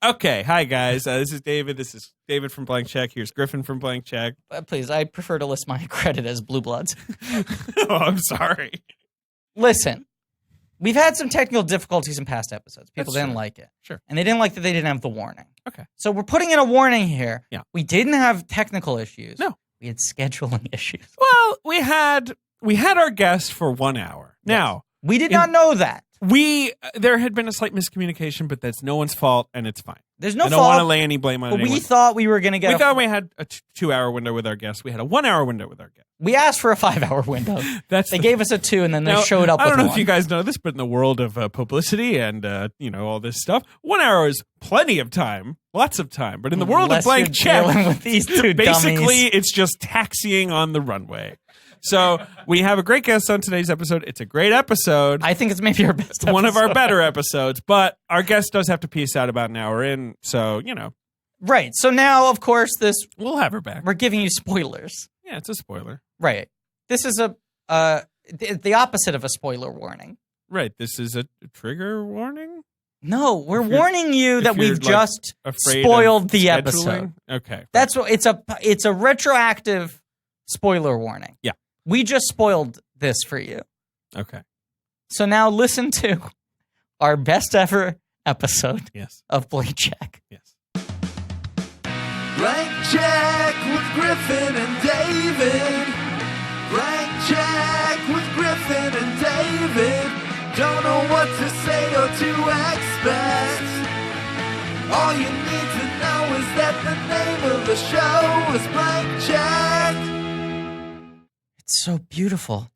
Okay, hi guys. This is David. This is David from Blank Check. Here's Griffin from Blank Check. Please, I prefer to list my credit as Blue Bloods. Oh, I'm sorry. Listen, we've had some technical difficulties in past episodes. People didn't like it. Sure. And they didn't like that they didn't have the warning. Okay. So we're putting in a warning here. Yeah. We didn't have technical issues. No. We had scheduling issues. Well, we had our guest for 1 hour. Now, we did not know that. There had been a slight miscommunication, but that's no one's fault, and it's fine. There's no I fault. don't want to lay any blame on But anyone. we thought we were going to get We thought we had a 2-hour window with our guest. We had a 1-hour window with our guest. We asked for a 5-hour window. They gave us a 2, and then they showed up with I don't know one. if you guys know this, but in the world of publicity and all this stuff, 1 hour is plenty of time, lots of time. But in the world of Blank Check, with these two basically dummies. it's just taxiing on the runway. So we have a great guest on today's episode. It's a great episode. I think it's maybe our best episode. One of our better episodes, but our guest does have to peace out about an hour in, so, Right. So now, of course, we'll have her back. we're giving you spoilers. Yeah, it's a spoiler. Right. This is the opposite of a spoiler warning. Right, this is a trigger warning? No, we're warning you that we've just afraid spoiled of the scheduling? episode. Okay. That's what it's a retroactive spoiler warning. Yeah. We just spoiled this for you. Okay. So now listen to our best ever episode of Blank Check. Yes. Blank Check with Griffin and David. Blank Check with Griffin and David. Don't know what to say or to expect. All you need to know is that the name of the show is Blank Check. It's so beautiful.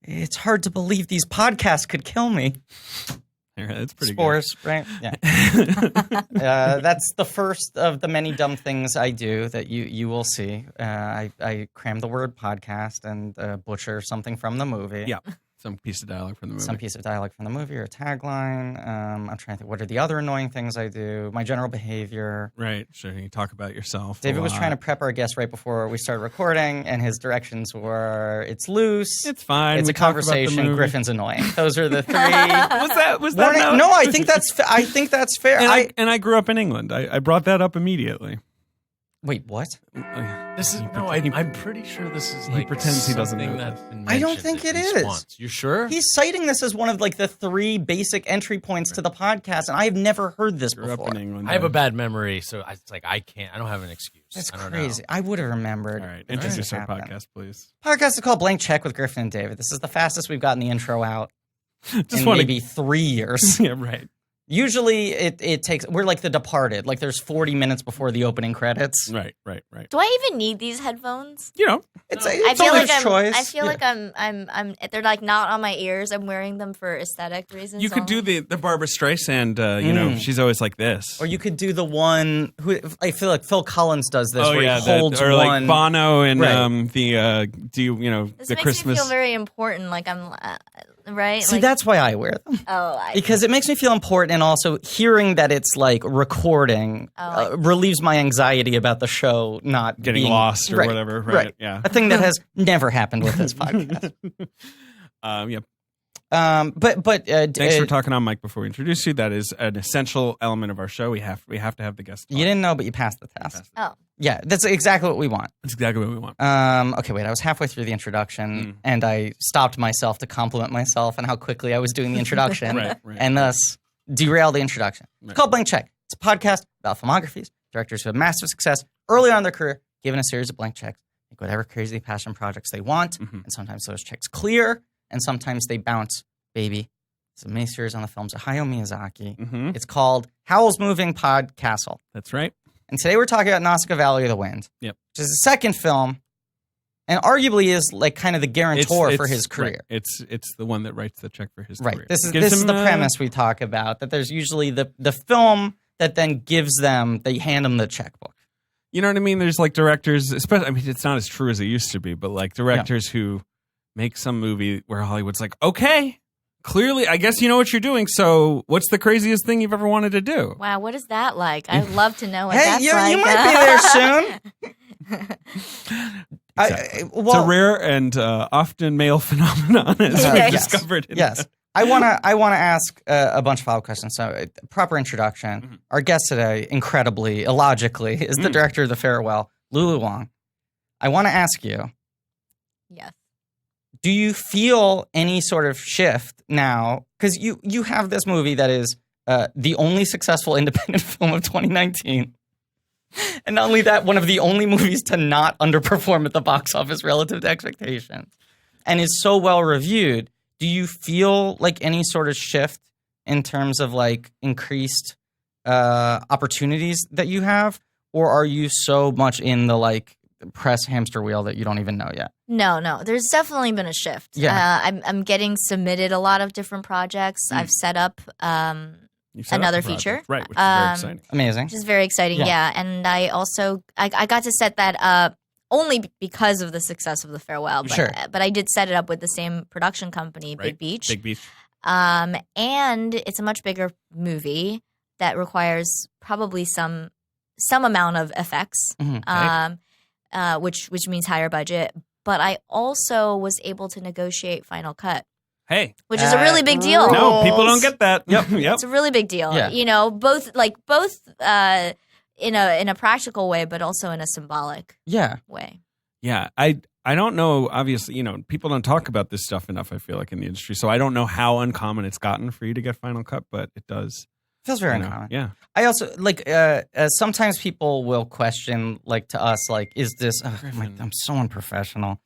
It's hard to believe these podcasts could kill me. That's pretty Spores, good. Right? Yeah. That's the first of the many dumb things I do that you will see. I cram the word podcast and butcher something from the movie. Yeah. Some piece of dialogue from the movie. Some piece of dialogue from the movie or a tagline. I'm trying to think, what are the other annoying things I do? My general behavior. Right. Sure. You talk about yourself. David was trying to prep our guest right before we started recording, and his directions were, it's loose. It's fine. It's a conversation. Griffin's annoying. Those are the three. Was that No, I think that's fair. And I grew up in England. I brought that up immediately. Wait, what? This is I'm pretty sure this is like pretends he doesn't know that's been I don't mentioned think at it least is. once. You sure? He's citing this as one of like the 3 basic entry points to the podcast, and I have never heard this Grew up before. in England. I have a bad memory, so it's like I don't have an excuse. That's I don't crazy. Know. I would have remembered. All right. if this Introduce had our happened. podcast, please. Podcast is called Blank Check with Griffin and David. This is the fastest we've gotten the intro out in wanna- maybe 3 years. Yeah, right. Usually it takes, we're like The Departed. Like there's 40 minutes before the opening credits. Right. Do I even need these headphones? It's I feel only like a choice. I feel like I'm. They're like not on my ears. I'm wearing them for aesthetic reasons. You could do only. the Barbara Streisand, she's always like this. Or you could do the one who I feel like Phil Collins does this, where he or holds like one. Bono and Right. This the makes Christmas. me feel very important. Like I'm right. See, like, that's why I wear them. Because it makes me feel important, and also hearing that it's like recording relieves my anxiety about the show not Getting being, lost or right, whatever. Right. Yeah. A thing that has never happened with this podcast. Yeah. But Thanks for talking on mic before we introduce you. That is an essential element of our show. We have to have the guest. You didn't know, but you passed the test. Oh. Yeah, that's exactly what we want. That's exactly what we want. Okay, wait. I was halfway through the introduction, and I stopped myself to compliment myself on how quickly I was doing the introduction, Right. and thus derail the introduction. It's called Blank Check. It's a podcast about filmographies, directors who have massive success early on in their career, given a series of blank checks, make whatever crazy passion projects they want, and sometimes those checks clear, and sometimes they bounce, baby. It's a miniseries on the films of Hayao Miyazaki. It's called Howl's Moving Pod Castle. That's right. And today we're talking about Nausicaä Valley of the Wind, Yep. which is the second film, and arguably is like kind of the guarantor for his career. Right. It's the one that writes the check for his Right. career. This is the premise we talk about, that there's usually the film that then gives them, they hand them the checkbook. You know what I mean? There's like directors, especially, I mean, it's not as true as it used to be, but like directors who make some movie where Hollywood's like, okay, clearly, I guess you know what you're doing. So what's the craziest thing you've ever wanted to do? Wow, what is that like? I'd love to know what Hey, that's you like. might be there soon. It's a rare and often male phenomenon, as we've discovered. Yes. I wanna ask a bunch of follow-up questions. So, proper introduction. Mm-hmm. Our guest today, incredibly, illogically, is the director of The Farewell, Lulu Wang. I want to ask you, Yes. do you feel any sort of shift now? Because you have this movie that is the only successful independent film of 2019. And not only that, one of the only movies to not underperform at the box office relative to expectations. And is so well reviewed. Do you feel like any sort of shift in terms of like increased opportunities that you have? Or are you so much in the like press hamster wheel that you don't even know yet? No. There's definitely been a shift. Yeah. I'm getting submitted a lot of different projects. I've set up You set up another the project, feature. right? Which is very exciting. Amazing. Which is very exciting, yeah. And I also I got to set that up only because of the success of The Farewell. But, Sure. but I did set it up with the same production company, Right. Big Beach. Big Beach. And it's a much bigger movie that requires probably some amount of effects, which means higher budget. But I also was able to negotiate Final Cut, Hey. which is a really big deal. No, people don't get that. Yep. It's a really big deal. Yeah. You know, both in a practical way, but also in a symbolic way. Yeah, I don't know. Obviously, you know, people don't talk about this stuff enough, I feel like, in the industry. So I don't know how uncommon it's gotten for you to get Final Cut, but it does. Feels very you know, uncommon. Yeah. I also like sometimes people will question like to us like is this I'm so unprofessional.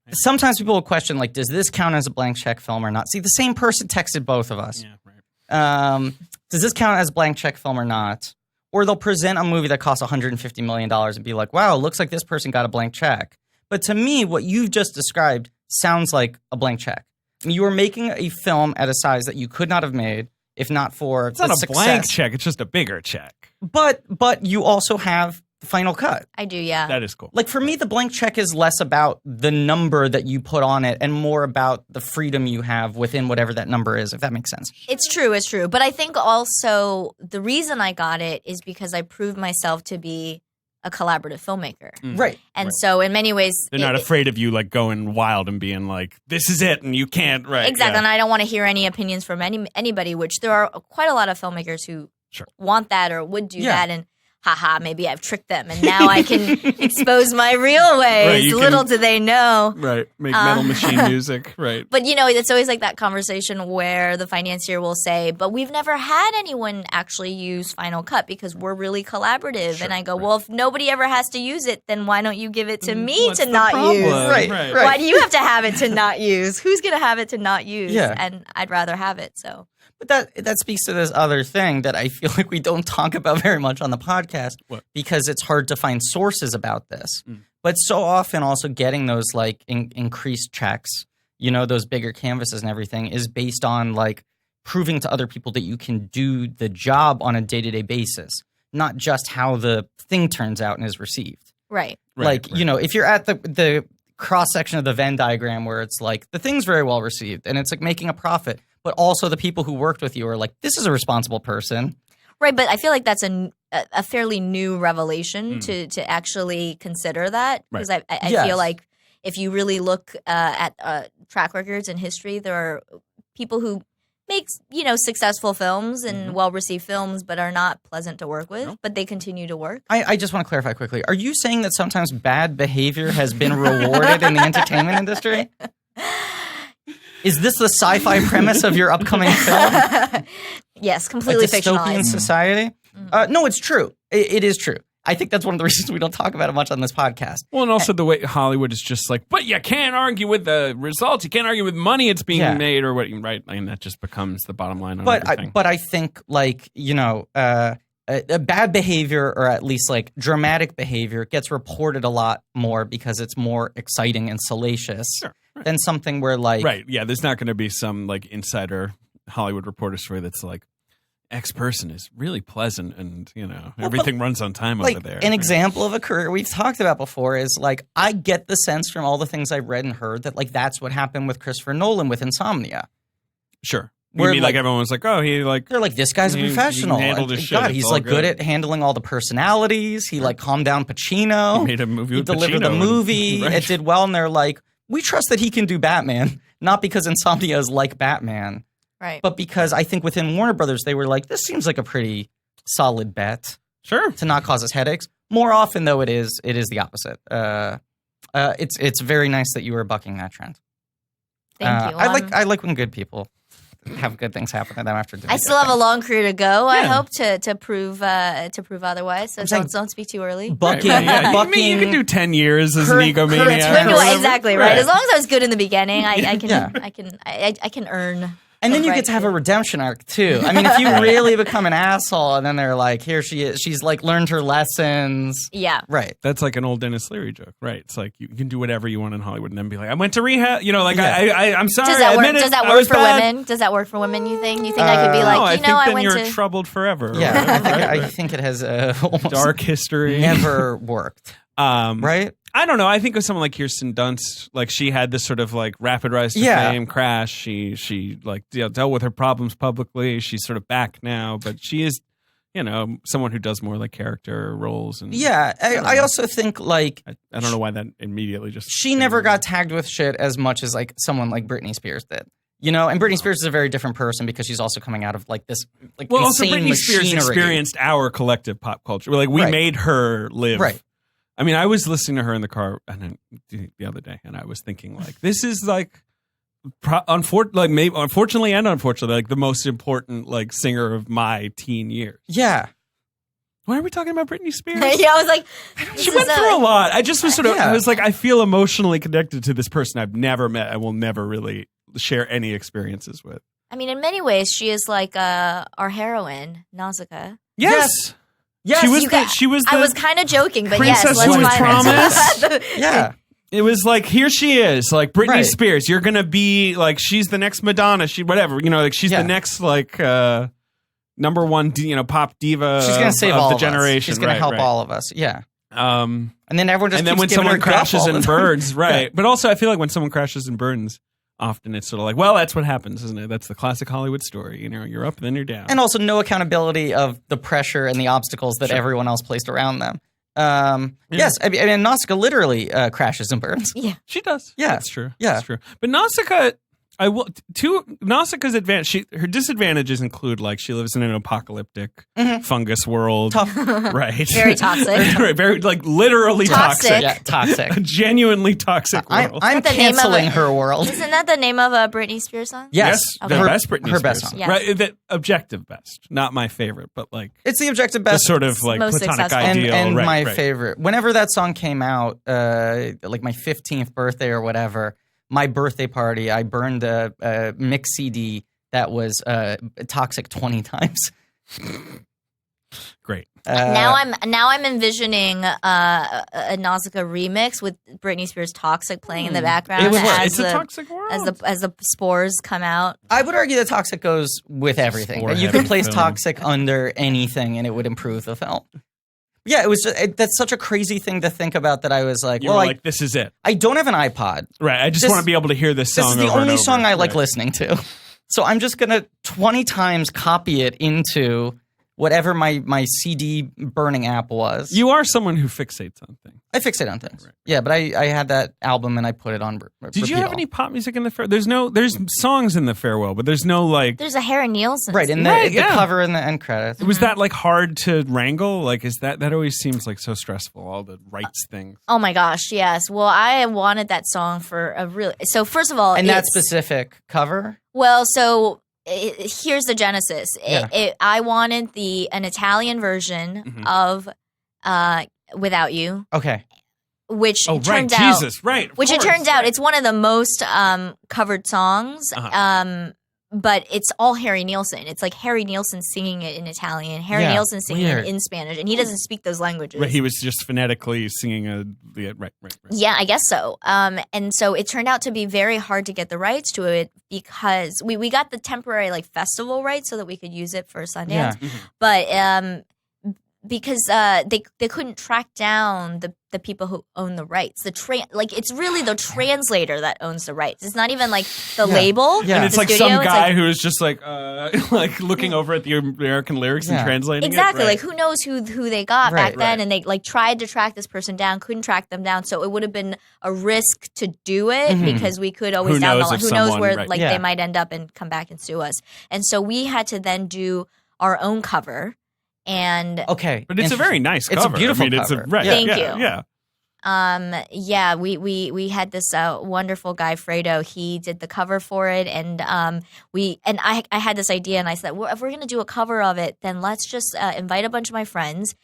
Sometimes people will question like does this count as a blank check film or not? See, the same person texted both of us. Yeah, right. Does this count as a blank check film or not? Or they'll present a movie that costs $150 million and be like, wow, looks like this person got a blank check. But to me, what you've just described sounds like a blank check. I mean, you were making a film at a size that you could not have made if not for It's not a blank check. It's just a bigger check. But you also have the Final Cut. I do, yeah. That is cool. Like for me, the blank check is less about the number that you put on it and more about the freedom you have within whatever that number is, if that makes sense. It's true. But I think also the reason I got it is because I proved myself to be a collaborative filmmaker. Right. And so in many ways... They're not afraid of you like going wild and being like, this is it and you can't, right? Exactly. Yeah. And I don't want to hear any opinions from anybody, which there are quite a lot of filmmakers who want that or would do that. And haha, maybe I've tricked them. And now I can expose my real ways. Little do they know. Right. Make metal machine music. Right. But, you know, it's always like that conversation where the financier will say, but we've never had anyone actually use Final Cut because we're really collaborative. And I go, well, if nobody ever has to use it, then why don't you give it to me to not use? Right. Why do you have to have it to not use? Who's going to have it to not use? Yeah. And I'd rather have it, so. But that speaks to this other thing that I feel like we don't talk about very much on the podcast because it's hard to find sources about this. But so often also getting those like increased checks, you know, those bigger canvases and everything is based on like proving to other people that you can do the job on a day-to-day basis, not just how the thing turns out and is received. Right. You know, if you're at the cross-section of the Venn diagram where it's like the thing's very well received and it's like making a profit, but also the people who worked with you are like, this is a responsible person. Right, but I feel like that's a fairly new revelation to actually consider that. Because I feel like if you really look at track records in history, there are people who make, you know, successful films and well-received films but are not pleasant to work with, but they continue to work. I just want to clarify quickly. Are you saying that sometimes bad behavior has been rewarded in the entertainment industry? Is this the sci-fi premise of your upcoming film? Yes, completely a dystopian fictionalized. society? No, it's true. It is true. I think that's one of the reasons we don't talk about it much on this podcast. Well, and also the way Hollywood is just like, but you can't argue with the results. You can't argue with money it's being made or what, right? And that just becomes the bottom line on everything. But I think, like, you know, a bad behavior or at least, like, dramatic behavior gets reported a lot more because it's more exciting and salacious than something where, like... Right, yeah, there's not going to be some, like, insider Hollywood reporter story that's like, X person is really pleasant and, you know, everything runs on time over there. An example of a career we've talked about before is, like, I get the sense from all the things I've read and heard that, like, that's what happened with Christopher Nolan with Insomnia. Sure. Where, you mean like everyone was like, oh, he like... They're like, this guy's a professional. He handled his shit. God, It's he's all like good at handling all the personalities. He like calmed down Pacino. He made a movie with He delivered Pacino the movie. Right. It did well. And they're like, we trust that he can do Batman. not because Insomnia is like Batman, Right. but because I think within Warner Brothers, they were like, this seems like a pretty solid bet Sure. to not cause us headaches. More often, though, it is the opposite. It's very nice that you are bucking that trend. Thank you. I like when good people have good things happen to them after doing I still have a long career to go. I Yeah. hope to prove otherwise. So don't speak too early. Bucking, Yeah, bucking, you can do 10 years as Current- an egomaniac. current- Maybe, or whatever. exactly right. As long as I was good in the beginning, I can Yeah. I can earn. and then you right get to have to- a redemption arc too. I mean, if you really become an asshole, and then they're like, "Here she is. She's like learned her lessons." Yeah. Right. That's like an old Dennis Leary joke, right? It's like you can do whatever you want in Hollywood and then be like, I went to rehab. You know, like Yeah. I'm sorry. Does that I work? admit it, Does that I work was for bad. women? Does that work for women? You think? I could be like, No, I you think know, I then went you're to. troubled forever. Yeah. right? I think it has almost Dark history. never worked. Right. I don't know. I think of someone like Kirsten Dunst, like she had this sort of like rapid rise to Yeah. fame, crash. She like dealt with her problems publicly. She's sort of back now, but she is, someone who does more like character roles. And Yeah. I also think like I don't know why that immediately just. she never got tagged with shit as much as like someone like Britney Spears did. And Britney Spears is a very different person because she's also coming out of like this like Well, also insane Britney Spears machinery. experienced our collective pop culture. Like we Right. made her live. Right. I mean, I was listening to her in the car the other day, and I was thinking, like, this is like, unfortunately and unfortunately, like the most important like singer of my teen years. Yeah. Why are we talking about Britney Spears? Yeah, I was like, She went through a lot. I just was sort of, Yeah. I was like, I feel emotionally connected to this person I've never met. I will never really share any experiences with. I mean, in many ways, she is like our heroine, Nausicaä. Yes. Yes. She was the I was kind of joking, but princess yes, who was let's promised. Yeah. It was like, here she is, like Britney Right. Spears. You're gonna be like, she's the next Madonna. Whatever, like she's Yeah. the next like number one, pop diva. She's gonna save of all the of generation. us. She's gonna Right, help right. all of us. Yeah. And And then everyone just then keeps when giving someone her guff crashes all the and time. burns, right? Yeah. But also, I feel like when someone crashes and burns, often it's sort of like, well, that's what happens, isn't it? That's the classic Hollywood story. You're up, then you're down. And also no accountability of the pressure and the obstacles that everyone else placed around them. Yes, I mean, Nausicaä literally crashes and burns. Yeah. She does. Yeah. That's true. Yeah. That's true. But Nausicaä, Nausicaa's advantage. Her disadvantages include like she lives in an apocalyptic fungus world. Tough. Right. Very toxic. Right, very like literally Toxic. toxic. Yeah, toxic. A genuinely toxic world. I'm the name of canceling it. her world. Isn't that the name of a Britney Spears song? Yes. The Her- best Britney her Spears best song. song. Yes. Right, the objective best. Not my favorite, but like It's the objective the best. sort of like most platonic successful. and ideal. Right, my right. favorite. Whenever that song came out, like my 15th birthday or whatever, my birthday party, I burned a mix CD that was toxic 20 times. Great. Now I'm envisioning a Nausicaä remix with Britney Spears "Toxic" playing in the background It would work. as It's a the toxic world. as the spores come out. I would argue that Toxic goes with everything. Spore You heavy could place film. Toxic under anything and it would improve the film. Yeah, it was. That's such a crazy thing to think about that I was like, You well, were I like, this is it. don't have an iPod. Right. I just This- want to be able to hear this song. This is the over and only over. song I like Right. listening to. So I'm just going to 20 times copy it into whatever my CD burning app was. You are someone who fixates on things. I fixate on things. Yeah, but I had that album and I put it on Did you have any pop music in the farewell? There's songs in the farewell, but there's no like. There's a Harry Nielsen. Right, in the, Right, the yeah. cover and the end credits. Was that like hard to wrangle? Like, is that always seems like so stressful? All the rights things. Oh my gosh, yes. Well, I wanted that song for a really. So first of all, And that it's- specific cover? Well, so here's the genesis. Yeah. I wanted an Italian version Mhm. of "Without You," Okay. which Oh, right. turns out, Jesus. Right. of which it course, turns out right. it's one of the most covered songs. Uh-huh. But it's all Harry Nielsen. It's like Harry Nielsen singing it in Italian, Harry Yeah, Nielsen singing weird. it in Spanish, and he doesn't speak those languages. Right, he was just phonetically singing right. Yeah, I guess so. And so it turned out to be very hard to get the rights to it because we got the temporary like festival rights so that we could use it for Sundance. Yeah. But because they couldn't track down the the people who own the rights. It's really the translator that owns the rights. It's not even like the label. Yeah. And it's the like studio. some guy who is just like like looking over at the American lyrics and translating exactly. it. Right. Like who knows who they got back then, and they like tried to track this person down, couldn't track them down. So it would have been a risk to do it because we could always down the line. Who knows where they might end up and come back and sue us. And so we had to then do our own cover. And but it's a very nice cover. It's a beautiful cover. Thank you. We had this wonderful guy Fredo. He did the cover for it, and I had this idea, and I said, well, if we're gonna do a cover of it, then let's just invite a bunch of my friends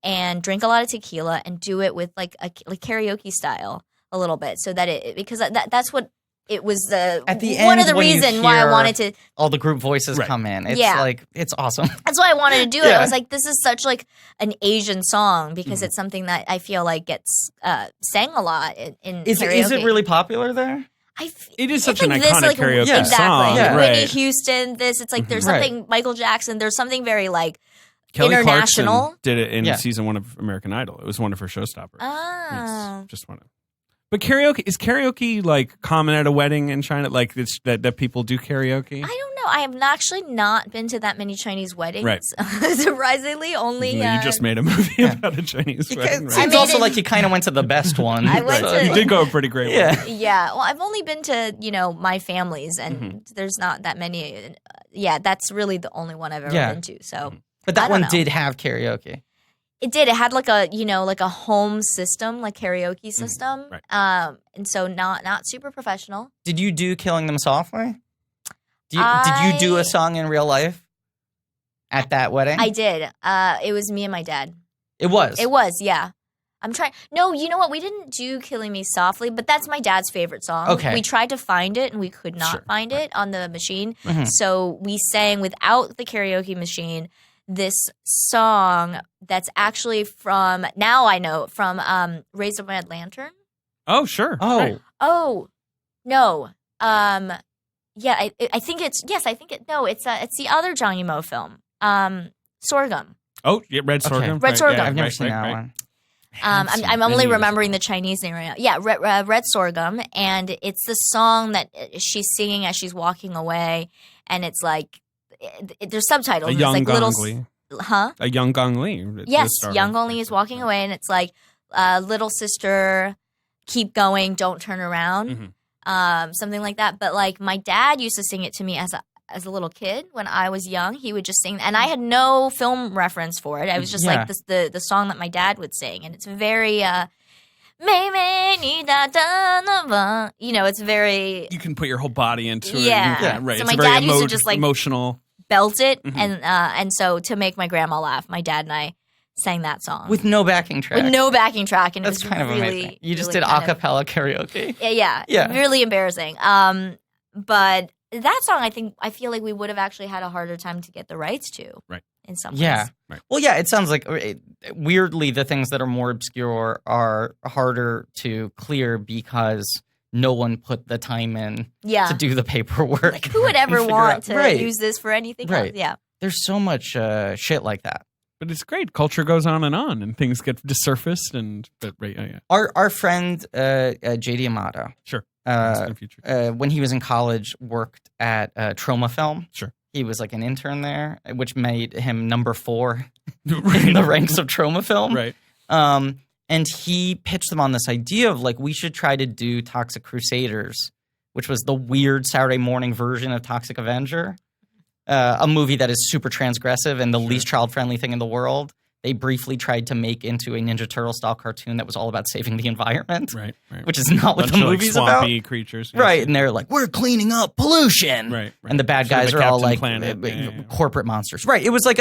and drink a lot of tequila and do it with like karaoke style a little bit, so that because that's what. It was at the end, one of the reasons why I wanted to. All the group voices come in. It's like, it's awesome. That's why I wanted to do it. I was like, this is such like an Asian song because it's something that I feel like gets sang a lot in karaoke. Is it really popular there? It is such an iconic karaoke song. Yeah. Whitney Houston, it's like there's something, Michael Jackson, there's something very like Kelly international. Clarkson did it in season 1 of American Idol. It was one of her showstoppers. Oh. It's just one of. But is karaoke like common at a wedding in China? Like that people do karaoke? I don't know. I have actually not been to that many Chinese weddings. Right. Surprisingly, only. You just made a movie about a Chinese wedding. It seems also like you kind of went to the best one. I went to. You did go a pretty great one. Yeah. Well, I've only been to my family's, and there's not that many. That's really the only one I've ever been to. So, but that one did have karaoke. It did. It had like a home system, like karaoke system. Right. And so not super professional. Did you do Killing Them Softly? Did you do a song in real life at that wedding? I did. It was me and my dad. It was? It was, yeah. I'm trying. No, you know what? We didn't do Killing Me Softly, but that's my dad's favorite song. Okay. We tried to find it, and we could not find it on the machine. So we sang without the karaoke machine this song that's actually from, now I know, from Raise a Red Lantern. Oh, sure. Oh. Right. Oh, no. Yeah, I think it's, it's the other Zhang Yimou film. Sorghum. Oh, yeah, Red Sorghum. Red Sorghum. I've never seen that one. I'm only remembering the Chinese name right now. Yeah, Red Sorghum, and it's the song that she's singing as she's walking away, and it's like there's subtitles. A young like Gong little, Li. Huh? A young Gong Li. Yes, young Gong Li is walking away, and it's like, little sister, keep going, don't turn around, something like that. But like my dad used to sing it to me as a little kid when I was young. He would just sing, and I had no film reference for it. I was just like the song that my dad would sing, and it's very it's very. You can put your whole body into it. Yeah, right. So it's my very dad used to just like emotional. Belt it, and so to make my grandma laugh, my dad and I sang that song with no backing track. And that's it was kind of really, amazing. You just really did a cappella karaoke. Yeah, really embarrassing. But that song, I feel like we would have actually had a harder time to get the rights to. Right. In some ways. Yeah. Right. Well, yeah. It sounds like weirdly the things that are more obscure are harder to clear because no one put the time in to do the paperwork. Like, who would ever want to use this for anything else? Yeah. There's so much shit like that. But it's great. Culture goes on, and things get surfaced. Our friend JD Amato. Sure. When he was in college, worked at Trauma Film. Sure. He was like an intern there, which made him number 4 in the ranks of Trauma Film. Right. And he pitched them on this idea of like, we should try to do Toxic Crusaders, which was the weird Saturday morning version of Toxic Avenger, a movie that is super transgressive and the least child-friendly thing in the world. They briefly tried to make into a Ninja Turtle-style cartoon that was all about saving the environment, right. Which is not what the movie's swampy about. Creatures. Right, and they're like, we're cleaning up pollution. Right. And the bad guys are all like corporate monsters. Right, it was like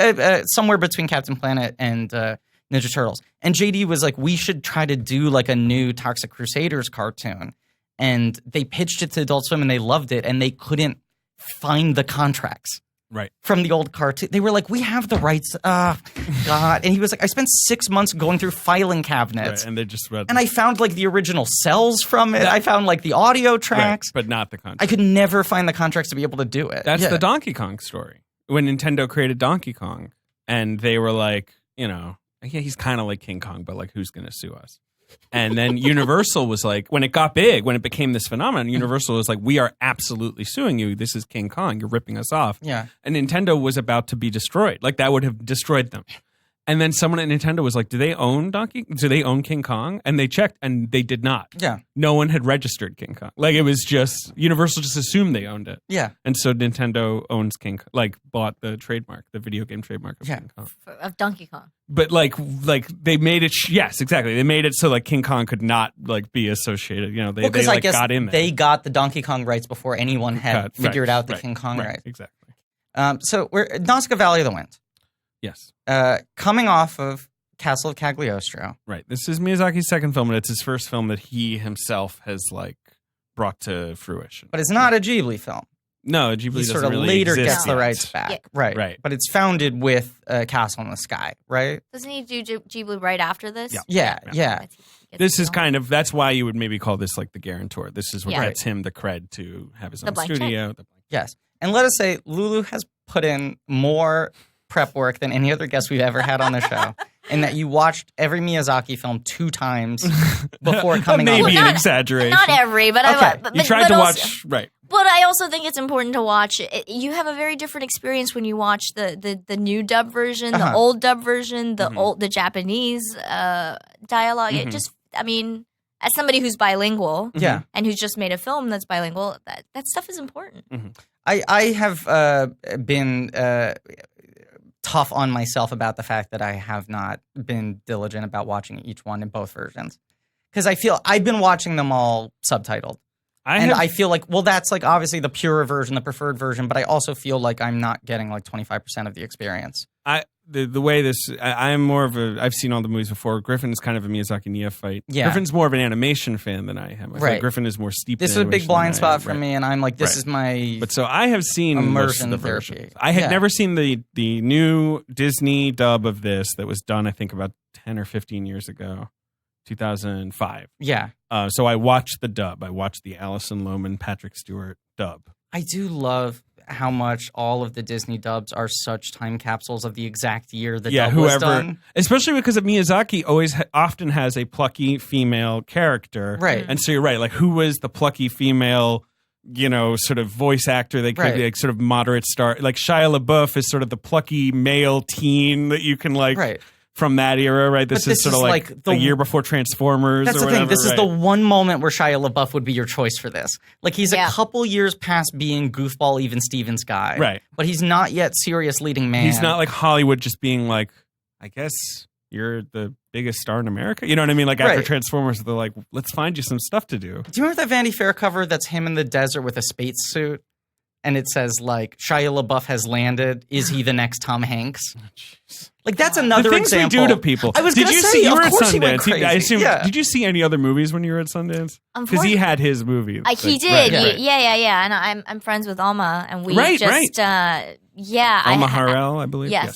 somewhere between Captain Planet and Ninja Turtles. And JD was like, we should try to do like a new Toxic Crusaders cartoon. And they pitched it to Adult Swim and they loved it and they couldn't find the contracts. Right. From the old cartoon. They were like, we have the rights. God. And he was like, I spent 6 months going through filing cabinets. Right, and they just read. And I found like the original cells from it. I found like the audio tracks. Right, but not the contracts. I could never find the contracts to be able to do it. That's the Donkey Kong story. When Nintendo created Donkey Kong and they were like, he's kind of like King Kong, but like, who's going to sue us? And then Universal was like, when it got big, when it became this phenomenon, Universal was like, we are absolutely suing you. This is King Kong. You're ripping us off. Yeah. And Nintendo was about to be destroyed. Like, that would have destroyed them. And then someone at Nintendo was like, do they own King Kong? And they checked, and they did not. Yeah. No one had registered King Kong. Like, it was just, Universal just assumed they owned it. Yeah. And so Nintendo owns bought the trademark, the video game trademark of King Kong. Of Donkey Kong. But like they made it, yes, exactly. They made it so like King Kong could not like be associated. You know, they I guess got in there. they got the Donkey Kong rights before anyone had figured out the King Kong rights. Exactly. So we're Nausicaä Valley of the Wind. Yes. Coming off of Castle of Cagliostro. Right. This is Miyazaki's second film, and it's his first film that he himself has like brought to fruition. But it's not a Ghibli film. No, Ghibli He doesn't sort of really later exist gets the yet. rights back. Yeah. Right. Right. But it's founded with Castle in the Sky, right? Doesn't he do Ghibli right after this? Yeah. Yeah. This is kind of, that's why you would maybe call this like the guarantor. This is what Yeah. gets him the cred to have his The own blank studio. Yes. And let us say Lulu has put in more prep work than any other guest we've ever had on the show. And that you watched every Miyazaki film 2 times before coming on. Maybe Well, an not- exaggeration. Not every, but Okay. I. But, You tried to also- watch, right. But I also think it's important to watch. You have a very different experience when you watch the new dub version, the old dub version, the Japanese dialogue. It just, I mean, as somebody who's bilingual, Yeah. and who's just made a film that's bilingual, that stuff is important. I have been tough on myself about the fact that I have not been diligent about watching each one in both versions. Because I feel I've been watching them all subtitled. I feel like, well, that's like obviously the purer version, the preferred version, but I also feel like I'm not getting like 25% of the experience. The way this, I'm more of a, I've seen all the movies before. Griffin is kind of a Miyazaki neophyte. Yeah. Griffin's more of an animation fan than I am. I feel like Griffin is more steeped This in is a big animation blind than I spot am. for Right. me, and I'm like, this is my But so I have seen most of immersion the therapy. versions. I had never seen the new Disney dub of this that was done, I think, about 10 or 15 years ago, 2005. Yeah. So I watched the dub. I watched the Alison Lohman, Patrick Stewart dub. I do love how much all of the Disney dubs are such time capsules of the exact year the dub was done. Especially because of Miyazaki often has a plucky female character. Right. And so you're right. Like, who was the plucky female, sort of voice actor that could be like sort of moderate star? Like Shia LaBeouf is sort of the plucky male teen that you can like from that era, right? This is sort of like a year before Transformers. That's or the whatever, thing. This is the one moment where Shia LaBeouf would be your choice for this. Like, he's a couple years past being goofball, even Stevens guy. Right. But he's not yet serious leading man. He's not like Hollywood just being like, I guess you're the biggest star in America. You know what I mean? Like after Transformers, they're like, let's find you some stuff to do. Do you remember that Vanity Fair cover that's him in the desert with a spacesuit? And it says, like, Shia LaBeouf has landed. Is he the next Tom Hanks? Like, that's another the things example. we do to people. I was did going you to see say, you of were at course he went Sundance? crazy. I assume. Yeah. Did you see any other movies when you were at Sundance? Because he had his movie. He did. Yeah. And I'm friends with Alma, and we Alma Harrell, I believe. Yes.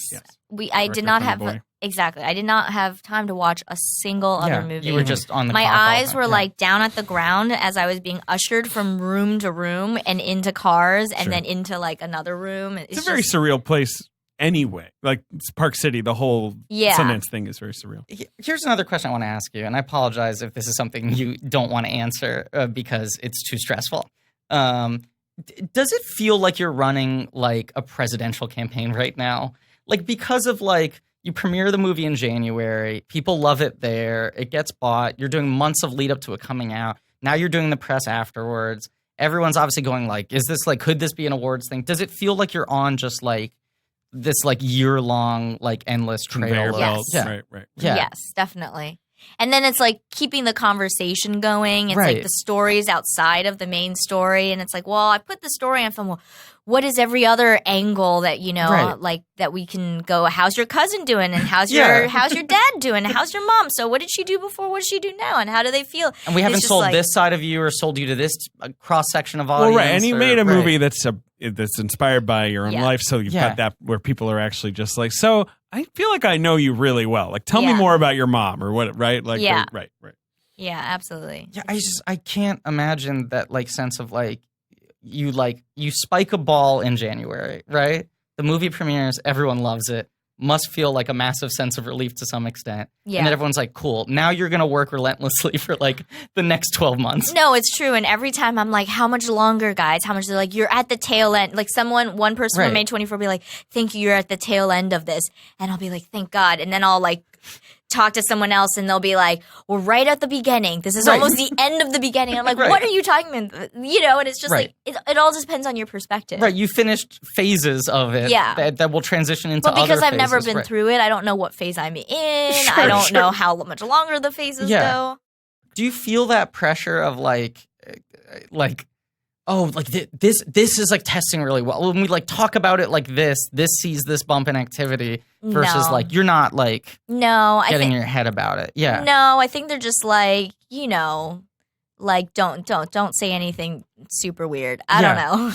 I did not have exactly. I did not have time to watch a single other movie. You were just on the My clock all eyes the were time. like down at the ground as I was being ushered from room to room and into cars and then into like another room. It's a very surreal place anyway. Like it's Park City, the whole Sundance thing is very surreal. Here's another question I want to ask you, and I apologize if this is something you don't want to answer because it's too stressful. Does it feel like you're running like a presidential campaign right now? Like because of like you premiere the movie in January, people love it there, it gets bought, you're doing months of lead up to it coming out. Now you're doing the press afterwards. Everyone's obviously going like, is this like, could this be an awards thing? Does it feel like you're on just like this like year-long like endless trail? Belt. Yeah. Right. Yeah. Yes, definitely. And then it's like keeping the conversation going. It's like the stories outside of the main story. And it's like, well, I put the story on film. Well, what is every other angle that, like that we can go, how's your cousin doing? And how's your dad doing? And how's your mom? So what did she do before? What does she do now? And how do they feel? And we haven't sold this side of you or sold you to this cross-section of audience. Well, right. And you made a movie that's inspired by your own life. So you've got that where people are actually just like, so I feel like I know you really well. Like, tell me more about your mom or what, right? Like, right. Yeah, absolutely. Yeah, I can't imagine that like sense of like you spike a ball in January, right? The movie premieres, everyone loves it. must feel like a massive sense of relief to some extent. Yeah. And then everyone's like, cool, now you're going to work relentlessly for like the next 12 months. No, it's true. And every time I'm like, how much longer, guys? How much? They're like, you're at the tail end. Like one person from May 24 will be like, thank you, you're at the tail end of this. And I'll be like, thank God. And then I'll like talk to someone else and they'll be like, well, right at the beginning. This is almost the end of the beginning. I'm like, what are you talking about? You know, and it's just like, it all depends on your perspective. Right. You finished phases of it that will transition into other because I've phases. never been through it, I don't know what phase I'm in. I don't know how much longer the phases go. Do you feel that pressure of like, oh, like this is like testing really well. When we like talk about it like this sees this bump in activity versus like you're not like getting your head about it. Yeah. No, I think they're just like, you know, like don't say anything super weird. I don't know.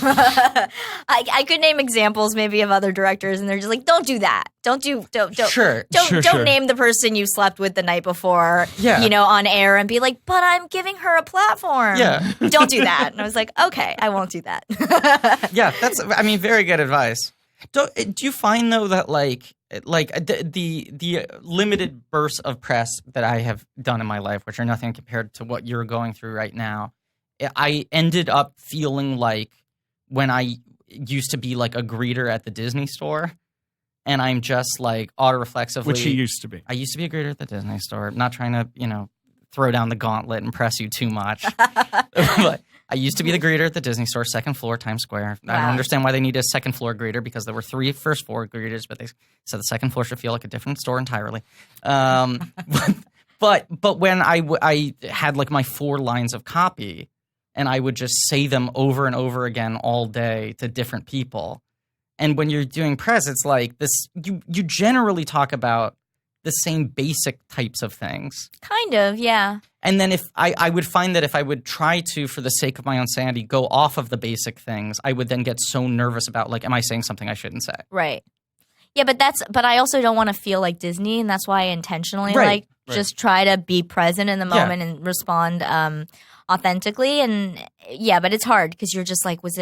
I could name examples maybe of other directors and they're just like, don't do that. Don't name the person you slept with the night before, you know, on air and be like, but I'm giving her a platform. Yeah. Don't do that. And I was like, okay, I won't do that. Yeah, that's, I mean, very good advice. Do you find though that like the limited bursts of press that I have done in my life, which are nothing compared to what you're going through right now, I ended up feeling like when I used to be like a greeter at the Disney store, and I'm just like auto-reflexively... Which he used to be. I used to be a greeter at the Disney store. I'm not trying to, you know, throw down the gauntlet and press you too much. But I used to be the greeter at the Disney store, second floor, Times Square. Wow. I don't understand why they need a second floor greeter because there were 3 first floor greeters, but they said the second floor should feel like a different store entirely. But when I had like my 4 lines of copy and I would just say them over and over again all day to different people. And when you're doing press, it's like this, you generally talk about the same basic types of things. Kind of, yeah. And then if I would find that if I would try to, for the sake of my own sanity, go off of the basic things, I would then get so nervous about, like, am I saying something I shouldn't say? Right. Yeah, but I also don't want to feel like Disney, and that's why I intentionally just try to be present in the moment and respond authentically. And yeah, but it's hard because you're just like, was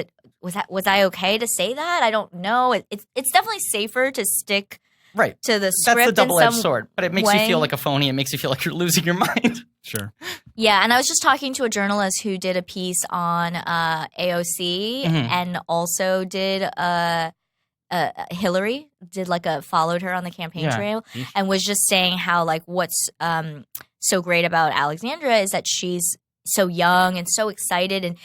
I okay to say that? I don't know. It's definitely safer to stick to the script. That's the double-edged sword, but it makes you feel like a phony. It makes you feel like you're losing your mind. Sure. Yeah, and I was just talking to a journalist who did a piece on AOC and also did Hillary, followed her on the campaign trail and was just saying how like what's so great about Alexandra is that she's so young and so excited and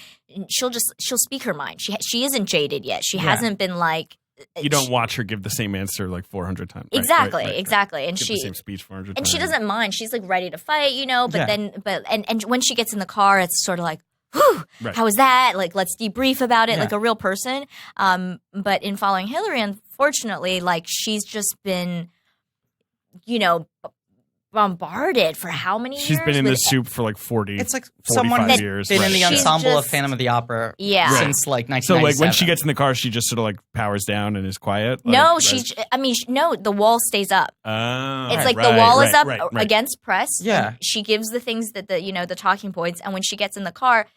she'll speak her mind. She isn't jaded yet. She hasn't been like. You don't watch her give the same answer like 400 times. Exactly. And give the same speech 400 times. And she doesn't mind. She's like ready to fight, you know, and when she gets in the car, it's sort of like, whew, how was that? Like, let's debrief about it like a real person. But in following Hillary, unfortunately, like she's just been, you know, bombarded for how many years? She's been in the soup for like 40, it's like someone that's years. Been in the ensemble of Phantom of the Opera since like 1997. So like when she gets in the car, she just sort of like powers down and is quiet? No, the wall stays up. It's like the wall is up against press. Yeah. She gives the things that the talking points, and when she gets in the car,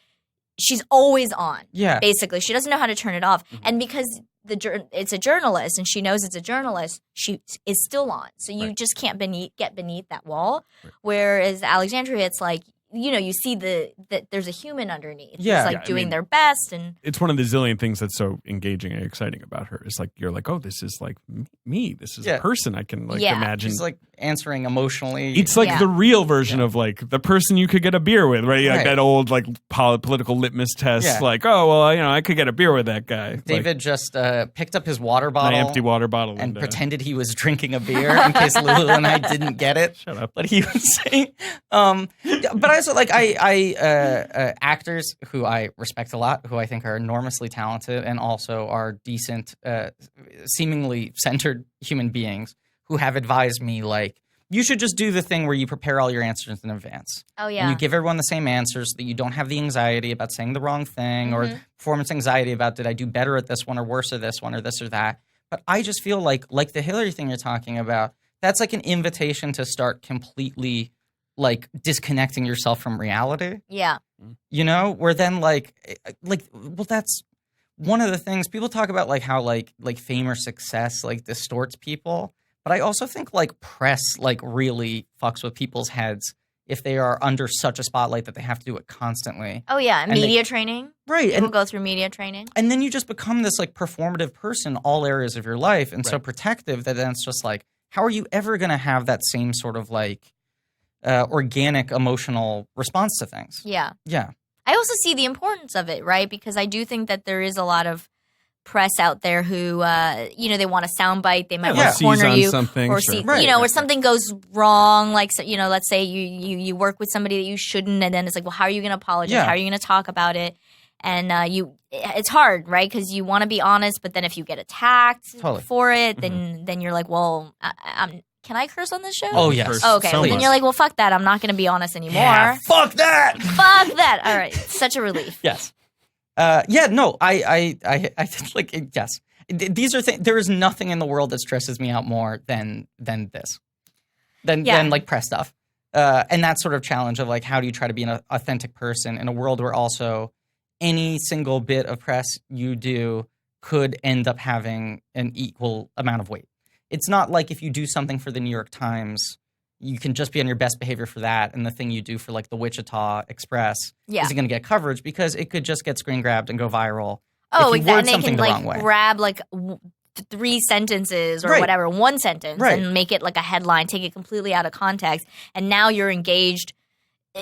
she's always on. Yeah. Basically. She doesn't know how to turn it off. Mm-hmm. And because it's a journalist and she knows it's a journalist, she is still on. So you just can't get beneath that wall. Right. Whereas Alexandria, it's like, you know, you see that there's a human underneath. Yeah. Who's like doing their best. And it's one of the zillion things that's so engaging and exciting about her. It's like, you're like, oh, this is like me. This is a person I can like imagine. She's like answering emotionally. It's like the real version of like the person you could get a beer with, right? Like that old like political litmus test. Yeah. Like, oh, well, you know, I could get a beer with that guy. David just picked up his water bottle. My empty water bottle. And pretended he was drinking a beer in case Lulu and I didn't get it. Shut up. But he was saying, but I also like, actors who I respect a lot, who I think are enormously talented and also are decent, seemingly centered human beings who have advised me, like, you should just do the thing where you prepare all your answers in advance. Oh, yeah. And you give everyone the same answers so that you don't have the anxiety about saying the wrong thing or performance anxiety about did I do better at this one or worse at this one or this or that. But I just feel like the Hillary thing you're talking about, that's like an invitation to start completely like disconnecting yourself from reality. Yeah. You know, where then well, that's one of the things people talk about, like how like fame or success like distorts people. But I also think like press like really fucks with people's heads if they are under such a spotlight that they have to do it constantly. Oh yeah, And media training. Right. People go through media training. And then you just become this like performative person in all areas of your life and so protective that then it's just like, how are you ever going to have that same sort of like organic emotional response to things? Yeah. Yeah. I also see the importance of it, right? Because I do think that there is a lot of press out there who, they want a soundbite. They might want to corner you, or see, or something goes wrong. Like, let's say you work with somebody that you shouldn't, and then it's like, well, how are you going to apologize? Yeah. How are you going to talk about it? And it's hard, right? Because you want to be honest, but then if you get attacked for it, then you're like, well, can I curse on this show? Oh yes. Oh, okay. Then you're like, well, fuck that. I'm not going to be honest anymore. Yeah, fuck that. Fuck that. All right. Such a relief. Yes. I like yes. These are things. There is nothing in the world that stresses me out more than this, than like press stuff, and that sort of challenge of like how do you try to be an authentic person in a world where also any single bit of press you do could end up having an equal amount of weight. It's not like if you do something for the New York Times, you can just be on your best behavior for that, and the thing you do for like the Wichita Express isn't going to get coverage because it could just get screen grabbed and go viral. Oh, if you word exactly. And they can the like grab like 3 sentences or whatever, 1 sentence, and make it like a headline, take it completely out of context, and now you're engaged.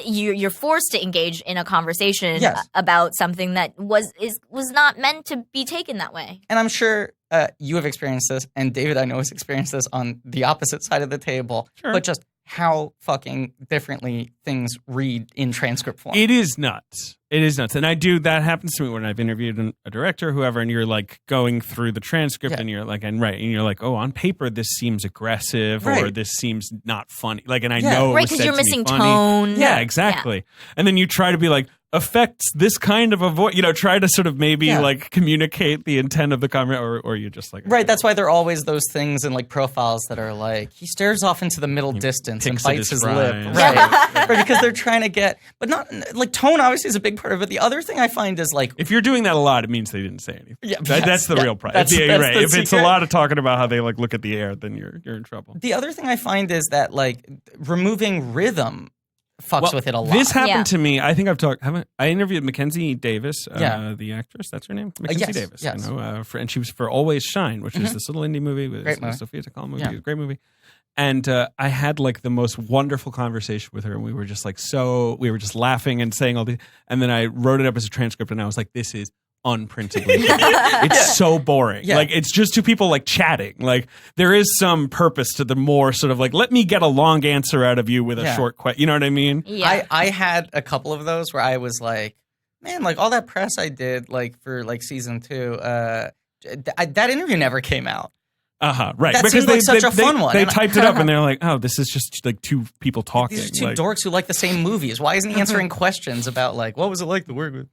You're forced to engage in a conversation about something that was not meant to be taken that way. And I'm sure you have experienced this, and David, I know, has experienced this on the opposite side of the table. Sure. But just how fucking differently things read in transcript form. It is nuts. It is nuts. And that happens to me when I've interviewed a director or whoever, and you're like going through the transcript and you're like, and you're like, oh, on paper, this seems aggressive or this seems not funny. Like, and I know it was because you're missing funny. tone. Yeah, exactly. Yeah. And then you try to be like, affects this kind of a voice, try to sort of maybe like communicate the intent of the comment, or you're just like, okay. Right. That's why there are always those things in like profiles that are like, he stares off into the middle distance and bites his lip. Right. Because they're trying to get, but not like tone obviously is a big part of it. The other thing I find is like, if you're doing that a lot, it means they didn't say anything. Yeah, that's the real problem. Right. If it's a lot of talking about how they like look at the air, then you're in trouble. The other thing I find is that like removing rhythm fucks with it a lot. This happened to me. I think I interviewed Mackenzie Davis, the actress. That's her name, Mackenzie Davis. Yes. And she was for Always Shine, which is this little indie movie with Sophia Takal movie. Yeah. Great movie. And I had like the most wonderful conversation with her, and we were just like we were just laughing and saying all these. And then I wrote it up as a transcript, and I was like, this is unprintably it's so boring. Yeah. Like it's just two people like chatting. Like there is some purpose to the more sort of like, let me get a long answer out of you with a short question. You know what I mean? Yeah. I had a couple of those where I was like, man, like all that press I did like for like season 2, that interview never came out. Right. That seemed like such a fun one. They typed it up and they're like, oh, this is just like two people talking. These are two dorks who like the same movies. Why isn't he answering questions about like, what was it like to work with?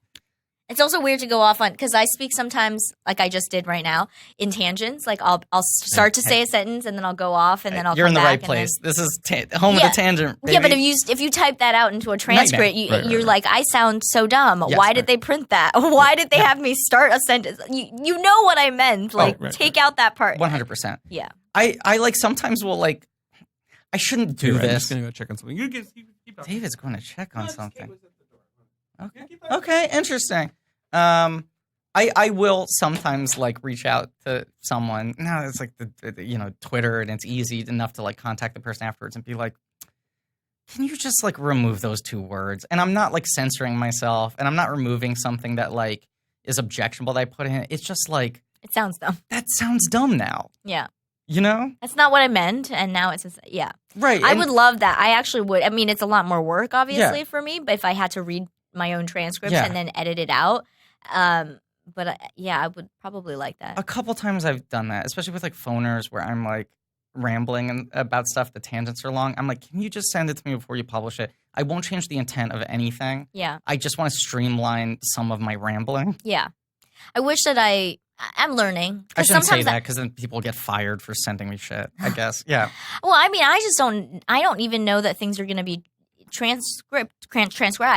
It's also weird to go off on, because I speak sometimes, like I just did right now, in tangents. Like I'll start to say a sentence and then I'll go off and then I'll You're come in the back right place. This is home of the tangent, baby. Yeah, but if you type that out into a transcript, you're like, I sound so dumb. Yes, Why did they print that? Why did they have me start a sentence? You know what I meant. Like, take out that part. 100%. Yeah. I like sometimes will like, I shouldn't do this. I'm just going to go check on something. You keep David's going to check on something. Okay, interesting. I will sometimes like reach out to someone. Now it's like the Twitter, and it's easy enough to like contact the person afterwards and be like, can you just like remove those 2 words? And I'm not like censoring myself, and I'm not removing something that like is objectionable that I put in. It's just like, it sounds dumb. That sounds dumb now. Yeah. You know? That's not what I meant, and now it's just, Right. I would love that. I actually would. I mean, it's a lot more work, obviously, for me, but if I had to read my own transcripts and then edit it out, but I would probably like that. A couple times I've done that, especially with like phoners where I'm like rambling about stuff. The tangents are long. I'm like, can you just send it to me before you publish it? I won't change the intent of anything. Yeah. I just want to streamline some of my rambling. Yeah. I wish that I'm learning. I shouldn't say that because then people get fired for sending me shit, I guess. Yeah. Well, I mean, I don't even know that things are going to be transcribed.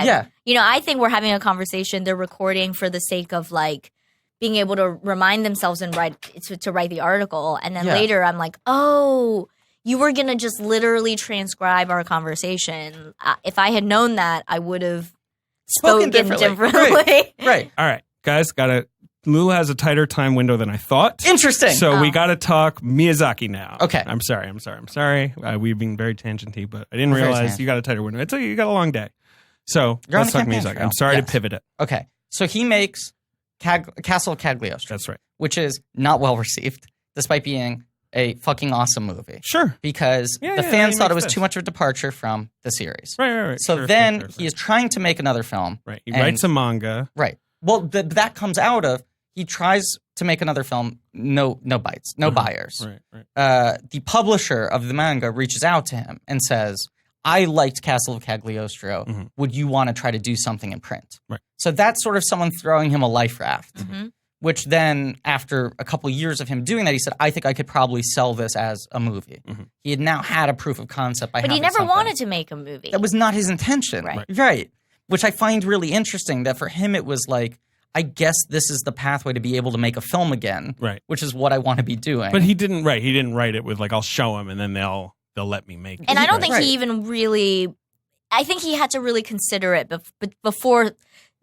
Yeah. I think we're having a conversation. They're recording for the sake of like being able to remind themselves and to write the article. And then later I'm like, oh, you were going to just literally transcribe our conversation. If I had known that, I would have spoken differently. Right. All right, guys, Lulu has a tighter time window than I thought. Interesting. So we got to talk Miyazaki now. Okay. I'm sorry. We've been very tangenty, but I didn't realize you got a tighter window. You got a long day. So let's talk Miyazaki. I'm sorry to pivot it. Okay. So he makes Castle of Cagliostro. That's right. Which is not well received, despite being a fucking awesome movie. Sure. Because the fans thought it was too much of a departure from the series. Right. So then he is trying to make another film. Right. He writes a manga. Right. Well, that comes out of he tries to make another film, no bites, no buyers. Right. The publisher of the manga reaches out to him and says, I liked Castle of Cagliostro. Mm-hmm. Would you want to try to do something in print? Right. So that's sort of someone throwing him a life raft. Mm-hmm. Which then, after a couple of years of him doing that, he said, I think I could probably sell this as a movie. Mm-hmm. He had now had a proof of concept by But he never wanted to make a movie. That was not his intention. Right. Which I find really interesting, that for him it was like, I guess this is the pathway to be able to make a film again. Right. Which is what I want to be doing. But he didn't write it with like, I'll show him and then they'll let me make it. And I don't think he even really, I think he had to really consider it before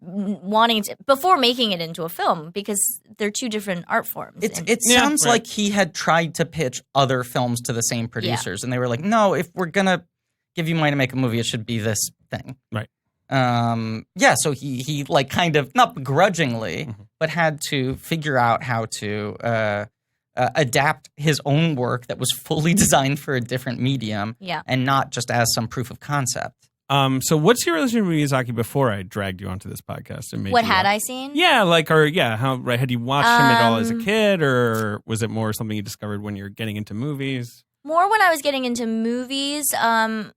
making it into a film, because they're two different art forms. It sounds like he had tried to pitch other films to the same producers, and they were like, no, if we're going to give you money to make a movie, it should be this thing. Right. So he like kind of, not begrudgingly, but had to figure out how to adapt his own work that was fully designed for a different medium and not just as some proof of concept. So what's your relationship with Miyazaki before I dragged you onto this podcast? And what had I seen? Yeah, had you watched him at all as a kid, or was it more something you discovered when you're getting into movies? More when I was getting into movies. I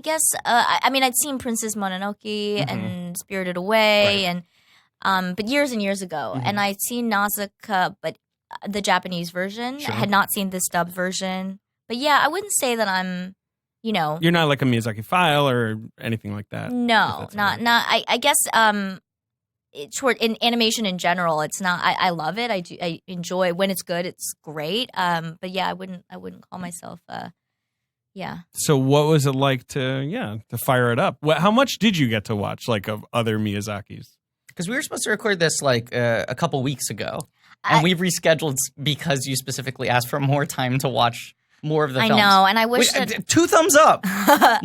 guess. I mean, I'd seen Princess Mononoke and Spirited Away, and but years and years ago, and I'd seen Nausicaä, but the Japanese version. I had not seen the dubbed version. But yeah, I wouldn't say that I'm. You're not like a Miyazaki file or anything like that. No, not. I guess in animation in general, it's not. I love it. I enjoy when it's good. It's great. But yeah, I wouldn't call myself. So what was it like to fire it up? How much did you get to watch of other Miyazakis? Because we were supposed to record this a couple weeks ago, and we rescheduled because you specifically asked for more time to watch more of the films. I know, and I wish that 2 thumbs up.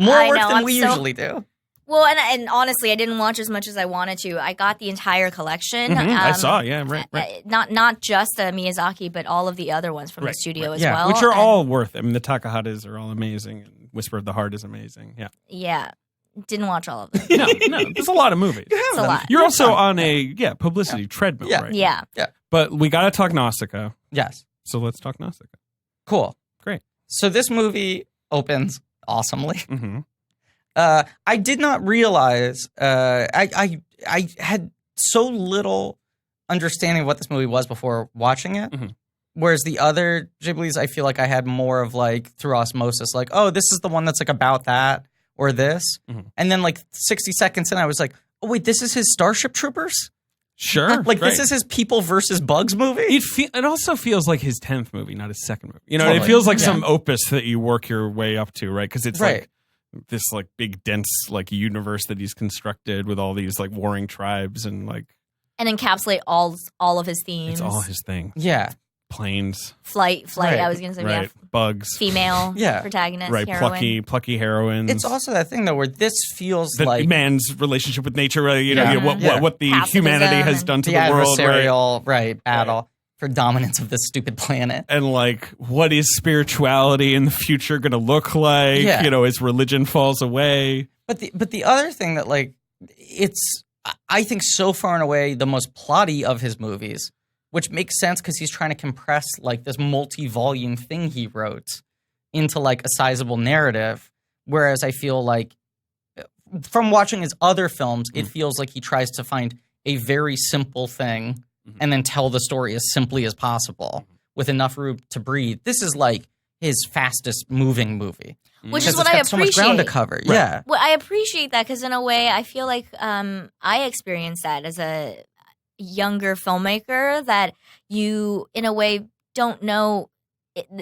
More work than we usually do. Well, and honestly, I didn't watch as much as I wanted to. I got the entire collection. I saw, right. Not just the Miyazaki, but all of the other ones from the studio as well. Which are all worth it. I mean, the Takahatas are all amazing, and Whisper of the Heart is amazing. Yeah. Didn't watch all of them. No, there's a lot of movies. It's a lot. You're also on a publicity treadmill, right? Yeah. But we got to talk Nausicaä. Yes. So let's talk Nausicaä. Cool. Great. So this movie opens awesomely. Mm-hmm. I did not realize I had so little understanding of what this movie was before watching it. Mm-hmm. Whereas the other Ghiblis, I feel like I had more of through osmosis, oh, this is the one that's about that or this. Mm-hmm. And then 60 seconds in, I was like, oh, wait, this is his Starship Troopers? Sure. This is his People versus Bugs movie? It also feels like his 10th movie, not his second movie. Totally. It feels like some opus that you work your way up to, right? Because it's this big, dense universe that he's constructed with all these warring tribes and encapsulate all of his themes. It's all his thing. Yeah. Planes. Flight. Right. I was going to say, right. Bugs. Female protagonist. Right. Heroine. Plucky heroines. It's also that thing, though, where this feels the like man's relationship with nature, what the humanity has done to the world. Adversarial, battle for dominance of this stupid planet. And what is spirituality in the future going to look like? Yeah. As religion falls away. But the other thing that it's, I think, so far and away the most plotty of his movies, which makes sense because he's trying to compress this multi-volume thing he wrote into a sizable narrative. Whereas I feel from watching his other films, it feels like he tries to find a very simple thing and then tell the story as simply as possible with enough room to breathe. This is his fastest moving movie. Which is what I appreciate. So much ground to cover. Right. Yeah. Well, I appreciate that because in a way I feel like I experienced that as younger filmmaker that you, in a way, don't know.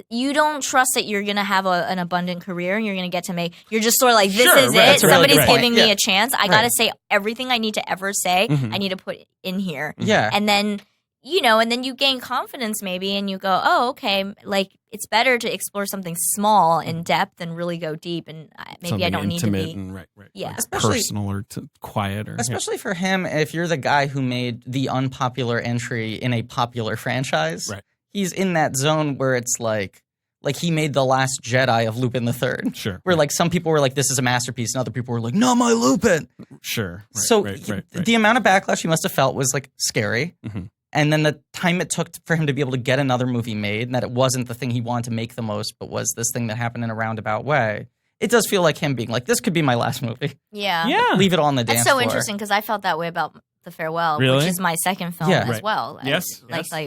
You don't trust that you're going to have an abundant career and you're going to get to make. You're just sort of like, this is it. Somebody's giving me a chance. I got to say everything I need to ever say. I need to put in here. Yeah. And then, and then you gain confidence maybe and you go, oh, okay, like it's better to explore something small in depth and really go deep. And maybe something I don't need to be. And Yeah. Like personal or quiet. Or, especially for him, if you're the guy who made the unpopular entry in a popular franchise. Right. He's in that zone where it's like he made The Last Jedi of Lupin III. Sure. Where like some people were like, this is a masterpiece, and other people were like, not my Lupin. Sure. Right, so right. The amount of backlash he must have felt was like scary. And then the time it took for him to be able to get another movie made, and that it wasn't the thing he wanted to make the most, but was this thing that happened in a roundabout way. It does feel like him being like, this could be my last movie. Yeah. Yeah. Leave it all on the dance floor. That's so interesting because I felt that way about The Farewell, Really? which is my second film as well. Yes.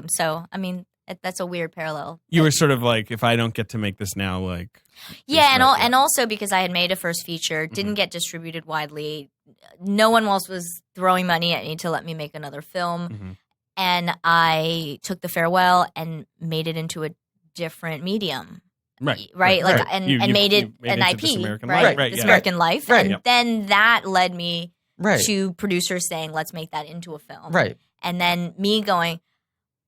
So, I mean, that's a weird parallel. You were sort of like, if I don't get to make this now, like... Yeah, and also because I had made a first feature, didn't get distributed widely. No one else was throwing money at me to let me make another film. And I took The Farewell and made it into a different medium. Right. Like, and made it an IP, This American right? Life. This American Life. Right. And then that led me to producers saying, let's make that into a film. Right. And then me going,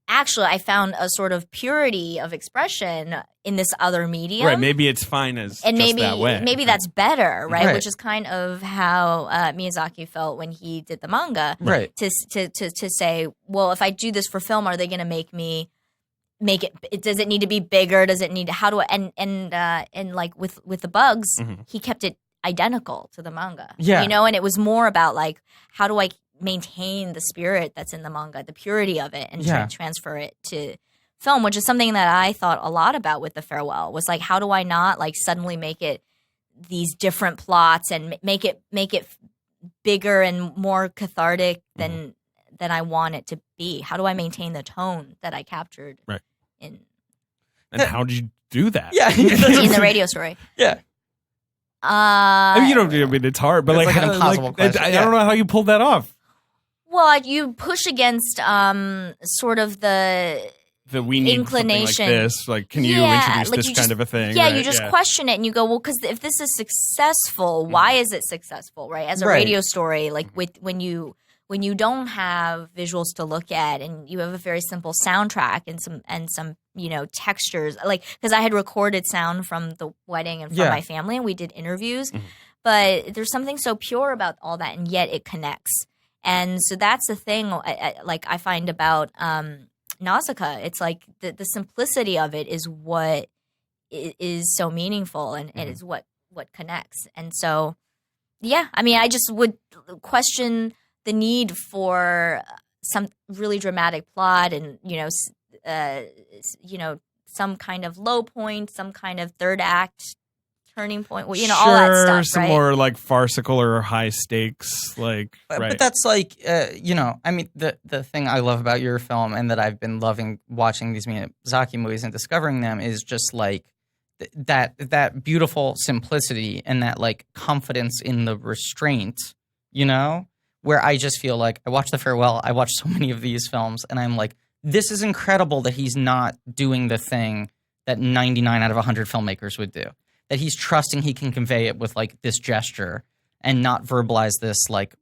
actually, I found a sort of purity of expression in this other medium. Right, maybe it's fine as and just that way. Maybe that's better, right? Which is kind of how Miyazaki felt when he did the manga. Right. To say, well, if I do this for film, are they going to make it? Does it need to be bigger? Does it need to? How do I? And like with the bugs, he kept it identical to the manga. Yeah. And it was more about like, how do I maintain the spirit that's in the manga, the purity of it, and transfer it to film, which is something that I thought a lot about with The Farewell, was like, how do I not like suddenly make it these different plots and make it bigger and more cathartic than I want it to be? How do I maintain the tone that I captured in? And how did you do that? Yeah. In the radio story. Yeah. I mean, it's hard, but It's like an impossible question. I don't know how you pulled that off. Well, you push against sort of the we need inclination. Something like this. Like, can you introduce this kind of a thing? Yeah, you just question it and you go, well, because if this is successful, why is it successful, right? As a radio story, like when you don't have visuals to look at and you have a very simple soundtrack and some textures, like because I had recorded sound from the wedding and from my family and we did interviews, but there's something so pure about all that and yet it connects. And so that's the thing, like I find about Nausicaä. It's like the simplicity of it is what is so meaningful and it is what connects. And so, yeah, I mean, I just would question the need for some really dramatic plot and some kind of low point, some kind of third act turning point, all that stuff, some right? more like farcical or high stakes, like But that's like, I mean, the thing I love about your film and that I've been loving watching these Miyazaki movies and discovering them is just like that beautiful simplicity and that like confidence in the restraint, where I just feel like I watch The Farewell, I watch so many of these films and I'm like, this is incredible that he's not doing the thing that 99 out of 100 filmmakers would do. That he's trusting he can convey it with like this gesture and not verbalize this like,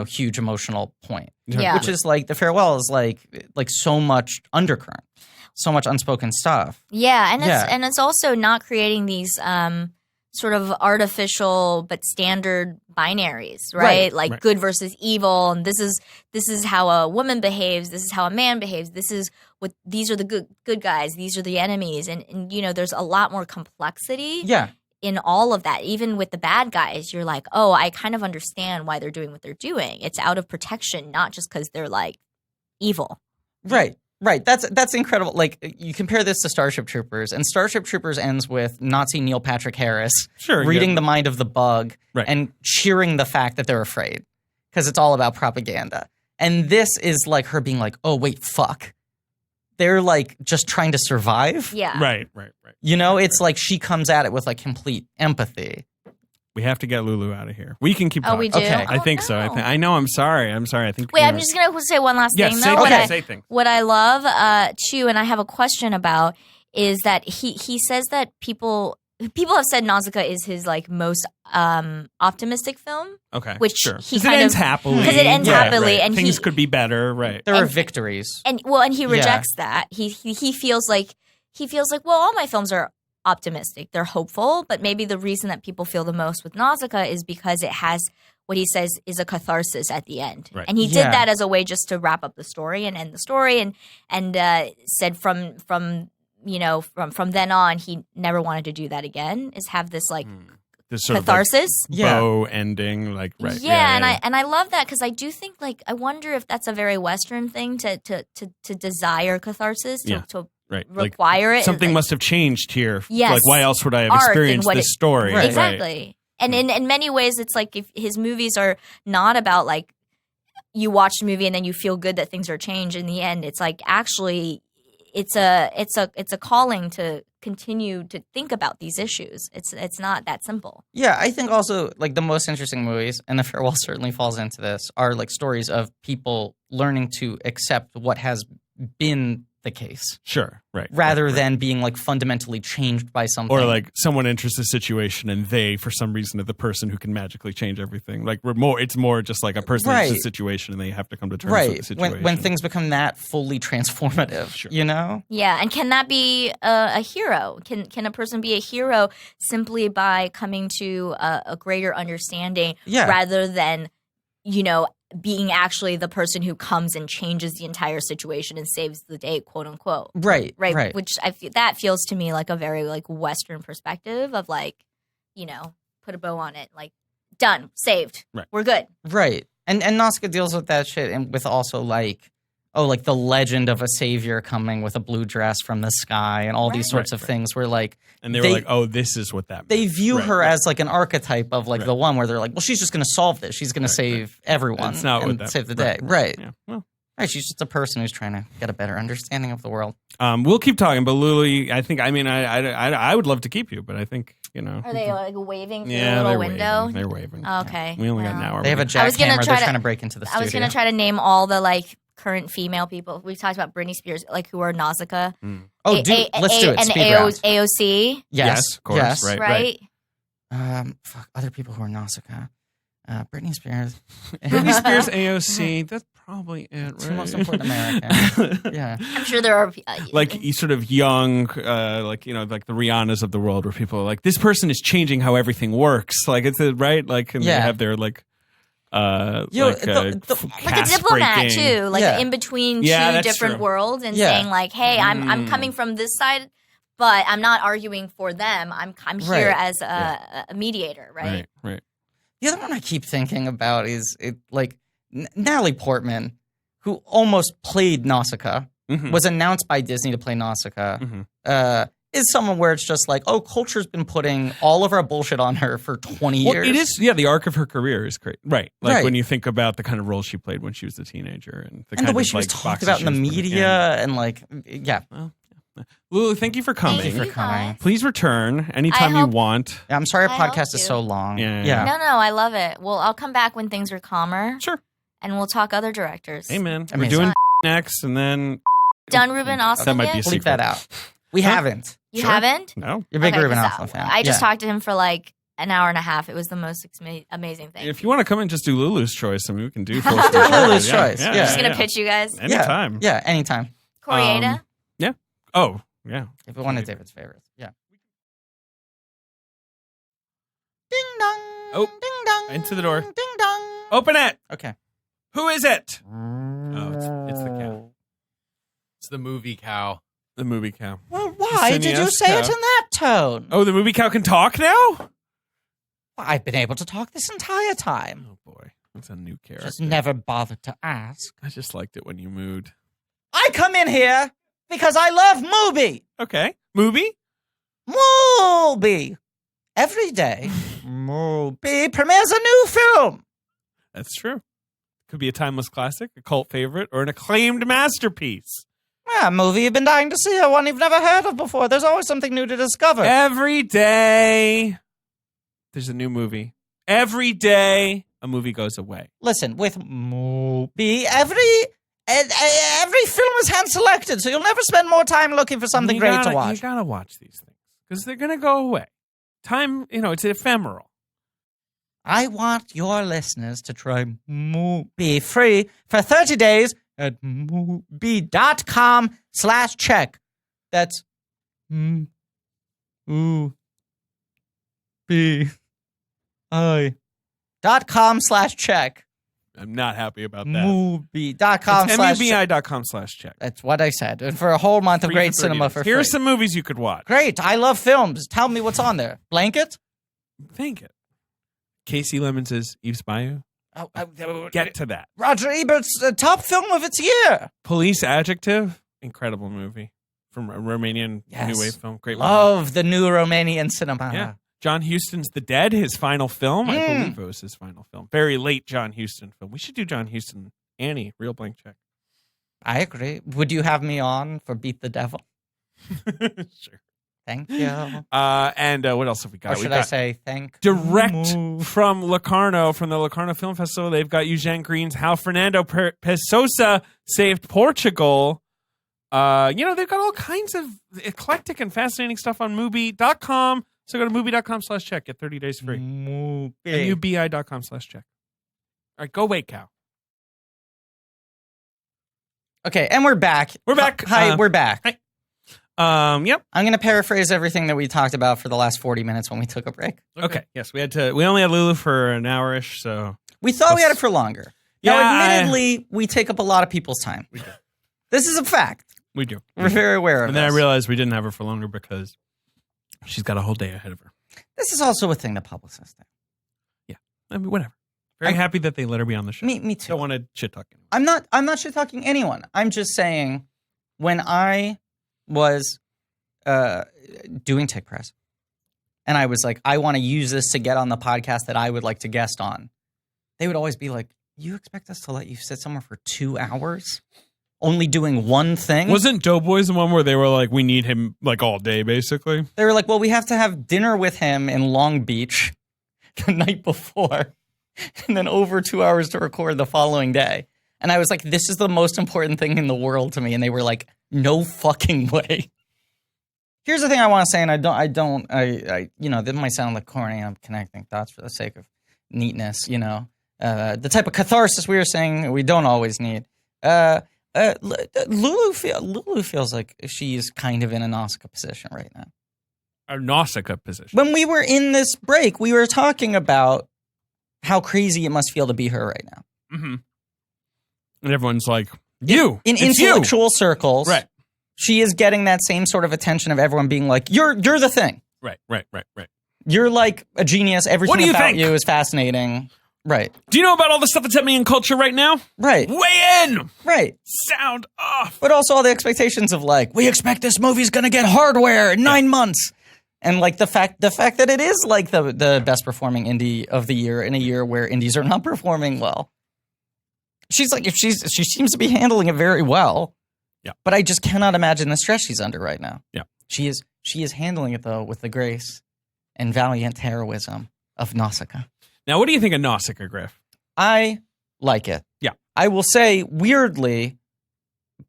huge emotional point. Yeah. Which is like The Farewell is like so much undercurrent, so much unspoken stuff. Yeah, and it's also not creating these sort of artificial but standard binaries, right? Like good versus evil, and this is how a woman behaves, this is how a man behaves, these are the good guys, these are the enemies, and there's a lot more complexity in all of that. Even with the bad guys, you're like, oh, I kind of understand why they're doing what they're doing. It's out of protection, not just because they're like evil. Right. That's incredible. Like you compare this to Starship Troopers, and Starship Troopers ends with Nazi Neil Patrick Harris reading the mind of the bug and cheering the fact that they're afraid because it's all about propaganda. And this is like her being like, oh, wait, fuck. They're like just trying to survive. Yeah. Right. It's like she comes at it with like complete empathy. We have to get Lulu out of here. We can keep talking. Oh, we do? Okay. I think so. I know. I'm sorry. I think. Wait, I'm just going to say one last thing, though. Say things. What I love, too, and I have a question about, is that he says that people have said Nausicaä is his like most optimistic film. Okay, which sure. he Because it ends happily. Because it ends happily, right. and things could be better. Right. There are victories. And he rejects that. He feels like well, all my films are optimistic. They're hopeful, but maybe the reason that people feel the most with Nausicaä is because it has what he says is a catharsis at the end. Right. And he did that as a way just to wrap up the story and end the story, and said from then on he never wanted to do that again. Is have this like this sort catharsis, of like bow ending, like right. And I love that because I do think like I wonder if that's a very Western thing to desire catharsis to right. require like, it. Something like, must have changed here. Yes. Like, why else would I have experienced this story? Right. Exactly. And in many ways, it's like if his movies are not about like you watch the movie and then you feel good that things are changed. In the end, it's like actually it's a calling to continue to think about these issues. It's not that simple. Yeah, I think also like the most interesting movies, and The Farewell certainly falls into this, are like stories of people learning to accept what has been the case. Sure, right. Rather than being like fundamentally changed by something. Or like someone enters the situation and they, for some reason, are the person who can magically change everything. Like it's more just like a person enters the situation and they have to come to terms with the situation. When things become that fully transformative, you know? Yeah, and can that be a hero? Can a person be a hero simply by coming to a greater understanding rather than, being actually the person who comes and changes the entire situation and saves the day, quote unquote. Right. Which that feels to me like a very like Western perspective of like, put a bow on it, like done, saved, we're good. Right. And Nausicaä deals with that shit and with also like, like the legend of a savior coming with a blue dress from the sky and all these sorts of things where like. And they were like, oh, this is what that means. They view her as like an archetype of like the one where they're like, well, she's just going to solve this. She's going to save everyone That's not and what save the day. Right. Yeah. Well. Right. She's just a person who's trying to get a better understanding of the world. We'll keep talking, but Lulu, I would love to keep you, but I think, Are they like waving through a little window? They're waving. Okay. We only got an hour. They have a jackhammer. They're trying to break into the studio. I was going to try to name all the like current female people. We talked about Britney Spears, like who are Nausicaä. Oh, let's do it. And AOC. Yes, of course. Yes. Right. Other people who are Nausicaä. Britney Spears. Britney Spears, AOC. That's probably it, right? Two most important Americans. Yeah. I'm sure there are like sort of young, like the Rihannas of the world, where people are like, this person is changing how everything works. Like it's right. Like and they have their like. like a diplomat too, like in between two different worlds, and saying like, "Hey, I'm coming from this side, but I'm not arguing for them. I'm here as a mediator." Right. The other one I keep thinking about is Natalie Portman, who almost played Nausicaä, was announced by Disney to play Nausicaä. Is someone where it's just like, culture's been putting all of our bullshit on her for 20 years. It is, the arc of her career is great. Right. Like when you think about the kind of role she played when she was a teenager. And the way she was talked about in the media and Lulu, thank you for coming. Thank you for coming. Please return anytime you want. Yeah, I'm sorry our podcast is so long. Yeah. No, I love it. Well, I'll come back when things are calmer. Sure. And we'll talk other directors. Amen. We're doing next and then... Done Ruben Ostlund That might be a Bleep secret. that out. We haven't. You haven't? No. You're a big Ruben Ostlund fan. I just talked to him for like an hour and a half. It was the most amazing thing. If you want to come and just do Lulu's Choice, I mean, we can do Lulu's Choice. I'm just going to pitch you guys. Anytime. Yeah, anytime. Coriata? Yeah. Oh, yeah. If we wanted David's favorites. Yeah. Ding dong. Oh. Ding dong. Into the door. Ding dong. Open it. Okay. Who is it? Oh, it's the cow. It's the movie cow. The movie cow. Well, why did you say it in that tone? Oh, the movie cow can talk now? I've been able to talk this entire time. Oh, boy. That's a new character. Just never bothered to ask. I just liked it when you mooed. I come in here because I love movie. Okay. Movie? Movie. Every day, movie premieres a new film. That's true. Could be a timeless classic, a cult favorite, or an acclaimed masterpiece. Yeah, a movie you've been dying to see, or one you've never heard of before. There's always something new to discover. Every day. there's a new movie. Every day, a movie goes away. Listen, with Mubi, every film is hand selected, so you'll never spend more time looking for something great to watch. You gotta watch these things because they're gonna go away. Time, it's ephemeral. I want your listeners to try Mubi free for 30 days at Mubi.com/check. That's Mubi.com/check. I'm not happy about that. Mubi.com/check. Mubi.com/check. That's what I said. And for a whole month of Free great for 30 cinema days. for Here free. are some movies you could watch. Great. I love films. Tell me what's on there. Blanket? Think it. Casey Lemons' Eve's Bayou. Get to that. Roger Ebert's top film of its year. Police Adjective. Incredible movie from a Romanian new wave film. Great one. Love the new Romanian cinema. Yeah. John Huston's The Dead, his final film. I believe it was his final film. Very late John Huston film. We should do John Huston. Annie, Real Blank Check. I agree. Would you have me on for Beat the Devil? Sure. Thank you. And what else have we got? Or should I say thank Direct from Locarno, from the Locarno Film Festival. They've got Eugene Green's How Fernando Pessoa Saved Portugal. They've got all kinds of eclectic and fascinating stuff on Mubi.com. So go to Mubi.com/check. Get 30 days free. Mubi.com/check. All right, go wait, cow. Okay, and we're back. We're back. Hi, we're back. Hi. Yep. I'm going to paraphrase everything that we talked about for the last 40 minutes when we took a break. Okay. Yes, we only had Lulu for an hour-ish, so. We thought we had it for longer. Now, Yeah, admittedly, we take up a lot of people's time. We do. This is a fact. We do. We're very aware of And then this. I realized we didn't have her for longer because she's got a whole day ahead of her. This is also a thing that publicists do. Yeah. I mean, whatever. Very happy that they let her be on the show. Me too. Don't want to shit talk anyone. I'm not shit talking anyone. I'm just saying when I was doing Tick Press and I was like, I want to use this to get on the podcast that I would like to guest on, they would always be like, you expect us to let you sit somewhere for 2 hours only doing one thing? Wasn't Doughboys the one where they were like, we need him like all day, basically? They were like, well, we have to have dinner with him in Long Beach the night before and then over 2 hours to record the following day. And I was like, this is the most important thing in the world to me. And they were like, no fucking way. Here's the thing I want to say, and this might sound like corny. I'm connecting thoughts for the sake of neatness, the type of catharsis we were saying we don't always need. Lulu feels like she's kind of in a Nausicaä position right now. A Nausicaä position. When we were in this break, we were talking about how crazy it must feel to be her right now. Mm-hmm. And everyone's like, in intellectual circles, right? She is getting that same sort of attention of everyone being like, you're the thing. Right. You're like a genius. Everything about you is fascinating. Right. Do you know about all the stuff that's happening in culture right now? Right. Weigh in. Right. Sound off. But also all the expectations of like, we expect this movie's going to get hardware in 9 months. And like the fact that it is like the best performing indie of the year in a year where indies are not performing well. She's like, she seems to be handling it very well. Yeah. But I just cannot imagine the stress she's under right now. Yeah. She is handling it though with the grace and valiant heroism of Nausicaä. Now, what do you think of Nausicaä, Griff? I like it. Yeah. I will say, weirdly,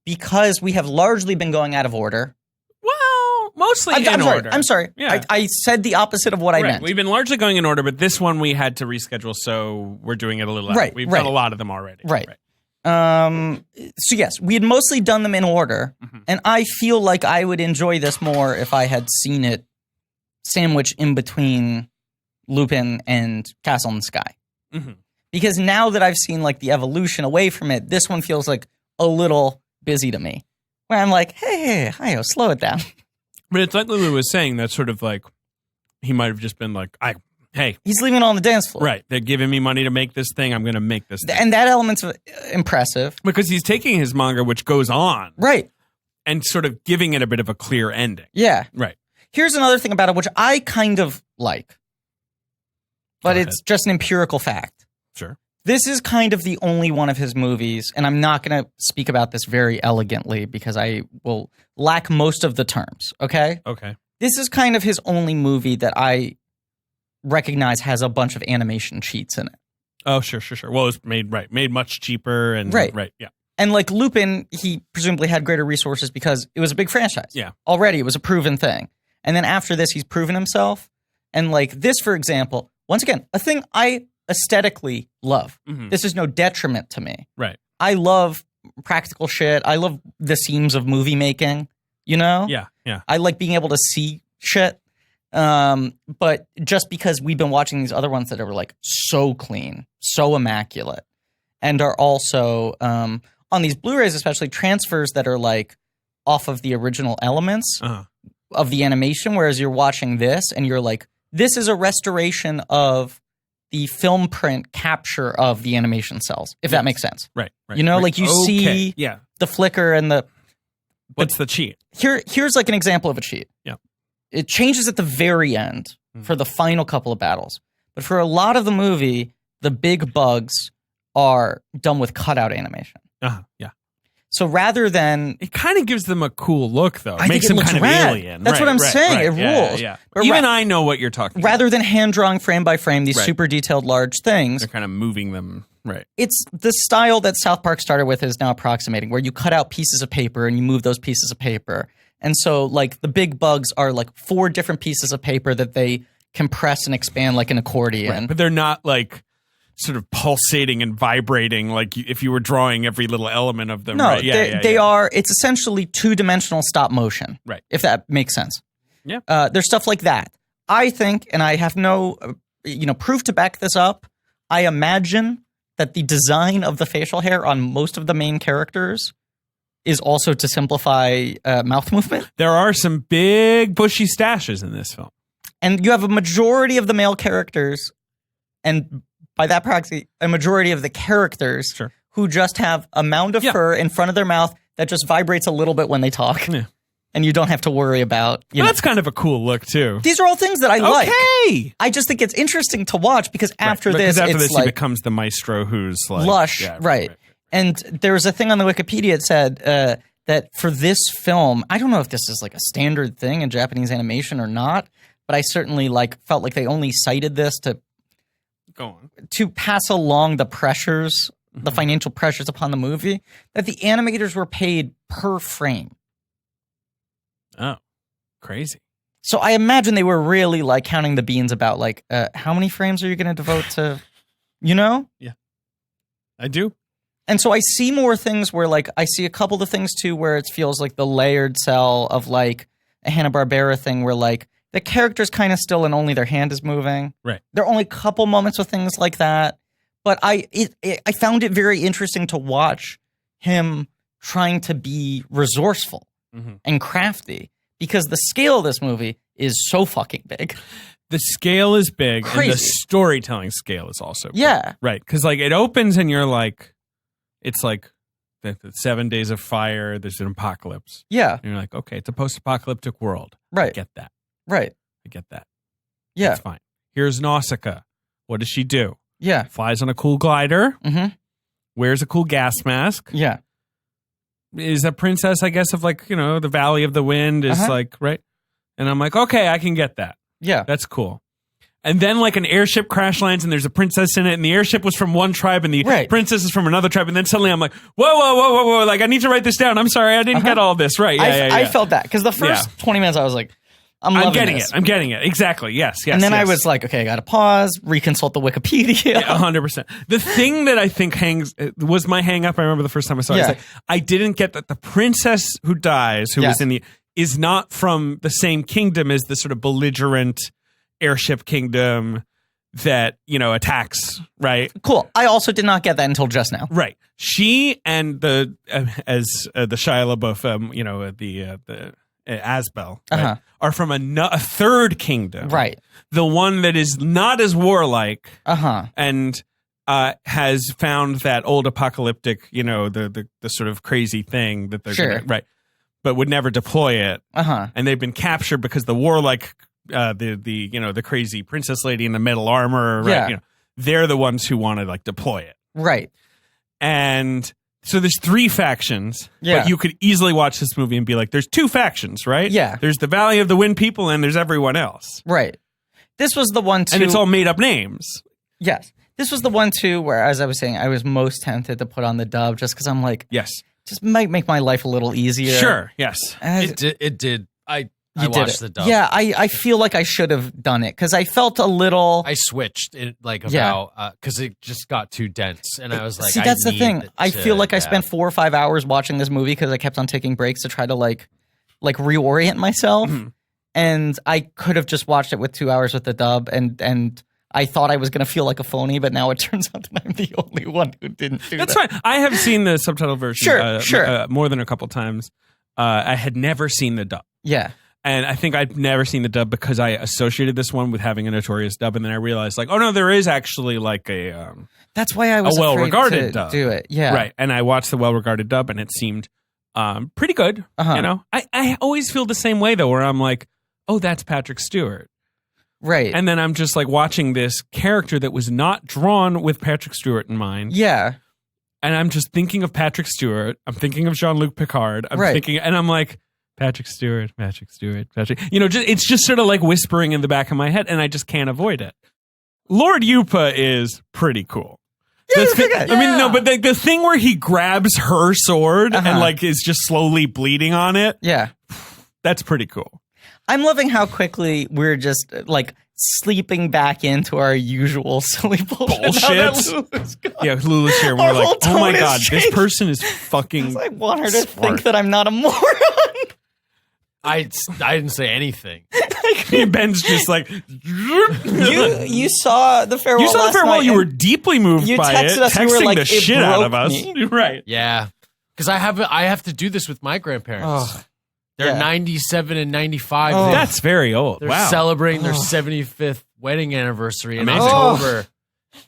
because we have largely been going out of order. Well, mostly in order. I'm sorry. Yeah. I said the opposite of what I meant. We've been largely going in order, but this one we had to reschedule, so we're doing it a little Right. We've done a lot of them already. Right. So yes, we had mostly done them in order, and I feel like I would enjoy this more if I had seen it sandwiched in between Lupin and Castle in the Sky. Mm-hmm. Because now that I've seen like the evolution away from it, this one feels like a little busy to me. Where I'm like, hey, slow it down. But it's like Lulu was saying, that's sort of like, he might have just been like, hey. He's leaving it on the dance floor. Right. They're giving me money to make this thing. I'm going to make this thing. And that element's impressive. Because he's taking his manga, which goes on. Right. And sort of giving it a bit of a clear ending. Yeah. Right. Here's another thing about it, which I kind of like. But it's just an empirical fact. Sure. This is kind of the only one of his movies, and I'm not going to speak about this very elegantly because I will lack most of the terms, okay? Okay. This is kind of his only movie that I recognize has a bunch of animation cheats in it. Oh, sure. Well, it was made much cheaper and yeah. And like Lupin, he presumably had greater resources because it was a big franchise. Yeah. Already, it was a proven thing. And then after this, he's proven himself. And like this, for example, once again, a thing I aesthetically love. Mm-hmm. This is no detriment to me. Right. I love practical shit. I love the seams of movie making, you know? Yeah. I like being able to see shit. But just because we've been watching these other ones that are like so clean, so immaculate, and are also on these Blu-rays, especially transfers that are like off of the original elements of the animation, whereas you're watching this and you're like, this is a restoration of the film print capture of the animation cells, if that makes sense. Right. You know, like you see the flicker and the... What's the cheat? Here's like an example of a cheat. Yeah. It changes at the very end for the final couple of battles. But for a lot of the movie, the big bugs are done with cutout animation. Yeah. So rather than... It kind of gives them a cool look, though. I Makes think them looks kind rad. of alien. That's what I'm saying. It rules. Yeah. But Even I know what you're talking about. Rather than hand-drawing frame by frame these super detailed large things... They're kind of moving them. Right. It's the style that South Park started with is now approximating, where you cut out pieces of paper and you move those pieces of paper. And so, like, the big bugs are like 4 different pieces of paper that they compress and expand like an accordion. Right. But they're not like sort of pulsating and vibrating like if you were drawing every little element of them. No, right? they are. It's essentially 2-dimensional stop motion. Right. If that makes sense. Yeah. There's stuff like that. I think, and I have no, proof to back this up. I imagine that the design of the facial hair on most of the main characters is also to simplify mouth movement. There are some big bushy stashes in this film. And you have a majority of the male characters, and by that proxy, a majority of the characters who just have a mound of fur in front of their mouth that just vibrates a little bit when they talk. Yeah. And you don't have to worry about... That's kind of a cool look, too. These are all things that I like. Okay! I just think it's interesting to watch because after this, he becomes the maestro who's like... Lush, yeah, right. And there was a thing on the Wikipedia that said that for this film, I don't know if this is like a standard thing in Japanese animation or not, but I certainly felt like they only cited this to pass along the pressures, the financial pressures upon the movie, that the animators were paid per frame. Oh, crazy. So I imagine they were really counting the beans about how many frames are you going to devote to, Yeah, I do. And so I see more things where I see a couple of things too where it feels like the layered cell of a Hanna-Barbera thing where the character's kind of still and only their hand is moving. Right. There are only a couple moments with things like that. But I found it very interesting to watch him trying to be resourceful and crafty because the scale of this movie is so fucking big. The scale is big. Crazy. And the storytelling scale is also big. Yeah. Right. Because it opens and you're it's the 7 days of fire, there's an apocalypse. Yeah. And you're like, okay, it's a post-apocalyptic world. Right. I get that. Right. I get that. Yeah. That's fine. Here's Nausicaä. What does she do? Yeah. Flies on a cool glider. Mm-hmm. Wears a cool gas mask. Yeah. Is a princess, I guess, of the Valley of the Wind is right? And I'm like, okay, I can get that. Yeah. That's cool. And then an airship crash lands and there's a princess in it and the airship was from one tribe and the princess is from another tribe. And then suddenly I'm like, whoa. I need to write this down. I'm sorry. I didn't get all this. Right. Yeah, I felt that because the first 20 minutes I was like, I'm getting it. I'm getting it. Exactly. Yes. And then I was like, okay, I got to pause, reconsult the Wikipedia. Yeah, 100%. The thing that I think was my hang up. I remember the first time I saw it. Is I didn't get that the princess who dies, who was is not from the same kingdom as the sort of belligerent airship kingdom that, attacks. Right. Cool. I also did not get that until just now. Right. She and the Shia LaBeouf, the Asbel, right, are from a third kingdom. Right. The one that is not as warlike and has found that old apocalyptic, the sort of crazy thing that they're gonna, right, but would never deploy it. And they've been captured because the warlike, the crazy princess lady in the metal armor, right? Yeah. They're the ones who want to deploy it. Right. And so there's 3 factions, but you could easily watch this movie and be like, there's 2 factions, right? Yeah. There's the Valley of the Wind people and there's everyone else. Right. This was the one too, and it's all made up names. Yes, this was the one too where, as I was saying, I was most tempted to put on the dub just because I'm like, yes, just might make my life a little easier. Sure, yes, it did. I watched the dub. Yeah, I feel like I should have done it because I felt a little. I switched it because it just got too dense, and I was like, see, that's the thing. I feel like I spent 4 or 5 hours watching this movie because I kept on taking breaks to try to like reorient myself, and I could have just watched it with 2 hours with the dub, and I thought I was going to feel like a phony, but now it turns out that I'm the only one who didn't do that. That's fine. I have seen the subtitle version Sure. More than a couple times. I had never seen the dub. Yeah. And I think I'd never seen the dub because I associated this one with having a notorious dub, and then I realized, like, oh no, there is actually like a that's why I was well-regarded afraid to dub. do it. Yeah, right. And I watched the well-regarded dub, and it seemed pretty good. You know, I always feel the same way though, where I'm like, oh, that's Patrick Stewart, right? And then I'm just like watching this character that was not drawn with Patrick Stewart in mind. Yeah, and I'm just thinking of Patrick Stewart. I'm thinking of Jean-Luc Picard. I'm thinking, and I'm like, Patrick Stewart. You know, it's just sort of like whispering in the back of my head, and I just can't avoid it. Lord Yupa is pretty cool. Yeah, I mean, no, but the thing where he grabs her sword and like is just slowly bleeding on it. Yeah, that's pretty cool. I'm loving how quickly we're just like sleeping back into our usual silly bullshit. Yeah, Lulu's here. We're like, oh my god, this person is fucking. I want her to think that I'm not a moron. I didn't say anything. Ben's just like you saw the farewell. You saw the farewell. You were deeply moved you by texted it, us, texting you were like, the shit out of us. Right? Yeah, because I have to do this with my grandparents. They're 97 and 95. That's very old. They're celebrating their 75th wedding anniversary in October,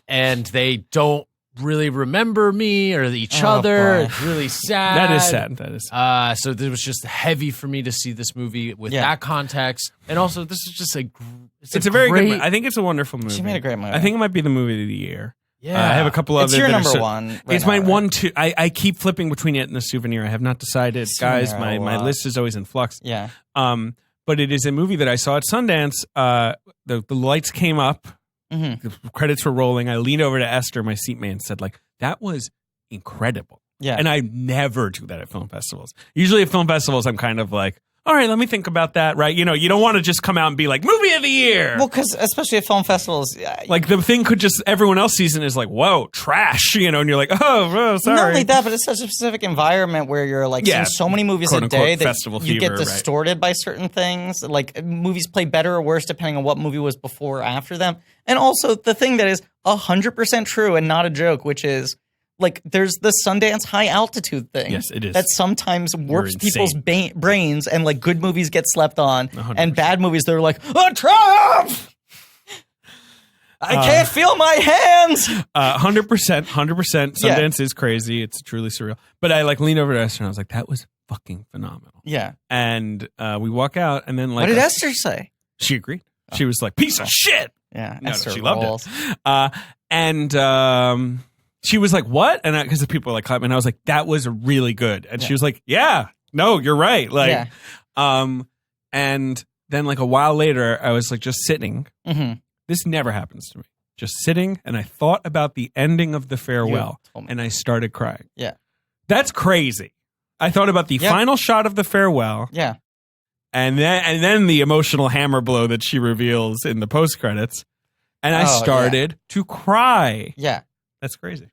and they don't really remember me or each other. Boy. It's really sad. That is sad. So it was just heavy for me to see this movie with that context, and also this is just it's a very great, good movie. I think it's a wonderful movie. She made a great movie. I think it might be the movie of the year. Yeah, I have a couple it's other. Your number one. Right it's my 1, 2. I keep flipping between it and the Souvenir. I have not decided, guys. My list is always in flux. Yeah. But it is a movie that I saw at Sundance. The lights came up. Mm-hmm. The credits were rolling. I leaned over to Esther, my seatmate, and said, like, that was incredible. Yeah. And I never do that at film festivals. Usually at film festivals, I'm kind of like, all right, let me think about that, right? You know, you don't want to just come out and be like, movie of the year. Well, because especially at film festivals. Like, the thing could just, everyone else sees it is like, whoa, trash, you know, and you're like, oh, sorry. Not only that, but it's such a specific environment where you're like seeing so many movies a day that you get distorted by certain things. Like, movies play better or worse depending on what movie was before or after them. And also, the thing that is 100% true and not a joke, which is, like, there's the Sundance high altitude thing. Yes, it is. That sometimes warps people's brains, and like good movies get slept on, 100%. and bad movies they're like, oh, Trump! I can't feel my hands. 100%. Sundance is crazy. It's truly surreal. But I like leaned over to Esther and I was like, that was fucking phenomenal. Yeah. And we walk out and then like, what did Esther say? She agreed. She was like, piece of shit. Yeah. No, Esther she loved rolls. it. And she was like, what? And because the people were like clapping, and I was like, that was really good. And she was like, yeah, no, you're right. Like, and then like a while later, I was like just sitting. Mm-hmm. This never happens to me. Just sitting, and I thought about the ending of the farewell, and I started crying. Yeah. That's crazy. I thought about the final shot of the farewell. Yeah. And then the emotional hammer blow that she reveals in the post credits. And I started to cry. Yeah. That's crazy.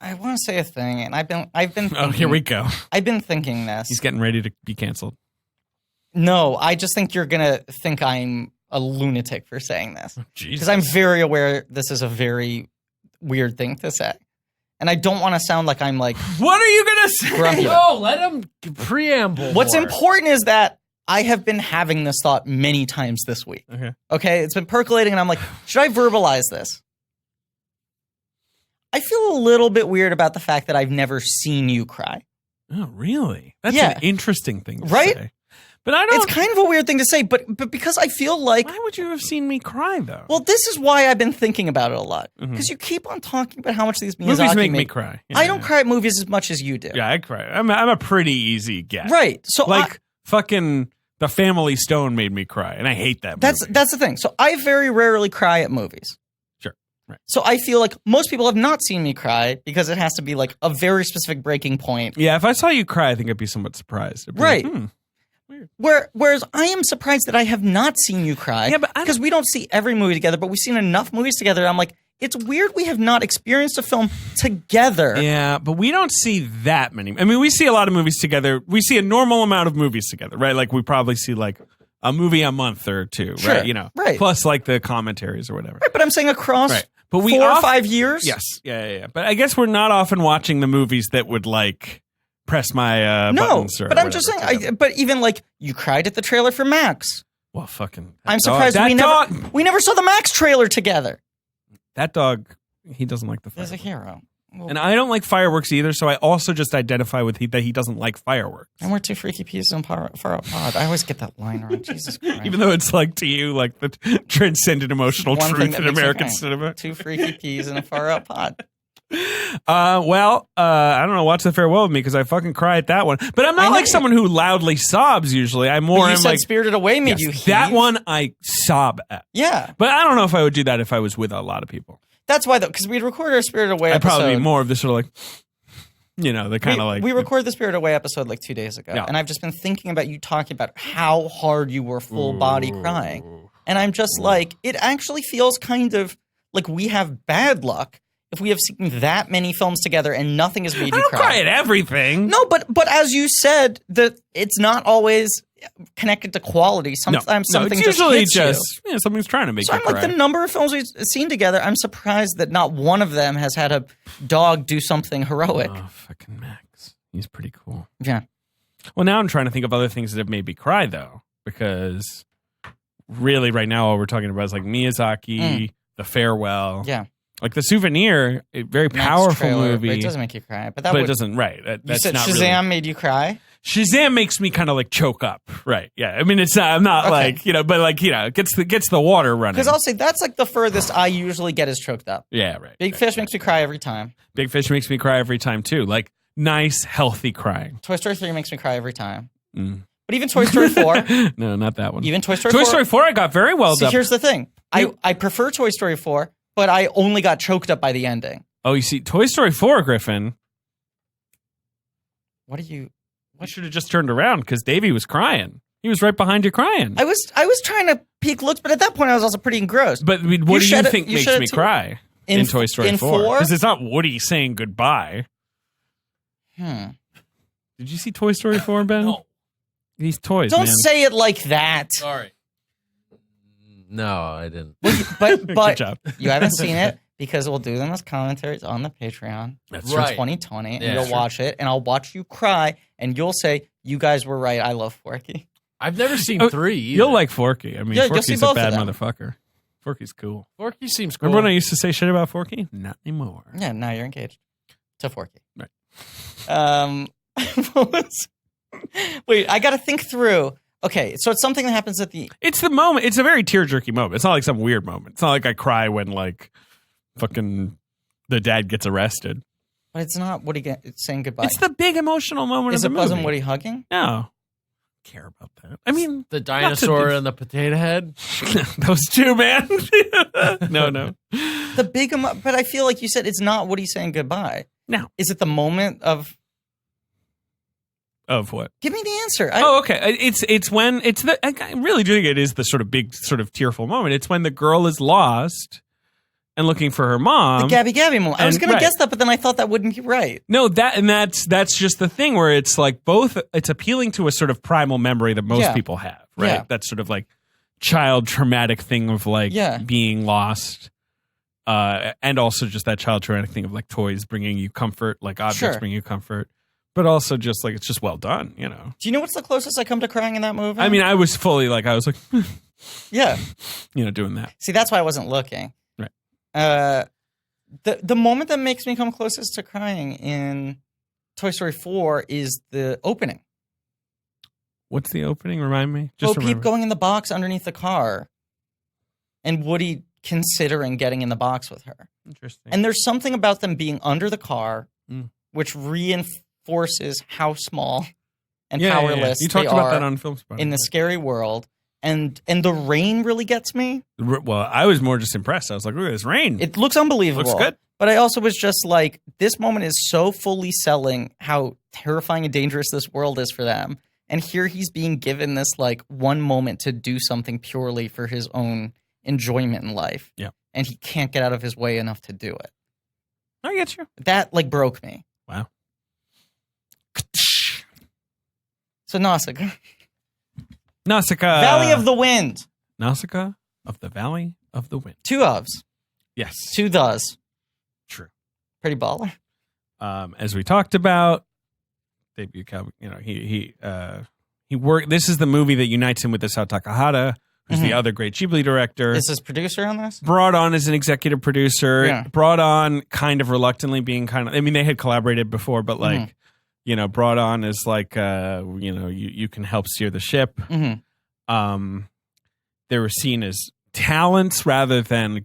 I want to say a thing, and I've been thinking, oh, here we go. I've been thinking this. He's getting ready to be canceled. No, I just think you're going to think I'm a lunatic for saying this. Because I'm very aware this is a very weird thing to say. And I don't want to sound like I'm like... What are you going to say? Grumpy. No, let him preamble. What's more. important is that I have been having this thought many times this week. Okay? It's been percolating, and I'm like, should I verbalize this? I feel a little bit weird about the fact that I've never seen you cry. Oh, really? That's an interesting thing to say. But I don't... It's kind of a weird thing to say, but because I feel like... Why would you have seen me cry, though? Well, this is why I've been thinking about it a lot. Because you keep on talking about how much these movies make me cry. Yeah, I don't cry at movies as much as you do. Yeah, I cry. I'm a pretty easy get. Right. So fucking The Family Stone made me cry, and I hate that movie. That's the thing. So I very rarely cry at movies. Sure. Right. So I feel like most people have not seen me cry because it has to be like a very specific breaking point. Yeah, if I saw you cry, I think I'd be somewhat surprised. I'd be Right. like, Whereas I am surprised that I have not seen you cry. Yeah, but because we don't see every movie together, but we've seen enough movies together. I'm like, it's weird we have not experienced a film together. Yeah, but we don't see that many. I mean, we see a lot of movies together. We see a normal amount of movies together, right? Like we probably see like a movie a month or two, Sure, right? You know, right. Plus like the commentaries or whatever. Right, but I'm saying across Right. But we 4 or 5 years. Yes, yeah. But I guess we're not often watching the movies that would like press my buttons. Or but I'm just whatever saying. But even like you cried at the trailer for Max. Well, fucking. I'm surprised we never saw the Max trailer together. That dog, he doesn't like the He's fireworks. a hero. Well, And I don't like fireworks either, so I also just identify with that he doesn't like fireworks. and we're 2 freaky peas in far out pod. I always get that line wrong. Jesus Christ. Even though it's like to you, like the transcendent emotional One thing truth that in makes me American cry. cinema. 2 freaky peas in a far out pod. I don't know. Watch The Farewell with me because I fucking cry at that one. But I'm I not know like you- someone who loudly sobs usually. I'm more But you am said like Spirited Away made you yes, heave. that one I sob at. Yeah. But I don't know if I would do that if I was with a lot of people. That's why, though, because we'd record our Spirited Away I'd episode. probably be more of the sort of like, you know, the kind of like. We recorded the Spirited Away episode like 2 days ago, Yeah. and I've just been thinking about you talking about how hard you were full body crying. And I'm just like, it actually feels kind of like we have bad luck if we have seen that many films together and nothing has made I you don't cry at everything. No, but as you said, that it's not always connected to quality. Sometimes something it's usually hits you. yeah, something's trying to make So you I'm like cry. the number of films we've seen together. I'm surprised that not one of them has had a dog do something heroic. Oh, fucking Max. He's pretty cool. Yeah. Well, now I'm trying to think of other things that have made me cry, though, because really right now all we're talking about is like Miyazaki, The Farewell. Yeah. Like The Souvenir, a very Max powerful trailer, movie. But it doesn't make you cry. But it doesn't, right. You That's said not Shazam really. made you cry? Shazam makes me kind of like choke up. Right. Yeah. I mean, it's not, I'm not Okay. like, you know, but like, you know, it gets the water running. Because I'll say that's like the furthest I usually get is choked up. Yeah, right. Big right. Fish makes me cry every time. Big Fish makes me cry every time, too. Like nice, healthy crying. Toy Story 3 makes me cry every time. Mm. But even Toy Story 4, No, not that one. even Toy Story Toy 4. Story 4, I got very well See, up. here's the thing. I prefer Toy Story 4, but I only got choked up by the ending. Oh, you see, Toy Story 4, Griffin, What are you... you should have just turned around because Davey was crying. He was right behind you crying. I was trying to peek looks, but at that point I was also pretty engrossed. But I mean, what do you shed it- think you makes shed it me too. cry in Toy Story in 4? 4? Because it's not Woody saying goodbye. Did you see Toy Story 4, Ben? No. These toys, Don't man. say it like that. Sorry. No, I didn't. But Good job. you haven't seen it because we'll do them as commentaries on the Patreon That's for right. 2020, and Yeah, you'll sure. watch it, and I'll watch you cry, and you'll say, "You guys were right. I love Forky." I've never seen Oh, 3 either. You'll like Forky. I mean, Yeah, you'll see Forky's a both bad of them. motherfucker. Forky's cool. Forky seems cool. Remember when I used to say shit about Forky? Not anymore. Yeah, now you're engaged to Forky. Right. What was- Wait, I got to think through. Okay, so it's something that happens at the. It's the moment. It's a very tear-jerky moment. It's not like some weird moment. It's not like I cry when like fucking the dad gets arrested. But it's not Woody saying goodbye. It's the big emotional moment Is of it the Buzz movie. and Woody hugging? No. I don't care about that. I mean, the dinosaur Not and the potato head? those two, man. No. The big, but I feel like you said it's not Woody saying goodbye. No. Is it the moment of? Of what? Give me the answer. Oh, okay. It's when it's the. I really do think it is the sort of big, sort of tearful moment. It's when the girl is lost and looking for her mom. the Gabby moment. I was and- going right. to guess that, but then I thought that wouldn't be right. No, that's just the thing where it's like both. It's appealing to a sort of primal memory that most Yeah. people have, right? Yeah. That sort of like child traumatic thing of like Yeah. being lost, and also just that child traumatic thing of like toys bringing you comfort, like objects Sure. bringing you comfort, but also just like it's just well done, you know. Do you know what's the closest I come to crying in that movie? I mean, I was fully like I was like, yeah. you know, doing that. See, that's why I wasn't looking. Right. The moment that makes me come closest to crying in Toy Story 4 is the opening. What's the opening? Remind me. Bo Just Peep remember. going in the box underneath the car, and Woody considering getting in the box with her. Interesting. And there's something about them being under the car, Mm. which reinforces how small and powerless You talked they about are that on Film Spot. in the scary world. And the rain really gets me. Well, I was more just impressed. I was like, look at this rain. It looks unbelievable. Looks good. But I also was just like, this moment is so fully selling how terrifying and dangerous this world is for them. And here he's being given this like one moment to do something purely for his own enjoyment in life. Yeah. And he can't get out of his way enough to do it. I get you. That like broke me. Wow. So Nausicaä. Nausicaä. Valley of the Wind. Nausicaä of the Valley of the Wind. 2 ofs. Yes. 2 thes. True. Pretty baller. As we talked about, debut cowboy, he worked. This is the movie that unites him with Isao Takahata, who's the other great Ghibli director. Is this producer on this? Brought on as an executive producer. Yeah. Brought on kind of reluctantly, being kind of. I mean, they had collaborated before, but like. Brought on as like, you can help steer the ship. Mm-hmm. They were seen as talents rather than,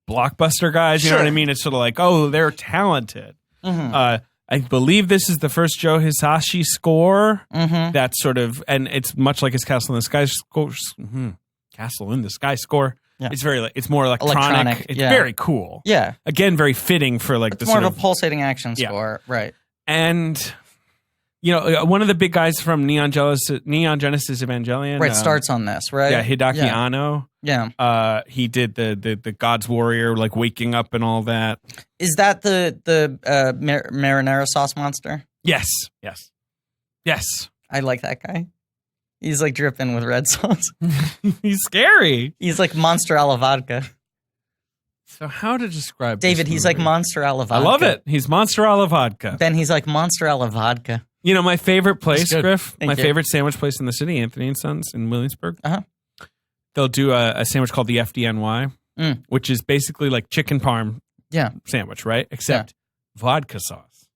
blockbuster guys. You know what I mean? It's sort of like, oh, they're talented. Mm-hmm. I believe this is the first Joe Hisashi score. Mm-hmm. That's sort of, and it's much like his Castle in the Sky score. Castle in the Sky score. Yeah. It's more electronic. It's very cool. Yeah. Again, very fitting for like it's more of a pulsating action score. Right. And, one of the big guys from Neon Genesis Evangelion. Right, starts on this, right? Yeah, Hideaki Anno. Yeah. He did the God's Warrior, like waking up and all that. Is that the marinara sauce monster? Yes. I like that guy. He's like dripping with red sauce. He's scary. He's like Monster a la vodka. So how to describe David, this he's movie? like Monster a la vodka. I love it. He's Monster a la vodka. Ben, he's like Monster a la vodka. My favorite place, Griff, Thank you. favorite sandwich place in the city, Anthony & Sons in Williamsburg. Uh-huh. They'll do a sandwich called the FDNY, which is basically like chicken parm sandwich, right? Except vodka sauce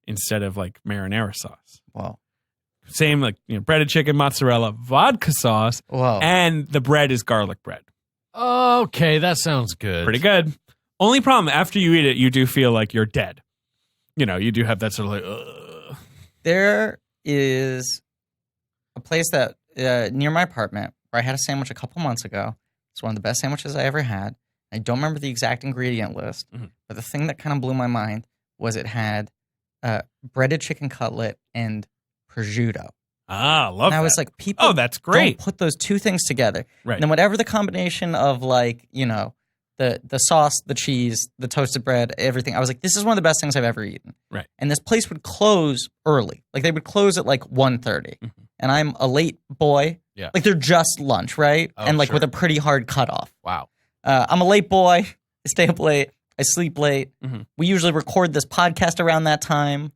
instead of like marinara sauce. Wow. Same like breaded chicken, mozzarella, vodka sauce, and the bread is garlic bread. Okay, that sounds good. Pretty good. Only problem, after you eat it, you do feel like you're dead. You do have that sort of like, ugh. There is a place that near my apartment where I had a sandwich a couple months ago. It's one of the best sandwiches I ever had. I don't remember the exact ingredient list, but the thing that kind of blew my mind was it had breaded chicken cutlet and prosciutto. Ah, love that. And I was like, people that's great. don't put those two things together. Right. And then whatever the combination of like, the sauce, the cheese, the toasted bread, everything, I was like, this is one of the best things I've ever eaten. Right. And this place would close early. Like they would close at like 1:30. And I'm a late boy. Yeah. Like they're just lunch, right? Oh, and like sure. with a pretty hard cutoff. Wow. I'm a late boy. I stay up late. I sleep late. We usually record this podcast around that time.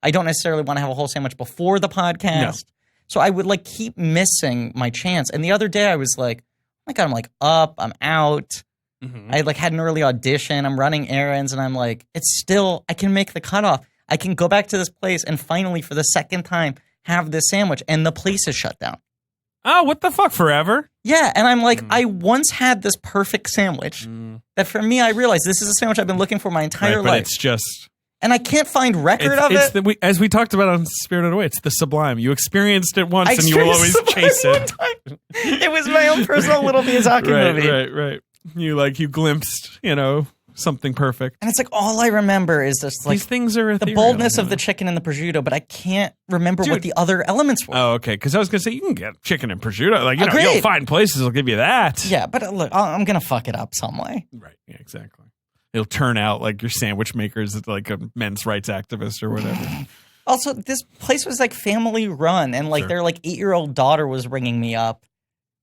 I don't necessarily want to have a whole sandwich before the podcast. No. So I would like keep missing my chance. And the other day I was like, oh my God, I'm like up, I'm out. I like had an early audition. I'm running errands and I'm like, it's still, I can make the cutoff. I can go back to this place and finally for the second time have this sandwich. And the place is shut down. Oh, what the fuck, forever? Yeah, and I'm like, I once had this perfect sandwich that for me, I realized this is a sandwich I've been looking for my entire life. But it's just... And I can't find record of it. As we talked about on Spirited Away, it's the sublime. You experienced it once and you will always chase it. It was my own personal little Miyazaki movie. Right. You glimpsed, something perfect. And it's like, all I remember is just like these things are the boldness of the chicken and the prosciutto, but I can't remember what the other elements were. Oh, okay. Because I was going to say, you can get chicken and prosciutto. Like, you'll find places that'll give you that. Yeah, but look, I'm going to fuck it up some way. Right. Yeah, exactly. It'll turn out like your sandwich maker is like a men's rights activist or whatever. Also, this place was like family run, and like their like 8-year-old daughter was ringing me up,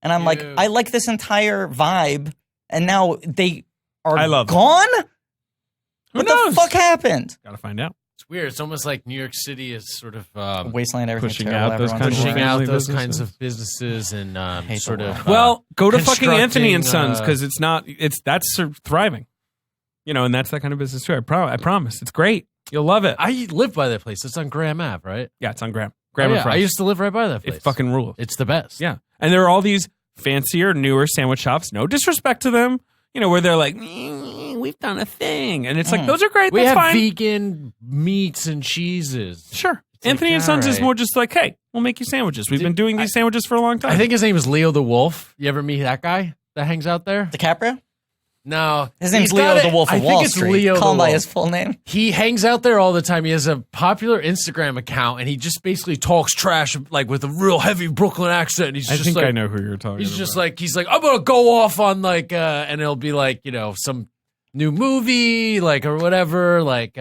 and I'm like, I like this entire vibe, and now they are gone. What the fuck happened? Gotta find out. It's weird. It's almost like New York City is sort of wasteland, pushing out those kinds of businesses and sort of. Well, go to fucking Anthony and Sons because that's thriving. And that's that kind of business too. I promise. It's great. You'll love it. I live by that place. It's on Graham Ave, right? Yeah, it's on Graham. I used to live right by that place. It fucking rules. It's the best. Yeah. And there are all these fancier, newer sandwich shops. No disrespect to them. Where they're like, we've done a thing. And it's like, those are great. We That's have fine. vegan meats and cheeses. Sure. Anthony and Sons is more just like, hey, we'll make you sandwiches. We've been doing these sandwiches for a long time. I think his name is Leo the Wolf. You ever meet that guy that hangs out there? DiCaprio? No. His name's Leo the Wolf of Wall Street. Leo Call him by Wolf. his full name. He hangs out there all the time. He has a popular Instagram account, and he just basically talks trash like with a real heavy Brooklyn accent. He's I just think like, I know who you're talking about. He's just like, I'm gonna go off on like, and it'll be like, some new movie, like or whatever, like.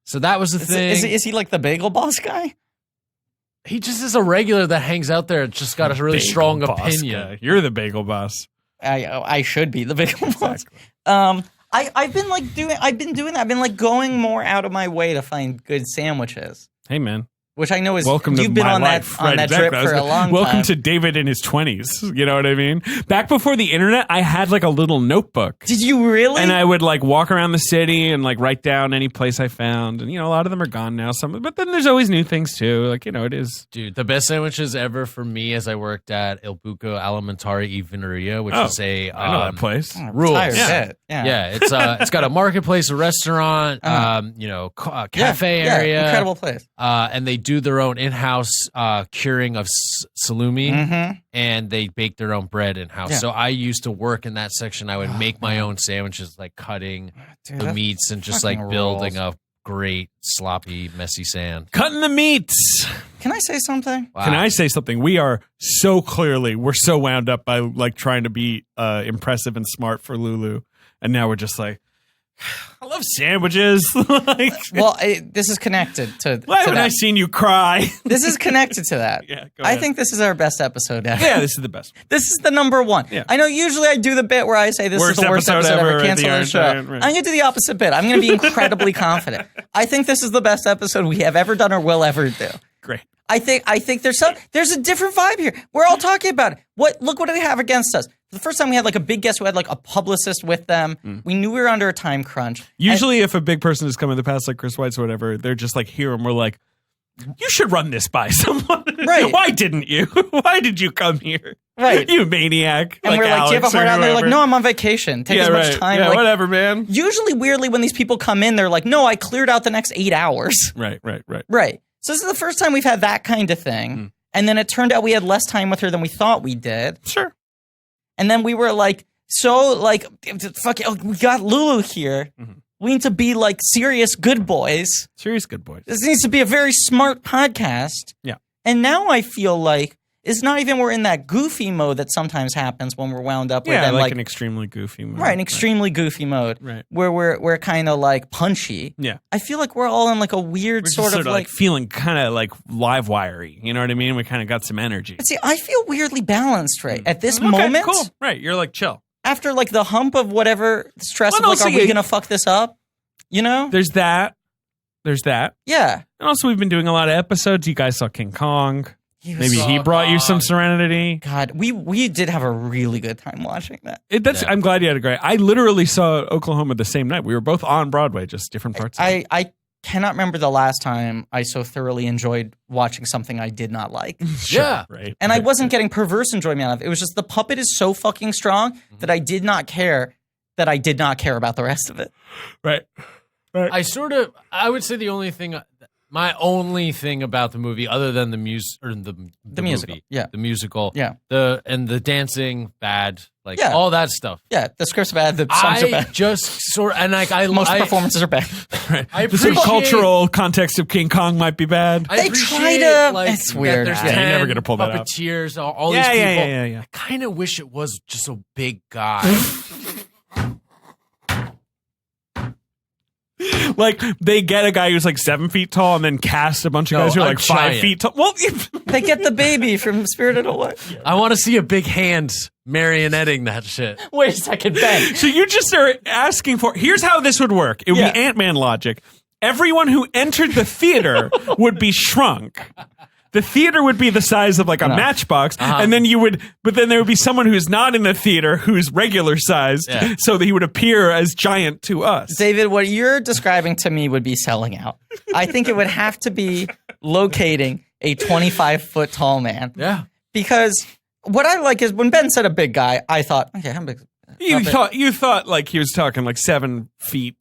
So that was the thing. Is he like the Bagel Boss guy? He just is a regular that hangs out there. Just got a really strong opinion. Guy. You're the bagel boss. I should be the Bagel Boss. Exactly. I've been doing that. I've been like going more out of my way to find good sandwiches. Hey, man. Which I know is welcome you've to been my on life. that trip for a long time. Welcome to David in his 20s. You know what I mean? Back before the internet, I had like a little notebook. Did you really? And I would like walk around the city and like write down any place I found. And a lot of them are gone now. But then there's always new things too. Like it is. Dude, the best sandwiches ever for me as I worked at Il Buco Alimentari e Vineria, which is a I know that place. rules. Yeah. It's got a marketplace, a restaurant, cafe area, incredible place. And they do their own in-house curing of salumi, and they bake their own bread in-house. Yeah. So I used to work in that section. I would make my own sandwiches, like cutting the meats and just like building a great sloppy, messy sand. Cutting the meats. Can I say something? Wow. Can I say something? We're so wound up by like trying to be impressive and smart for Lulu. And now we're just like, I love sandwiches. This is connected to. Why haven't that. I seen you cry? This is connected to that. Yeah, go I ahead. think this is our best episode ever. Yeah, this is the best. This is the number one. Yeah. I know usually I do the bit where I say this Worst is the worst episode episode ever. ever, Cancel the the Iron show. Giant, right. I'm going to do the opposite bit. I'm going to be incredibly confident. I think this is the best episode we have ever done or will ever do. Great. I think there's a different vibe here. We're all talking about it. Look what they have against us. The first time we had like a big guest who had like a publicist with them. We knew we were under a time crunch. Usually if a big person has come in the past, like Chris Weitz or whatever, they're just like here and we're like, you should run this by someone. Right. Why didn't you? Why did you come here? Right. You maniac. And we're like, do you have a heart out? And they're like, no, I'm on vacation. Take as much time. Yeah, like, whatever, man. Usually, weirdly, when these people come in, they're like, no, I cleared out the next 8 hours. Right. Right. So this is the first time we've had that kind of thing. And then it turned out we had less time with her than we thought we did. Sure. And then we were like, fuck it, we got Lulu here. We need to be like serious good boys. Serious good boys. This needs to be a very smart podcast. Yeah. And now I feel like it's not even we're in that goofy mode that sometimes happens when we're wound up with Yeah, them, like an extremely goofy mode. Right, an extremely goofy mode. Right. Where we're kind of like punchy. Yeah. I feel like we're all in like a weird We're sort just of like feeling kind of like live wiry. You know what I mean? We kind of got some energy. But see, I feel weirdly balanced right at this moment. Cool. Right. You're like chill. After like the hump of whatever stress Well, of no, like, so are we going to fuck this up? You know? There's that. Yeah. And also we've been doing a lot of episodes. You guys saw King Kong. Maybe he brought you some serenity. God, we did have a really good time watching that. I'm glad you had a great. I literally saw Oklahoma the same night. We were both on Broadway, just different parts. I cannot remember the last time I so thoroughly enjoyed watching something I did not like. Yeah. Right. And I wasn't getting perverse enjoyment out of it. It was just the puppet is so fucking strong that I did not care about the rest of it. Right. I would say my only thing about the movie, other than the musical, musical, movie, the musical, yeah, the dancing, bad, like all that stuff. Yeah, the script's bad, the songs are bad. Most performances are bad. Right. The sort of cultural context of King Kong might be bad. They try to. Like, it's weird. There's you're never gonna pull that out. Puppeteers, all these people. Yeah. I kind of wish it was just a big guy. Like they get a guy who's like 7 feet tall and then cast a bunch of guys who are like 5 feet tall. Well, they get the baby from Spirited Away. I want to see a big hand marionetting that shit. Wait a second, Ben. So you just are asking for. Here's how this would work. It would be Ant-Man logic. Everyone who entered the theater would be shrunk. The theater would be the size of like a matchbox, and then but then there would be someone who's not in the theater who's regular size, so that he would appear as giant to us. David, what you're describing to me would be selling out. I think it would have to be locating a 25-foot tall man. Yeah. Because what I like is when Ben said a big guy, I thought, okay, how big? You thought like he was talking like 7 feet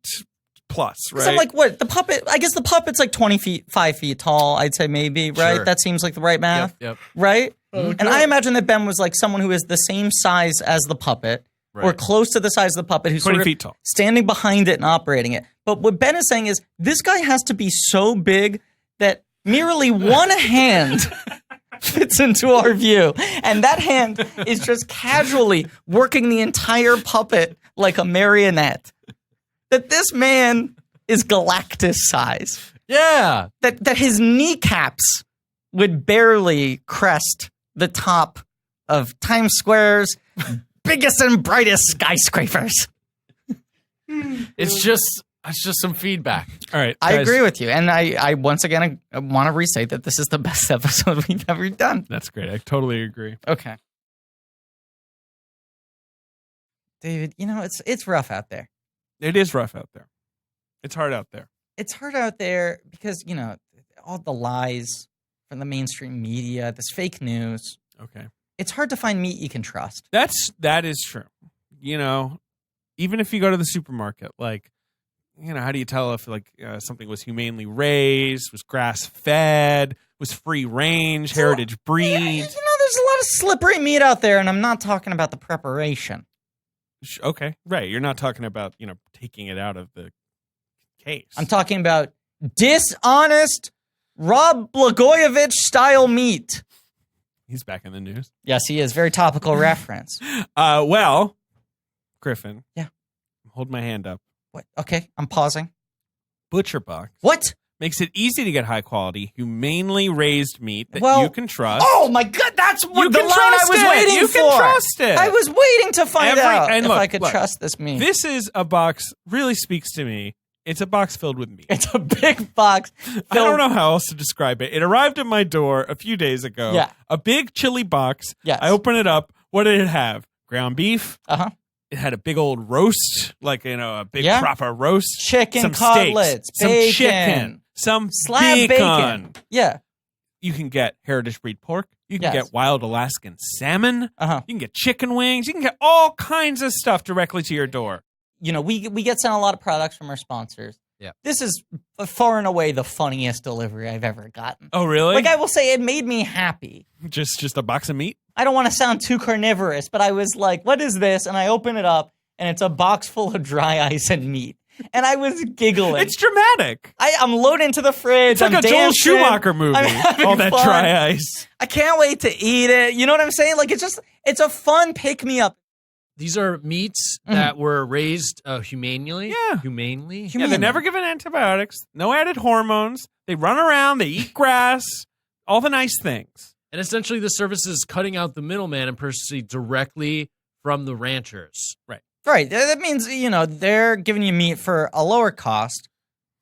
plus, 'Cause right? I'm like, what? The puppet, I guess the puppet's like 5 feet tall, I'd say maybe, right? Sure. That seems like the right math, Yep. right? And I imagine that Ben was like someone who is the same size as the puppet, or Right. close to the size of the puppet, who's 20 sort of feet tall. standing behind it and operating it. But what Ben is saying is this guy has to be so big that merely one hand fits into our view. And that hand is just casually working the entire puppet like a marionette. That this man is Galactus size. Yeah. That his kneecaps would barely crest the top of Times Square's biggest and brightest skyscrapers. It's just some feedback. All right. I guys, agree with you. And I once again I want to restate that this is the best episode we've ever done. That's great. I totally agree. Okay. David, it's rough out there. It is rough out there. It's hard out there. It's hard out there because, all the lies from the mainstream media, this fake news. Okay. It's hard to find meat you can trust. That is true. Even if you go to the supermarket, like, how do you tell if something was humanely raised, was grass fed, was free range, heritage breed? Yeah, there's a lot of slippery meat out there, and I'm not talking about the preparation. Okay, right. You're not talking about taking it out of the case. I'm talking about dishonest Rob Blagojevich style meat. He's back in the news. Yes, he is. Very topical reference. Well, Griffin. Yeah. Hold my hand up. What? Okay, I'm pausing. Butcher Box What? makes it easy to get high quality, humanely raised meat that Well, you can trust. Oh my God, that's what You the can line I trust was it. waiting You for. can trust it. I was waiting to find out and if look, I could look, trust this meat. This is a box, really speaks to me. It's a box filled with meat. It's a big box. I don't know how else to describe it. It arrived at my door a few days ago. Yeah. A big chili box. Yes. I open it up. What did it have? Ground beef. Uh-huh. It had a big old roast, a big Yeah. proper roast. Chicken some cutlets, steaks, bacon, some chicken, some slab bacon. Yeah. You can get heritage breed pork. You can Yes. get wild Alaskan salmon. Uh-huh. You can get chicken wings. You can get all kinds of stuff directly to your door. We get sent a lot of products from our sponsors. Yeah. This is far and away the funniest delivery I've ever gotten. Oh, really? Like, I will say it made me happy. Just a box of meat? I don't want to sound too carnivorous, but I was like, what is this? And I open it up, and it's a box full of dry ice and meat. And I was giggling. It's dramatic. I'm loading into the fridge. It's like I'm a Joel dancing. Schumacher movie. I'm having All that fun. dry ice. I can't wait to eat it. You know what I'm saying? Like, it's a fun pick-me-up. These are meats that were raised humanely. Yeah. Humanely. Yeah, they're never given antibiotics. No added hormones. They run around. They eat grass. All the nice things. And essentially, the service is cutting out the middleman and purchasing directly from the ranchers. Right. Right. That means, they're giving you meat for a lower cost.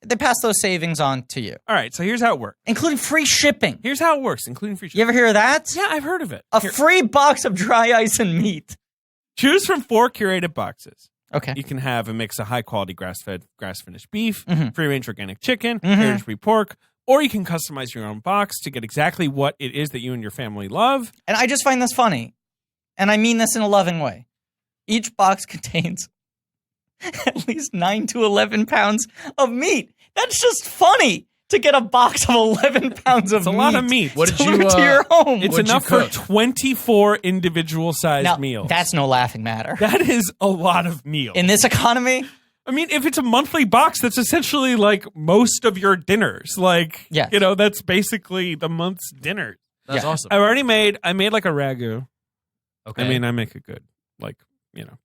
They pass those savings on to you, All right, so here's how it works. including free shipping. Here's how it works, including free shipping. You ever hear of that? Yeah, I've heard of it. A Here, free box of dry ice and meat. choose from 4 curated boxes. Okay. You can have a mix of high-quality grass-fed, grass-finished beef, Mhm. free-range organic chicken, Mhm. heritage-free pork, or you can customize your own box to get exactly what it is that you and your family love. And I just find this funny. And I mean this in a loving way. Each box contains at least 9 to 11 pounds of meat. That's just funny to get a box of 11 pounds of It's a meat. lot of meat. What did delivered you, to your home? It's What'd you enough for cook? 24 individual-sized now, meals. that's no laughing matter. That is a lot of meals. In this economy, I mean, if it's a monthly box, that's essentially like most of your dinners. Like, Yes. that's basically the month's dinner. That's Yeah. awesome. I made like a ragu. Okay. I mean, I make a good,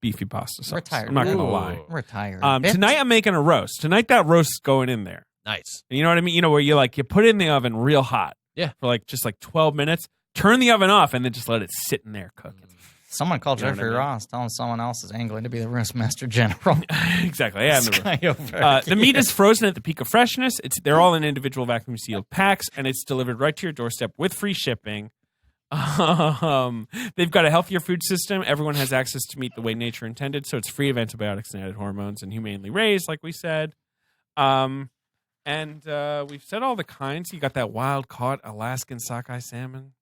beefy pasta sauce. We're tired. I'm not going to Ooh. lie. we're tired. Tonight I'm making a roast. Tonight that roast's going in there. Nice. And you know what I mean? Where you put it in the oven real hot. Yeah. For just 12 minutes. Turn the oven off and then just let it sit in there cooking. Someone called You know what Jeffrey I mean? Ross telling someone else is angling to be the roastmaster general. Exactly. Yeah, I'm the This roast. guy over The meat here. is frozen at the peak of freshness. They're all in individual vacuum sealed packs, and it's delivered right to your doorstep with free shipping. They've got a healthier food system. Everyone has access to meat the way nature intended, so it's free of antibiotics and added hormones and humanely raised, like we said. And we've said all the kinds. You got that wild caught Alaskan sockeye salmon.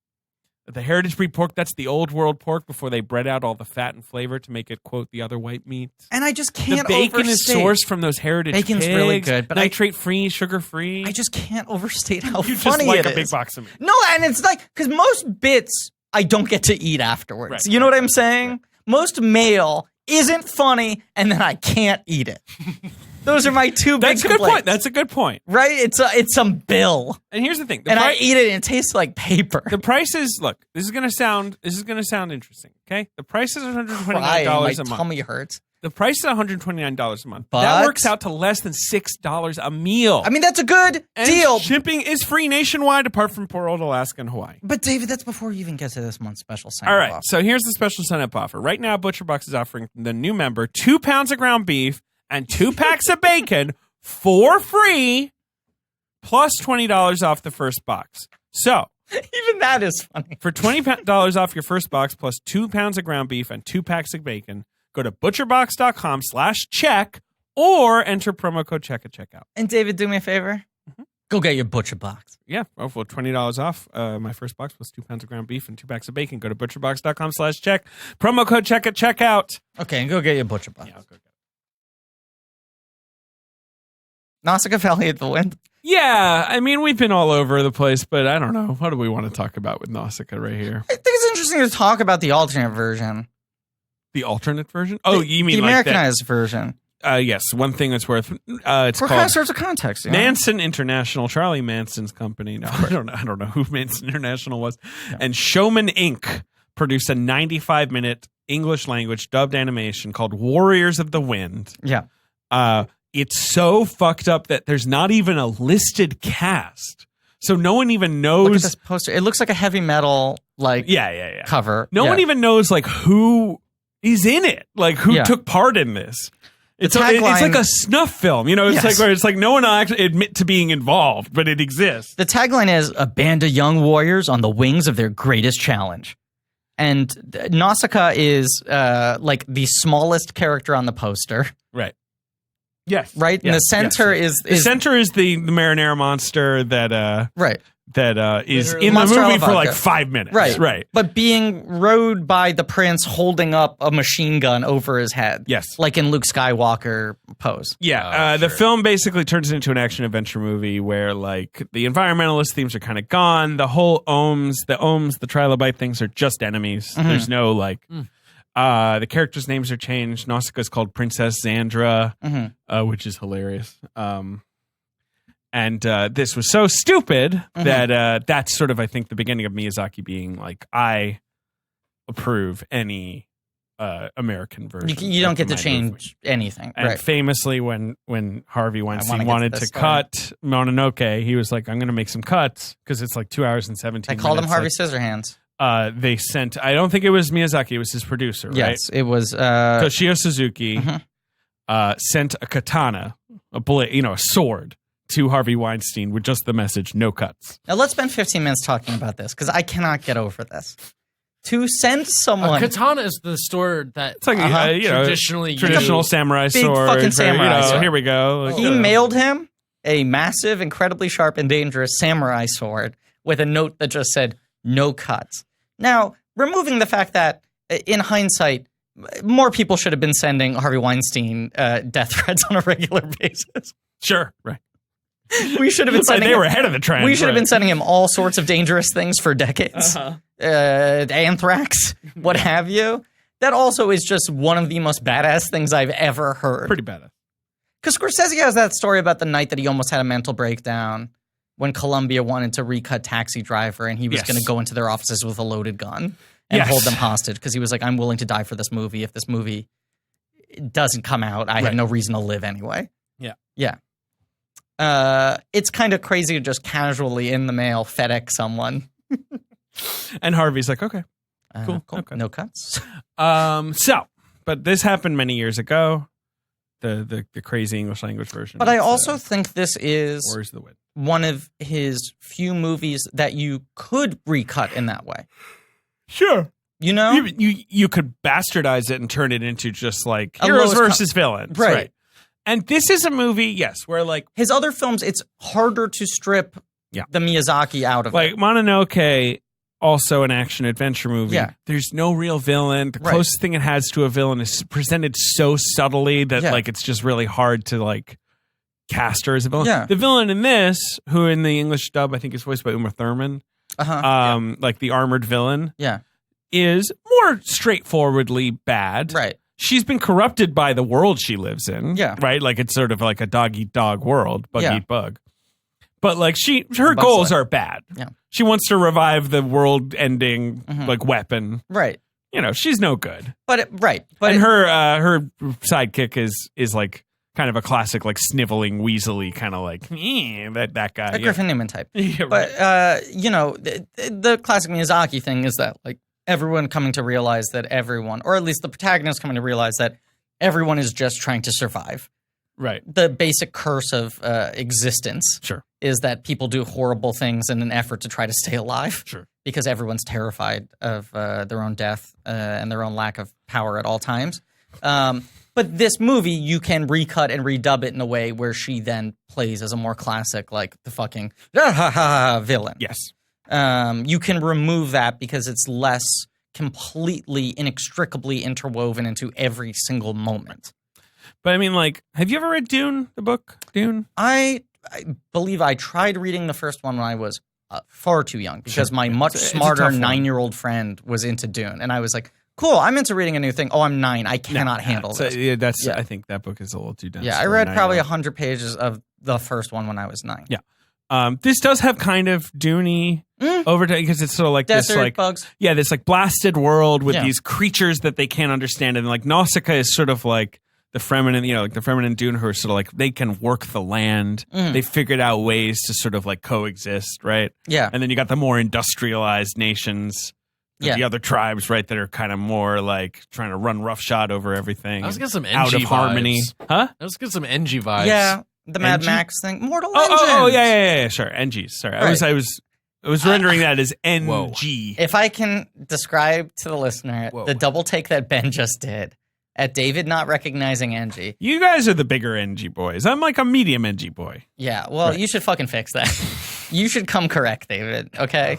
The heritage breed pork, that's the old world pork before they bred out all the fat and flavor to make it, quote, the other white meats. And I just can't The bacon overstate. is sourced from those heritage Bacon's pigs, really good, but nitrate-free, sugar-free. I just can't overstate how you funny just like it a is. big box of meat. No, and it's like, because most bits I don't get to eat afterwards. Right, you know what I'm saying? Most mail isn't funny, and then I can't eat it. Those are my two big That's a good complaints. point. That's a good point. Right? It's some bill. And here's the thing. I eat it and it tastes like paper. The price is, look, this is gonna sound interesting, okay? The price is $129 My a month. tummy hurts. The price is $129 a month. But- that works out to less than $6 a meal. I mean, that's a good and deal. shipping is free nationwide apart from poor old Alaska and Hawaii. But David, that's before you even get to this month's special sign. All right, so here's the special sign-up offer. Right now, ButcherBox is offering the new member 2 pounds of ground beef and 2 packs of bacon for free, plus $20 off the first box. So, Even that is funny. for $20 off your first box plus 2 pounds of ground beef and 2 packs of bacon, go to butcherbox.com/check or enter promo code check at checkout. And David, do me a favor. Go get your butcher box. Yeah, well, for $20 off my first box plus 2 pounds of ground beef and 2 packs of bacon, go to butcherbox.com/check. Promo code check at checkout. Okay, and go get your butcher box. Yeah, I'll go get it. Nausicaä Valley at the Wind. Yeah, I mean, we've been all over the place, but I don't know. What do we want to talk about with Nausicaä right here? I think it's interesting to talk about the alternate version. The alternate version? Oh, you mean the like Americanized version? that? Yes, one thing that's worth. It's For called kind sorts of context. You know? Manson International, Charlie Manson's company. No, I don't know who Manson International was. Yeah. And Showman Inc. produced a 95-minute English language dubbed animation called Warriors of the Wind. Yeah. It's so fucked up that there's not even a listed cast. So no one even knows. Look at this poster. It looks like a heavy metal cover. No one even knows like who is in it, like who took part in this. It's like a snuff film, you know. It's like where it's like no one will actually admit to being involved, but it exists. The tagline is "A band of young warriors on the wings of their greatest challenge," and Nausicaä is like the smallest character on the poster. Right. Yes. Right. And the center is the center is the marinara monster that right. That is in Monster the movie for vodka. like 5 minutes. Right. But being rode by the prince holding up a machine gun over his head. Yes. Like in Luke Skywalker pose. Yeah. The film basically turns into an action adventure movie where like the environmentalist themes are kind of gone. The whole the trilobite things are just enemies. Mm-hmm. There's no like the characters' names are changed. Nausicaä is called Princess Xandra, which is hilarious. And this was so stupid that that's sort of, I think, the beginning of Miyazaki being like, I approve any American version. You don't get to change anything. And famously, when Harvey Weinstein wanted to cut Mononoke, he was like, I'm going to make some cuts because it's like 2 hours and 17 minutes. I called him Harvey Scissorhands. They sent, I don't think it was Miyazaki, it was his producer, right? Yes, it was. Toshio Suzuki sent a katana, a sword, to Harvey Weinstein with just the message, no cuts. Now let's spend 15 minutes talking about this because I cannot get over this. To send someone... katana is the sword that it's like, traditional samurai big sword. Fucking samurai sword. Here we go. He mailed him a massive, incredibly sharp and dangerous samurai sword with a note that just said, no cuts. Now, removing the fact that, in hindsight, more people should have been sending Harvey Weinstein death threats on a regular basis. Sure, right. We should have been sending. They were ahead of the trend. We should have been sending him all sorts of dangerous things for decades. Anthrax, what have you. That also is just one of the most badass things I've ever heard. Pretty badass. Because Scorsese has that story about the night that he almost had a mental breakdown when Columbia wanted to recut Taxi Driver, and he was going to go into their offices with a loaded gun and hold them hostage because he was like, I'm willing to die for this movie. If this movie doesn't come out, I have no reason to live anyway. Yeah. Yeah. It's kind of crazy to just casually in the mail FedEx someone. And Harvey's like, okay, cool. Okay. No cuts. But this happened many years ago. The crazy English language version. But I also think this is Warriors of the Wind. One of his few movies that you could recut in that way. Sure. You know? You could bastardize it and turn it into just like heroes versus villains. Right. And this is a movie, yes, where like... His other films, it's harder to strip the Miyazaki out of like it. Mononoke also an action adventure movie. Yeah. There's no real villain. The closest thing it has to a villain is presented so subtly that like it's just really hard to like cast her as a villain. Yeah. The villain in this, who in the English dub I think is voiced by Uma Thurman, like the armored villain, is more straightforwardly bad. Right. She's been corrupted by the world she lives in. Yeah. Right? Like it's sort of like a dog eat dog world, bug eat bug. But like her Bug's goals life. are bad. Yeah. She wants to revive the world ending like weapon. Right. You know, she's no good. But And her sidekick is like kind of a classic like sniveling weaselly kind of like that guy. a Griffin Newman type. Yeah, right. But you know, the classic Miyazaki thing is that like everyone coming to realize that everyone, or at least the protagonist coming to realize that everyone is just trying to survive. Right. The basic curse of existence is that people do horrible things in an effort to try to stay alive. Sure. Because everyone's terrified of their own death and their own lack of power at all times. But this movie, you can recut and redub it in a way where she then plays as a more classic, like the fucking villain. Yes. You can remove that because it's less completely, inextricably interwoven into every single moment. But I mean, like, have you ever read Dune, the book Dune? I believe I tried reading the first one when I was far too young because my much smarter 9-year-old friend was into Dune. And I was like, cool, I'm into reading a new thing. Oh, I'm 9. I cannot handle this. Yeah, I think that book is a little too dense. Yeah, I read probably 100 pages of the first one when I was 9. Yeah. This does have kind of Dune-y overtime because it's sort of like Desert this like bugs. Yeah, this like blasted world with these creatures that they can't understand. And like Nausicaä is sort of like the Fremen, you know, like the Fremen in Dune who are sort of like they can work the land. They figured out ways to sort of like coexist, right? Yeah. And then you got the more industrialized nations, the other tribes, right, that are kind of more like trying to run roughshod over everything. I was getting some NG out of harmony, huh? I was getting some NG vibes. Yeah, the Mad NG? Max thing, Mortal Engines. Oh, yeah, sure, NG. Sorry, Right. I was rendering that as NG. If I can describe to the listener the double take that Ben just did at David not recognizing NG. You guys are the bigger NG boys. I'm like a medium NG boy. Yeah, well, you should fucking fix that. You should come correct, David, okay?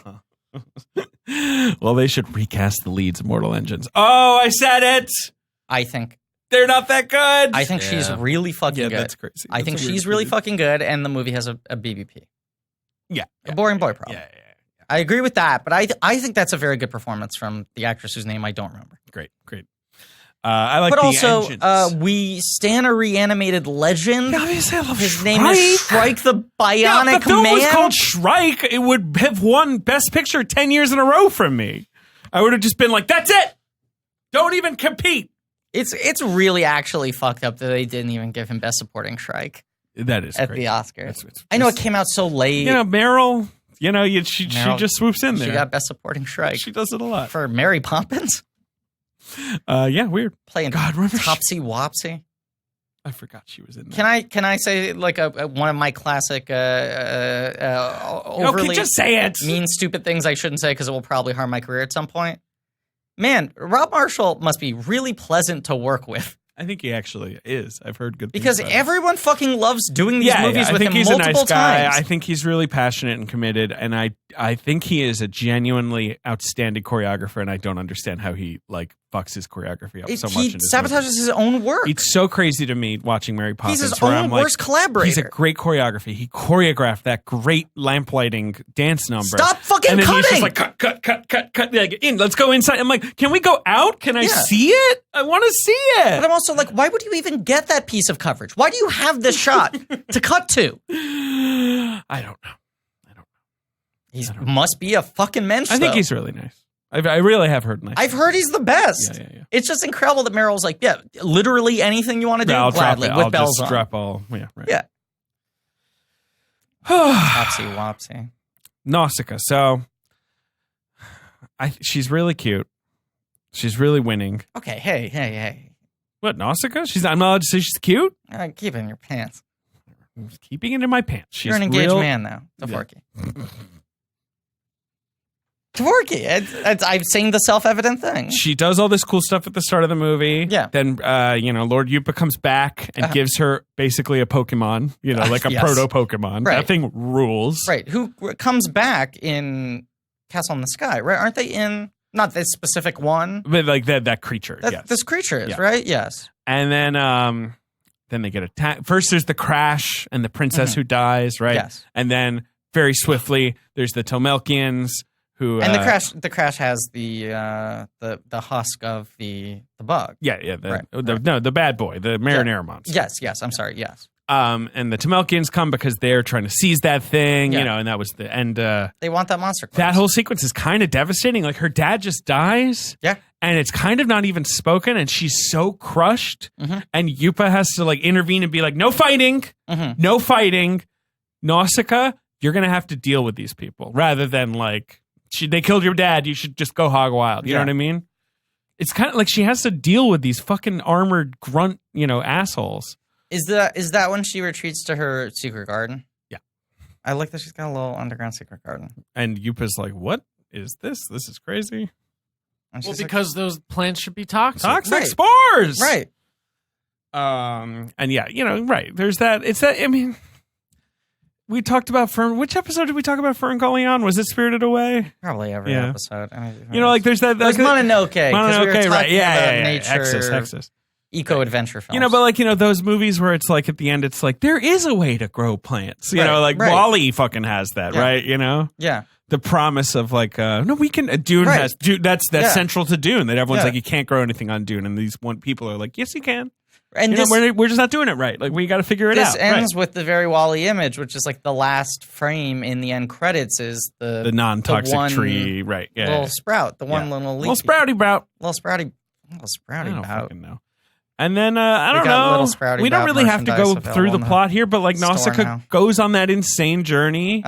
Well, they should recast the leads of Mortal Engines. Oh, I said it. I think They're not that good. I think she's really fucking good. That's crazy. I think That's a she's weird really movie. fucking good, and the movie has a BBP. Yeah. A boring boy problem. Yeah. I agree with that, but I think that's a very good performance from the actress whose name I don't remember. Great. I like But the also, engines. we stand a reanimated legend. Yeah, obviously I love His name is Shrike the Bionic if the film Man. was called Shrike, it would have won Best Picture 10 years in a row from me. I would have just been like, that's it. Don't even compete. It's really actually fucked up that they didn't even give him Best Supporting Shrike That is at crazy. the Oscars. It's I know it came out so late. You know, Meryl, she Meryl, just swoops in there. She got Best Supporting Shrike. She does it a lot. For Mary Poppins. Yeah, weird. Playing God, remember Topsy Wopsy. I forgot she was in there. Can I say like one of my classic overly just say it. mean stupid things I shouldn't say because it will probably harm my career at some point? Man, Rob Marshall must be really pleasant to work with. I think he actually is. I've heard good things Because about him. everyone fucking loves doing these movies I with think him he's multiple a nice guy. times. I think he's really passionate and committed, and I think he is a genuinely outstanding choreographer, and I don't understand how he like fucks his choreography up so much. He sabotages his own work. It's so crazy to me watching Mary Poppins. He's his where own I'm like, worst collaborator. He's a great choreography. He choreographed that great lamplighting dance number. Stop fucking and then cutting! he's just like cut. Like, in, let's go inside. I'm like, can we go out? Can I see it? I want to see it. But I'm also like, why would you even get that piece of coverage? Why do you have this shot to cut to? I don't know. He must be a fucking mensch. I think though. he's really nice. I really have heard nice. I've heard he's the best. Yeah. It's just incredible that Meryl's like, yeah, literally anything you want to do, I'll gladly, drop it. with I'll bells just on. drop all. Yeah, right. Yeah. Topsy Wopsy. Nausicaä. So, she's really cute. She's really winning. Okay, hey. What, Nausicaä? I'm not allowed to say she's cute? Keep it in your pants. I'm keeping it in my pants. She's You're an engaged real, man now. Dvorky. Dvorky. I'm saying the self-evident thing. She does all this cool stuff at the start of the movie. Yeah. Then, Lord Yupa comes back and gives her basically a Pokemon, like a yes. proto-Pokemon. Right. That thing rules. Right. Who comes back in Castle in the Sky, right? Aren't they in not this specific one, but like that creature? Yes. This creature is right. Yes. And then they get attacked. First, there's the crash and the princess who dies, right? Yes. And then very swiftly, there's the Tomelkians who and the crash has the husk of the bug. Yeah. The bad boy, the marinara monster. Yes. I'm sorry. Yes. And the Tomelkians come because they're trying to seize that thing, and that was the end. They want that monster. That whole sequence is kind of devastating. Like her dad just dies. Yeah. And it's kind of not even spoken, and she's so crushed. And Yupa has to like intervene and be like, "No fighting, no fighting, Nausicaä. You're gonna have to deal with these people rather than like they killed your dad. You should just go hog wild. You know what I mean? It's kind of like she has to deal with these fucking armored grunt, assholes. Is that when she retreats to her secret garden? Yeah, I like that she's got a little underground secret garden. And Yupa's like, "What is this? This is crazy." Well, because those plants should be toxic. Toxic spores! Right. And right. There's that. It's that, I mean, we talked about Fern. Which episode did we talk about Fern Gullion? Was it Spirited Away? Probably every episode. Like there's that. There's Mononoke. Mononoke, right. Yeah. Nature, Hexus. Eco-adventure films. But those movies where it's like at the end, it's like, there is a way to grow plants. WALL-E fucking has that, right? Yeah. The promise of like, no, we can. Dune has Dune. That's central to Dune. That everyone's like, you can't grow anything on Dune, and these people are like, yes, you can. And we're just not doing it right. Like we got to figure it out. This ends with the very WALL-E image, which is like the last frame in the end credits is the non-toxic tree, right? Yeah, little sprout, the one little leafy. Little sprouty bout. Little sprouty I don't bout. fucking know. And then I don't know. We don't really have to go through the plot here, but like Nausicaä goes on that insane journey.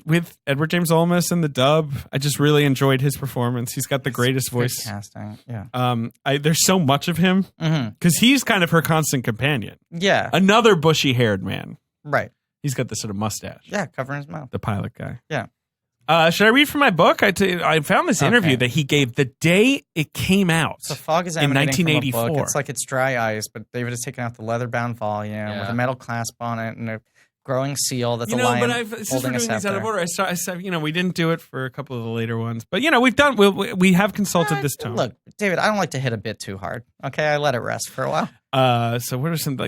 With Edward James Olmos in the dub, I just really enjoyed his performance. He's got the greatest voice. Casting, yeah. There's so much of him because he's kind of her constant companion. Yeah, another bushy-haired man. Right. He's got this sort of mustache. Yeah, covering his mouth. The pilot guy. Yeah. Should I read from my book? I found this interview that he gave the day it came out. So Fog is in 1984. It's like it's dry ice, but David has taken out the leather-bound volume with a metal clasp on it and a growing seal that's a lion holding a scepter. Out of order. I said, we didn't do it for a couple of the later ones, but we've done. We have consulted this tone. Look, David, I don't like to hit a bit too hard. Okay, I let it rest for a while. So what are some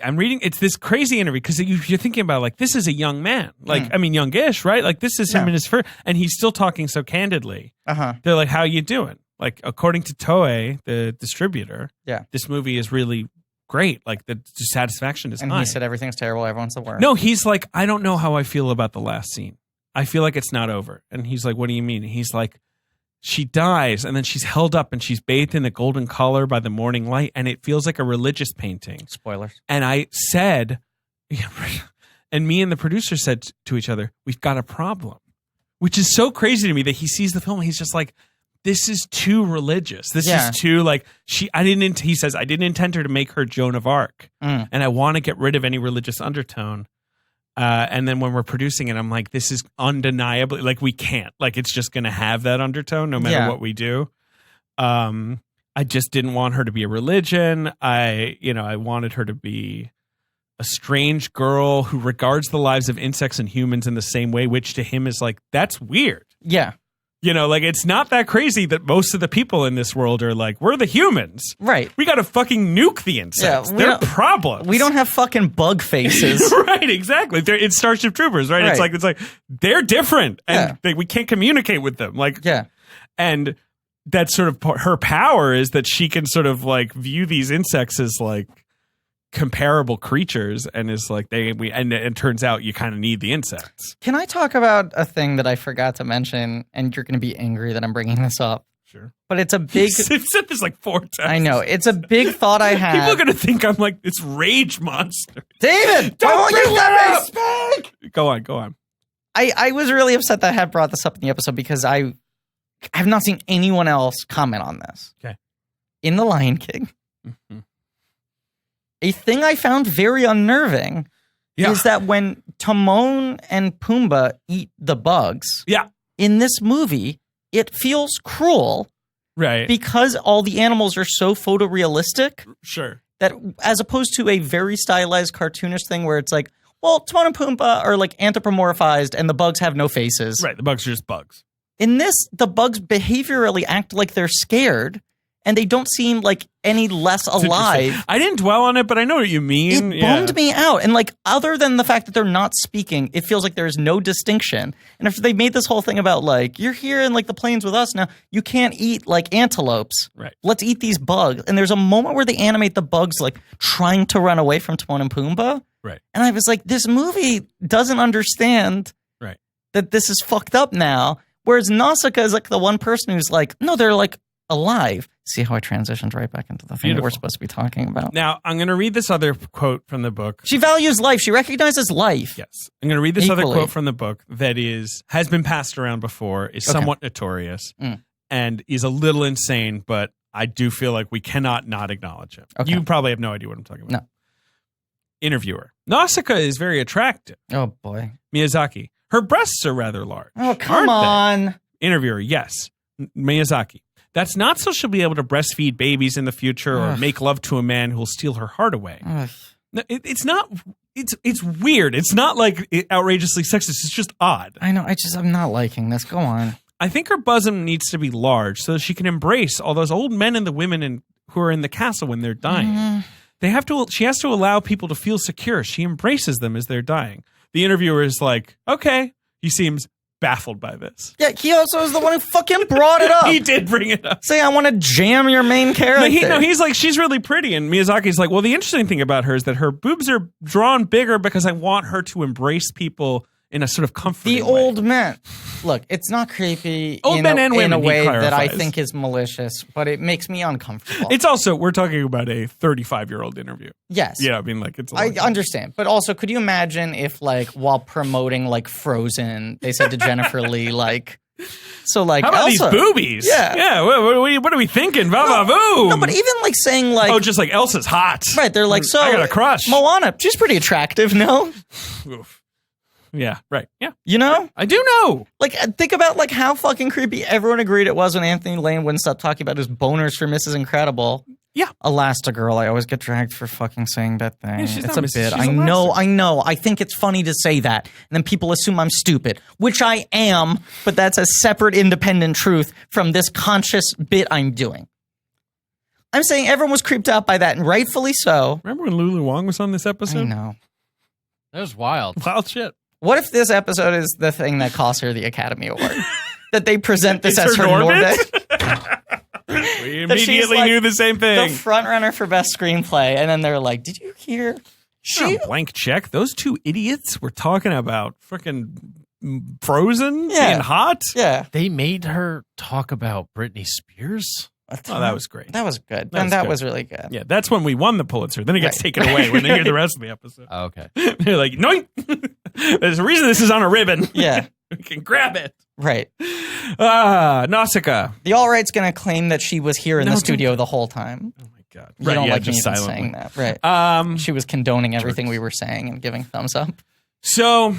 I'm reading? It's this crazy interview because you're thinking about like this is a young man, youngish, right? Like this is him in his first, and he's still talking so candidly. They're like, "How you doing?" Like according to Toei, the distributor, this movie is really great. Like the satisfaction is high. And he said everything's terrible. Everyone's the worst. No, he's like, I don't know how I feel about the last scene. I feel like it's not over. And he's like, what do you mean? And he's like, she dies and then she's held up and she's bathed in the golden color by the morning light. And it feels like a religious painting. Spoilers. And I said, and me and the producer said to each other, we've got a problem, which is so crazy to me that he sees the film and he's just like, this is too religious. This is too like he says, I didn't intend her to make her Joan of Arc. And I want to get rid of any religious undertone. And then when we're producing it, I'm like, this is undeniably like, we can't, like, it's just going to have that undertone no matter what we do. I just didn't want her to be a religion. I wanted her to be a strange girl who regards the lives of insects and humans in the same way, which to him is like, that's weird. Yeah. Like it's not that crazy that most of the people in this world are like, we're the humans. Right. We got to fucking nuke the insects. They're problems. We don't have fucking bug faces. Right, exactly. It's Starship Troopers, right? It's like they're different and we can't communicate with them. Like, and that's sort of her power is that she can sort of like view these insects as like comparable creatures and is like and it turns out you kind of need the insects. Can I talk about a thing that I forgot to mention and you're going to be angry that I'm bringing this up? Sure. But it's a big... I've said this like 4 times. I know. It's a big thought I have. People are going to think I'm like this rage monster. David! Don't you let me speak! Go on. I was really upset that I had brought this up in the episode because I have not seen anyone else comment on this. Okay. In The Lion King. A thing I found very unnerving is that when Timon and Pumbaa eat the bugs in this movie, it feels cruel. Right. Because all the animals are so photorealistic. Sure. That as opposed to a very stylized cartoonish thing where it's like, well, Timon and Pumbaa are like anthropomorphized and the bugs have no faces. Right, the bugs are just bugs. In this, the bugs behaviorally act like they're scared and they don't seem like any less alive. I didn't dwell on it, but I know what you mean. It bummed me out. And like, other than the fact that they're not speaking, it feels like there is no distinction. And if they made this whole thing about like, you're here in like the plains with us now, you can't eat like antelopes. Right. Let's eat these bugs. And there's a moment where they animate the bugs like trying to run away from Timon and Pumbaa. Right. And I was like, this movie doesn't understand that this is fucked up now. Whereas Nausicaä is like the one person who's like, no, they're like alive. See how I transitioned right back into the thing that we're supposed to be talking about. Now, I'm going to read this other quote from the book. She values life. She recognizes life. Yes. I'm going to read this Equally. other quote from the book that has been passed around before, is somewhat notorious, and is a little insane, but I do feel like we cannot not acknowledge it. Okay. You probably have no idea what I'm talking about. No. Interviewer. Nausicaä is very attractive. Oh, boy. Miyazaki. Her breasts are rather large. Oh, come on. Interviewer. Yes. Miyazaki. That's not so she'll be able to breastfeed babies in the future or make love to a man who'll steal her heart away. No, it's not. It's weird. It's not like outrageously sexist. It's just odd. I know. I'm not liking this. Go on. I think her bosom needs to be large so that she can embrace all those old men and the women who are in the castle when they're dying. She has to allow people to feel secure. She embraces them as they're dying. The interviewer is like, okay. He seems baffled by this. Yeah, he also is the one who fucking brought it up. He did bring it up. Say, I want to jam your main character. He's like, she's really pretty. And Miyazaki's like, well, the interesting thing about her is that her boobs are drawn bigger because I want her to embrace people in a sort of comforting way. Old men. Look, it's not creepy old men and women, in a way that I think is malicious, but it makes me uncomfortable. It's also, we're talking about a 35-year-old interview. Yes. Yeah, I mean, like, it's I understand. But also, could you imagine if, like, while promoting, like, Frozen, they said to Jennifer Lee, like, so, like, how about Elsa, these boobies? Yeah. Yeah, what are we thinking? Va-va-voom. No, but even, like, saying, like... Oh, just like, Elsa's hot. Right, they're like, so... I got a crush. Moana, she's pretty attractive, no? Oof. Yeah, right. Yeah. You know? I do know. Like, think about, like, how fucking creepy everyone agreed it was when Anthony Lane wouldn't stop talking about his boners for Mrs. Incredible. Yeah. Elastigirl. I always get dragged for fucking saying that thing. Yeah, she's it's not a Mrs. bit. She's I know. I think it's funny to say that. And then people assume I'm stupid, which I am, but that's a separate independent truth from this conscious bit I'm doing. I'm saying everyone was creeped out by that, and rightfully so. Remember when Lulu Wang was on this episode? I know. That was wild. Wild shit. What if this episode is the thing that costs her the Academy Award? That they present this It's as her Norbit? We immediately like knew the same thing. The front runner for best screenplay, and then they're like, "Did you hear?" Blank check. Those two idiots were talking about freaking Frozen being hot. Yeah, they made her talk about Britney Spears. Oh, that was great. That was good. That was really good. Yeah, that's when we won the Pulitzer. Then it gets taken away when they hear the rest of the episode. Oh, okay. They're like, no, there's a reason this is on a ribbon. Yeah. We can grab it. Right. Nausicaä. The All Right's going to claim that she was here in the studio the whole time. Oh, my God. You don't like just me even saying that. Right. She was condoning everything we were saying and giving thumbs up. So...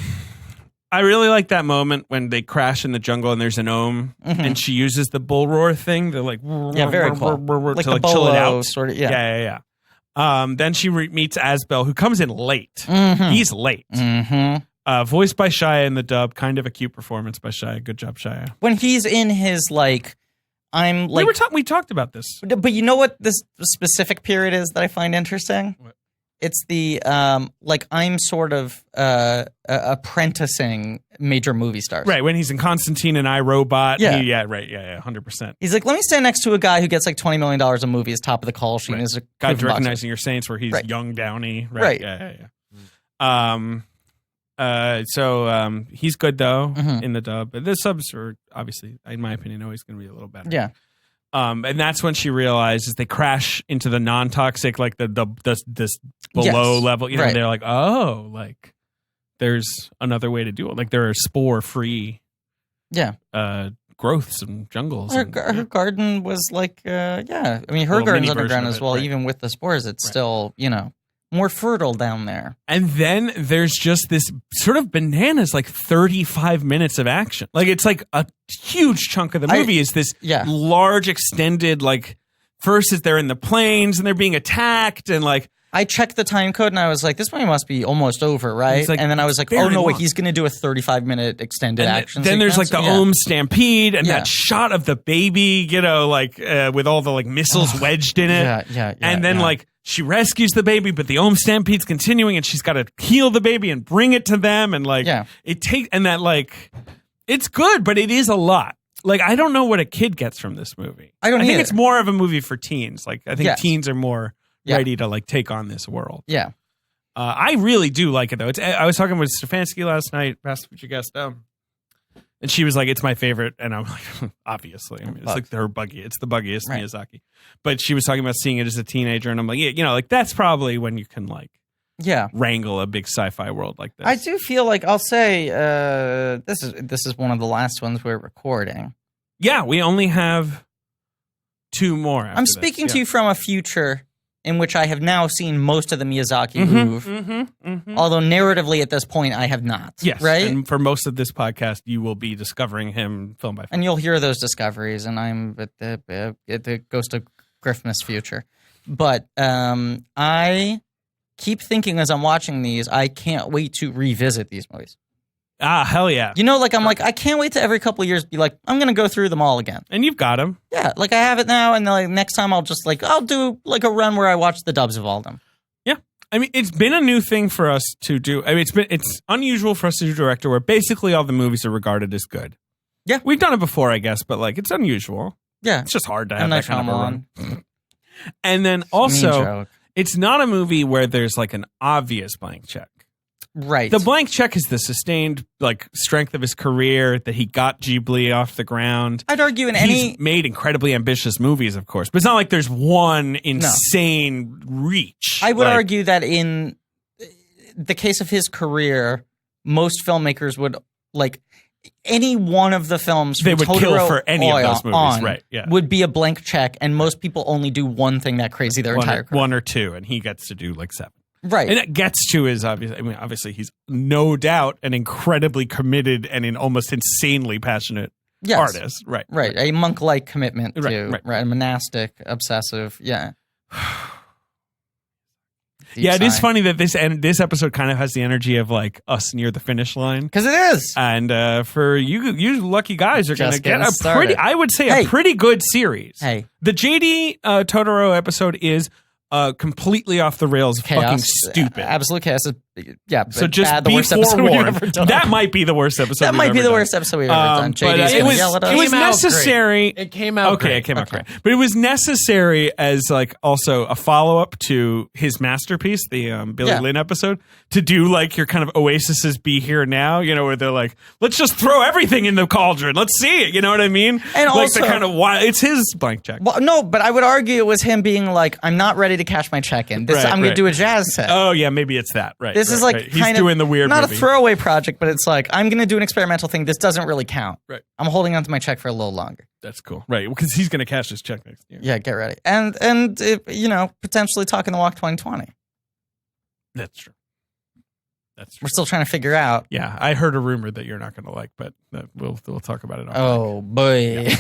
I really like that moment when they crash in the jungle and there's an ohm and she uses the bull roar thing to like very cool. Like the chill it out. Sort of, Yeah. Then she meets Asbel, who comes in late. He's late. Voiced by Shia in the dub, kind of a cute performance by Shia. Good job, Shia. When he's in his like, I'm like we talked about this, but you know what this specific period is that I find interesting? What? It's the like I'm sort of apprenticing major movie stars. Right, when he's in Constantine and iRobot. Yeah. Right, 100%. He's like, let me stand next to a guy who gets like $20 million a movie as top of the call sheet. Right. Is a God's Recognizing Your Saints, where he's young Downey. Right. Yeah. So he's good though in the dub. But the subs are obviously, in my opinion, always going to be a little better. Yeah. And that's when she realizes they crash into the non-toxic, like this below level. You know, they're like, oh, like there's another way to do it. Like there are spore-free, growths and jungles. Her garden was like, I mean, her garden's underground as well. Even with the spores, it's still, more fertile down there. And then there's just this sort of bananas, like 35 minutes of action. Like it's like a huge chunk of the movie is this large extended, like first is they're in the plains and they're being attacked and like I checked the time code and I was like, this movie must be almost over, right? Like, and then I was like, oh no, wait, he's going to do a 35-minute extended action Then there's like the Ohm stampede and Yeah. that shot of the baby, with all the like missiles wedged in it. Yeah. And then like she rescues the baby, but the Ohm stampede's continuing and she's got to heal the baby and bring it to them. And like, it takes, and that like, it's good, but it is a lot. Like, I don't know what a kid gets from this movie. I think it's more of a movie for teens. Like, I think teens are more ready to like take on this world. Yeah. I really do like it though. I was talking with Stefanski last night, past what you guessed, and she was like, "It's my favorite," and I'm like, "Obviously, I mean, it's like her buggy. It's the buggiest Miyazaki." But she was talking about seeing it as a teenager, and I'm like, "Yeah, like that's probably when you can like, wrangle a big sci-fi world like this." I do feel like I'll say this is one of the last ones we're recording. Yeah, we only have 2 more. I'm speaking to you from a future in which I have now seen most of the Miyazaki move. Although narratively at this point I have not. Yes. Right? And for most of this podcast, you will be discovering him film by film. And you'll hear those discoveries, and I'm at the Ghost of Christmas future. But I keep thinking as I'm watching these, I can't wait to revisit these movies. Ah, hell yeah. You know, like I'm like, I can't wait to every couple of years be like, I'm going to go through them all again. And you've got them. Yeah, like I have it now, and like next time I'll just like, I'll do like a run where I watch the dubs of all of them. Yeah. I mean, it's been a new thing for us to do. I mean, it's unusual for us to do director where basically all the movies are regarded as good. Yeah. We've done it before, I guess, but like it's unusual. Yeah. It's just hard to have M. that Night kind of a run. Shyamalan. And then Mean also, joke. it's not a movie where there's like an obvious blank check. Right. The blank check is the sustained like strength of his career, that he got Ghibli off the ground. I'd argue in He's made incredibly ambitious movies, of course, but it's not like there's one insane reach. I would like, argue that in the case of his career, most filmmakers would like any one of the films they would Totoro kill for any of those movies, right? Yeah, would be a blank check, and most people only do one thing that crazy their entire career. 1 or 2, and he gets to do like 7. Right. And it gets to his obvious. I mean, obviously, he's no doubt an incredibly committed and an almost insanely passionate artist. Right. Right. A monk-like commitment to right. A monastic, obsessive. Yeah. Yeah, it is funny that this episode kind of has the energy of like us near the finish line, because it is. And for you lucky guys are going to get a started. pretty, I would say, a pretty good series. Hey, the JD Totoro episode is completely off the rails, chaos. fucking stupid, absolute chaos. Yeah, so just bad, the be worst episode we've forewarned. ever done. That might be the worst episode. That might be the worst episode we've ever done. But JD's it gonna yell at us. was necessary. It came out okay. great. It came out great, but it was necessary as like also a follow up to his masterpiece, the Billy Lynn episode, to do like your kind of Oasis's "Be Here Now," you know, where they're like, let's just throw everything in the cauldron, let's see it, you know what I mean? And like also, the kind of it's his blank check. Well, no, but I would argue it was him being like, I'm not ready to cash my check in. I'm going to do a jazz set. Oh yeah, maybe it's that. Right. This is like right. kind He's doing the weird, not movie. A throwaway project, but it's like I'm going to do an experimental thing. This doesn't really count. Right. I'm holding onto my check for a little longer. That's cool. Right, because he's going to cash his check next year. Yeah, get ready. And potentially talking the walk 2020. That's true. That's true. We're still trying to figure out. Yeah, I heard a rumor that you're not going to like, but we'll talk about it. Oh boy. Yeah.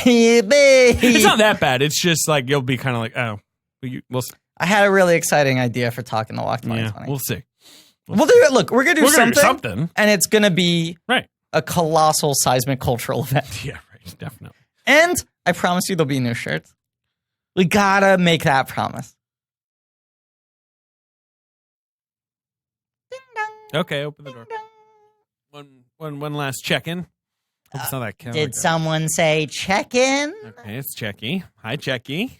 It's not that bad. It's just like you'll be kind of like, oh, we'll see. I had a really exciting idea for talking the walk 2020. Yeah, we'll see. We'll do it. Look, we're gonna do something, and it's gonna be a colossal seismic cultural event. Yeah, right. Definitely. And I promise you, there'll be new shirts. We gotta make that promise. Ding dong. Okay, open the door. One last check-in. Hope it's not that camera. Did someone say check-in? Okay, it's Checky. Hi, Checky.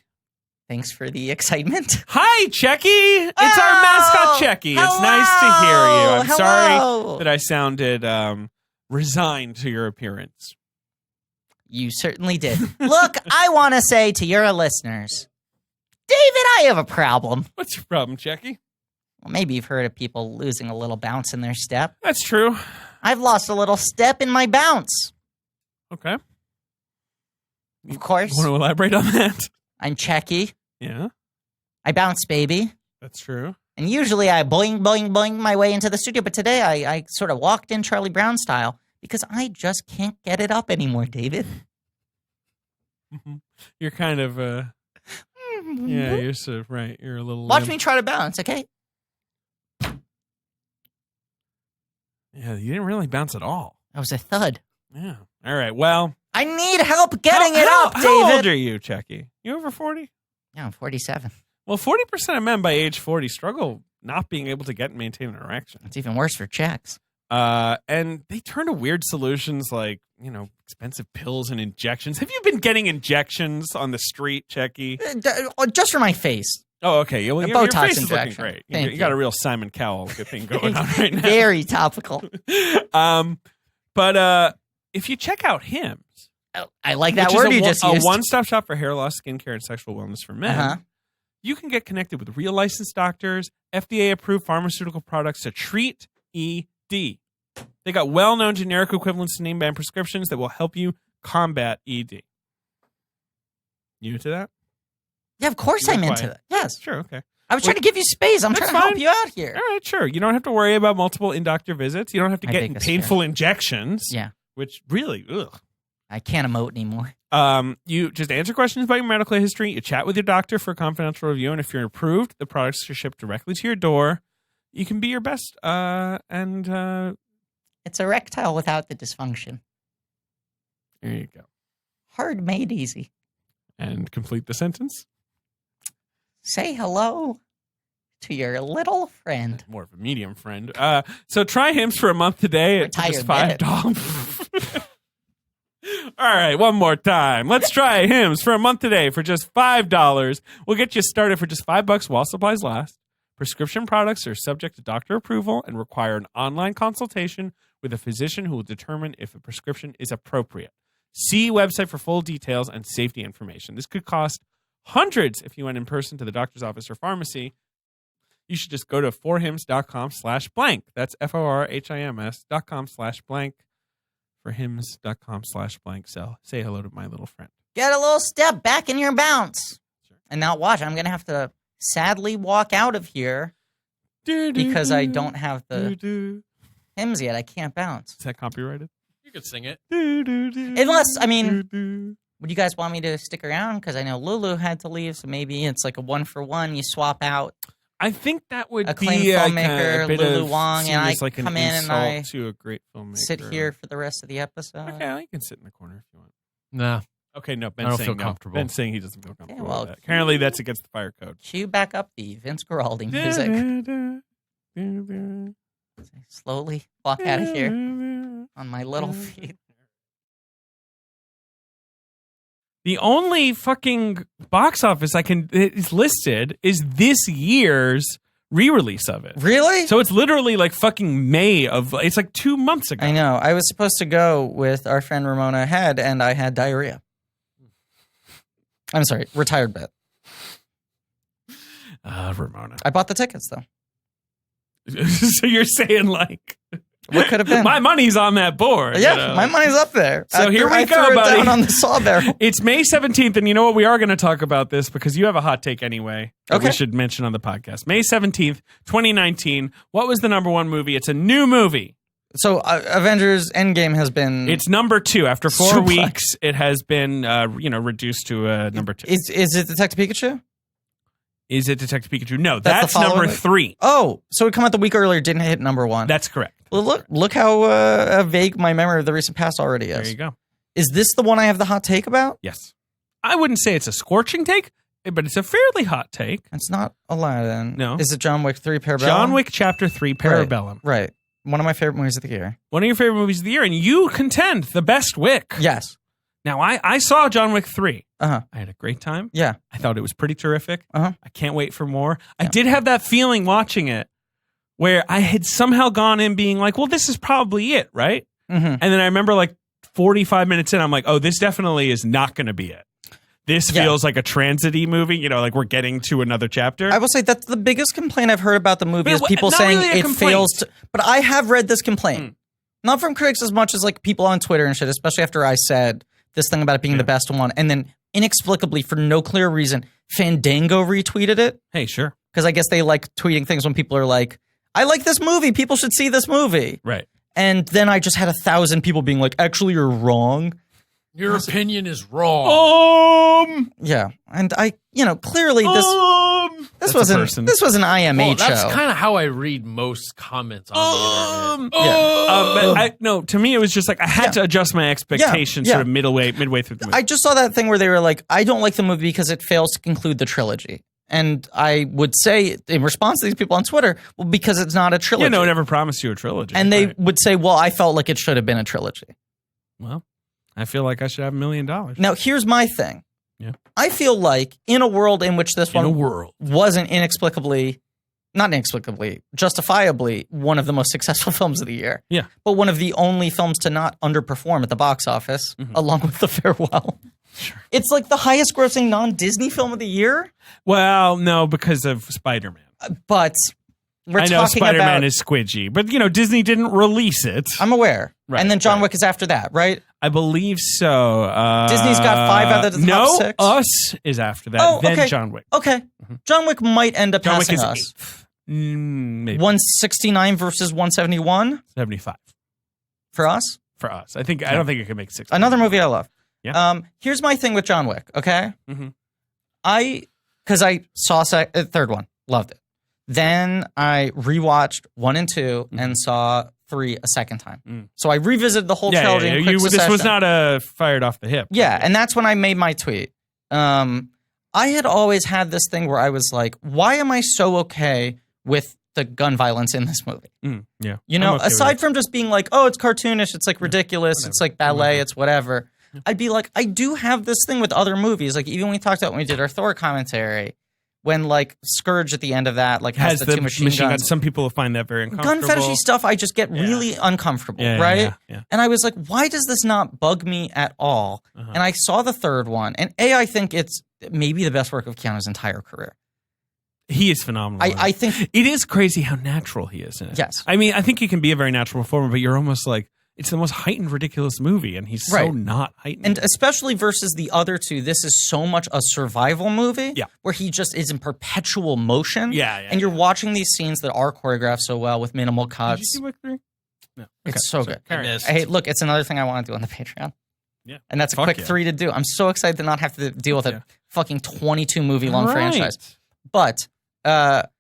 Thanks for the excitement. Hi, Checky. It's our mascot, Checky. It's nice to hear you. I'm sorry that I sounded resigned to your appearance. You certainly did. Look, I want to say to your listeners, David, I have a problem. What's your problem, Checky? Well, maybe you've heard of people losing a little bounce in their step. That's true. I've lost a little step in my bounce. Okay. Of course. Want to elaborate on that? I'm Checky. Yeah. I bounce, baby. That's true. And usually I boing, boing, boing my way into the studio. But today I sort of walked in Charlie Brown style because I just can't get it up anymore, David. You're kind of Yeah, you're so right. You're a little. Watch me try to bounce, okay? Yeah, you didn't really bounce at all. That was a thud. Yeah. All right. Well, I need help getting it up, David. How old are you, Chucky? You over 40? Yeah, I'm 47. Well, 40% of men by age 40 struggle not being able to get and maintain an erection. It's even worse for chicks. And they turn to weird solutions like, expensive pills and injections. Have you been getting injections on the street, Chucky? Just for my face. Oh, okay. Your Botox face is looking injection. great. Thank You got a real Simon Cowell good thing going on right now. Very topical. But if you check out Hims, I like that word you just used. A one-stop shop for hair loss, skincare, and sexual wellness for men. You can get connected with real licensed doctors, FDA-approved pharmaceutical products to treat ED. They got well-known generic equivalents to name-brand prescriptions that will help you combat ED. You into that? Yeah, of course I'm into it. Yes. Sure, okay. I was trying to give you space. I'm trying to help you out here. All right, sure. You don't have to worry about multiple in-doctor visits. You don't have to get painful injections. Yeah. Which really, ugh. I can't emote anymore. You just answer questions about your medical history. You chat with your doctor for a confidential review, and if you're approved, the products are shipped directly to your door. You can be your best, and it's erectile without the dysfunction. There you go. Hard made easy. And complete the sentence. Say hello to your little friend. More of a medium friend. So try Hims for a month today at just $5. All right, one more time. Let's try Hims for a month today for just $5. We'll get you started for just $5 while supplies last. Prescription products are subject to doctor approval and require an online consultation with a physician who will determine if a prescription is appropriate. See website for full details and safety information. This could cost hundreds if you went in person to the doctor's office or pharmacy. You should just go to forhims.com/blank. That's forhims.com/blank. Forhims.com/blank. So say hello to my little friend. Get a little step back in your bounce. Sure. And now watch, I'm going to have to sadly walk out of here because I don't have the Hims yet. I can't bounce. Is that copyrighted? You could sing it. Unless, would you guys want me to stick around? Because I know Lulu had to leave, so maybe it's like a 1-for-1. You swap out. I think that would acclaimed be filmmaker, a bit Lulu of Wang, and I like come an in and I to a great filmmaker. sit here for the rest of the episode. Okay, you can sit in the corner if you want. Nah. Okay, no, Ben's I don't saying feel no. comfortable. Ben's saying he doesn't feel comfortable. Okay, well, with that. Apparently, that's against the fire code. Cue back up the Vince Guaraldi music. Slowly walk out of here on my little feet. The only fucking box office is listed is this year's re-release of it. Really? So it's literally like fucking May it's like 2 months ago. I know. I was supposed to go with our friend Ramona Head, and I had diarrhea. I'm sorry, retired bet. Ramona. I bought the tickets, though. So you're saying like... What could have been? My money's on that board. Yeah, my money's up there. So here we go, threw it buddy. down on the saw barrel. It's May 17th, and you know what? We are going to talk about this because you have a hot take anyway that Okay. we should mention on the podcast. May 17th, 2019. What was the number one movie? It's a new movie. So Avengers Endgame has been... It's number 2. After 4 Suplex. weeks, it has been reduced to number 2. Is it Detective Pikachu? Is it Detective Pikachu? No, That's that's the number follow-up? 3. Oh, so it come out the week earlier, didn't hit number 1. That's correct. Well, look how vague my memory of the recent past already is. There you go. Is this the one I have the hot take about? Yes. I wouldn't say it's a scorching take, but it's a fairly hot take. It's not Aladdin. No. Is it John Wick 3 Parabellum? John Wick Chapter 3 Parabellum. Right. One of my favorite movies of the year. One of your favorite movies of the year, and you contend the best Wick. Yes. Now, I saw John Wick 3. Uh-huh. I had a great time. Yeah. I thought it was pretty terrific. Uh-huh. I can't wait for more. Yeah. I did have that feeling watching it where I had somehow gone in being like, well, this is probably it, right? Mm-hmm. And then I remember like 45 minutes in, I'm like, oh, this definitely is not going to be it. This feels like a transit-y movie, like we're getting to another chapter. I will say that's the biggest complaint I've heard about the movie But is people not saying really a it complaint. fails to... But I have read this complaint. Not from critics as much as like people on Twitter and shit, especially after I said this thing about it being the best one. And then inexplicably, for no clear reason, Fandango retweeted it. Hey, sure. Because I guess they like tweeting things when people are like, I like this movie. People should see this movie. Right. And then I just had 1,000 people being like, actually, you're wrong. Your opinion is wrong. Yeah, and clearly this was an IMH That's show. kind of how I read most comments on the internet. But to me, it was just like I had to adjust my expectations sort of midway through the movie. I just saw that thing where they were like, I don't like the movie because it fails to conclude the trilogy. And I would say, in response to these people on Twitter, well, because it's not a trilogy. Yeah, no, it never promised you a trilogy. And they would say, well, I felt like it should have been a trilogy. Well, I feel like I should have $1 million. Now, here's my thing. Yeah. I feel like in a world in which this one wasn't justifiably one of the most successful films of the year. Yeah. But one of the only films to not underperform at the box office, along with The Farewell. Sure. It's like the highest grossing non-Disney film of the year. Well, no, because of Spider-Man. But I know Spider-Man is squidgy, but Disney didn't release it. I'm aware. Right, and then John Wick is after that, right? I believe so. Disney's got 5 out of the top 6. Us is after that. Then John Wick. Okay. John Wick might end up passing Wick us. 8th. Maybe. 169 versus 171? 75. For us? For us. I don't think it could make 60. Another movie I love. Yeah. Here's my thing with John Wick, okay? Mm-hmm. Because I saw the third one, loved it. Then I rewatched 1 and 2 and saw 3 a second time. So I revisited the whole trilogy in quick succession. This was not a fired off the hip. Yeah, and that's when I made my tweet. I had always had this thing where I was like, why am I so okay with the gun violence in this movie? Yeah. Aside from just being like, oh, it's cartoonish, it's like ridiculous, it's like ballet, it's whatever. I'd be like, I do have this thing with other movies. Like, even we talked about when we did our Thor commentary, when, like, Scourge at the end of that, like, has the 2 machine guns. Some people find that very uncomfortable. Gun fetishy stuff, I just get really uncomfortable, right? Yeah. And I was like, why does this not bug me at all? And I saw the third one, and I think it's maybe the best work of Keanu's entire career. He is phenomenal. I think it is crazy how natural he is in it. Yes. I mean, I think he can be a very natural performer, but you're almost like, it's the most heightened, ridiculous movie, and he's so not heightened. And especially versus the other two, this is so much a survival movie where he just is in perpetual motion. And you're watching these scenes that are choreographed so well with minimal cuts. Did you see Wick 3? No. It's so good. Hey, look, it's another thing I want to do on the Patreon. Yeah. And that's a quick 3 to do. I'm so excited to not have to deal with a fucking 22 movie long franchise. But the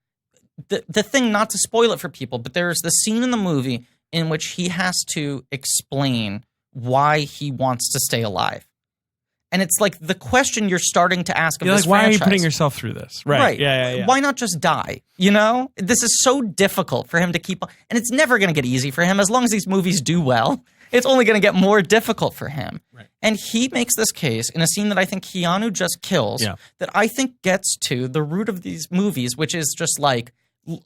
thing, not to spoil it for people, but there's the scene in the movie in which he has to explain why he wants to stay alive. And it's like the question you're starting to ask of this why franchise. are you putting yourself through this? Right. Yeah. Why not just die? This is so difficult for him to keep on. And it's never going to get easy for him. As long as these movies do well, it's only going to get more difficult for him. Right. And he makes this case in a scene that I think Keanu just kills that I think gets to the root of these movies, which is just like,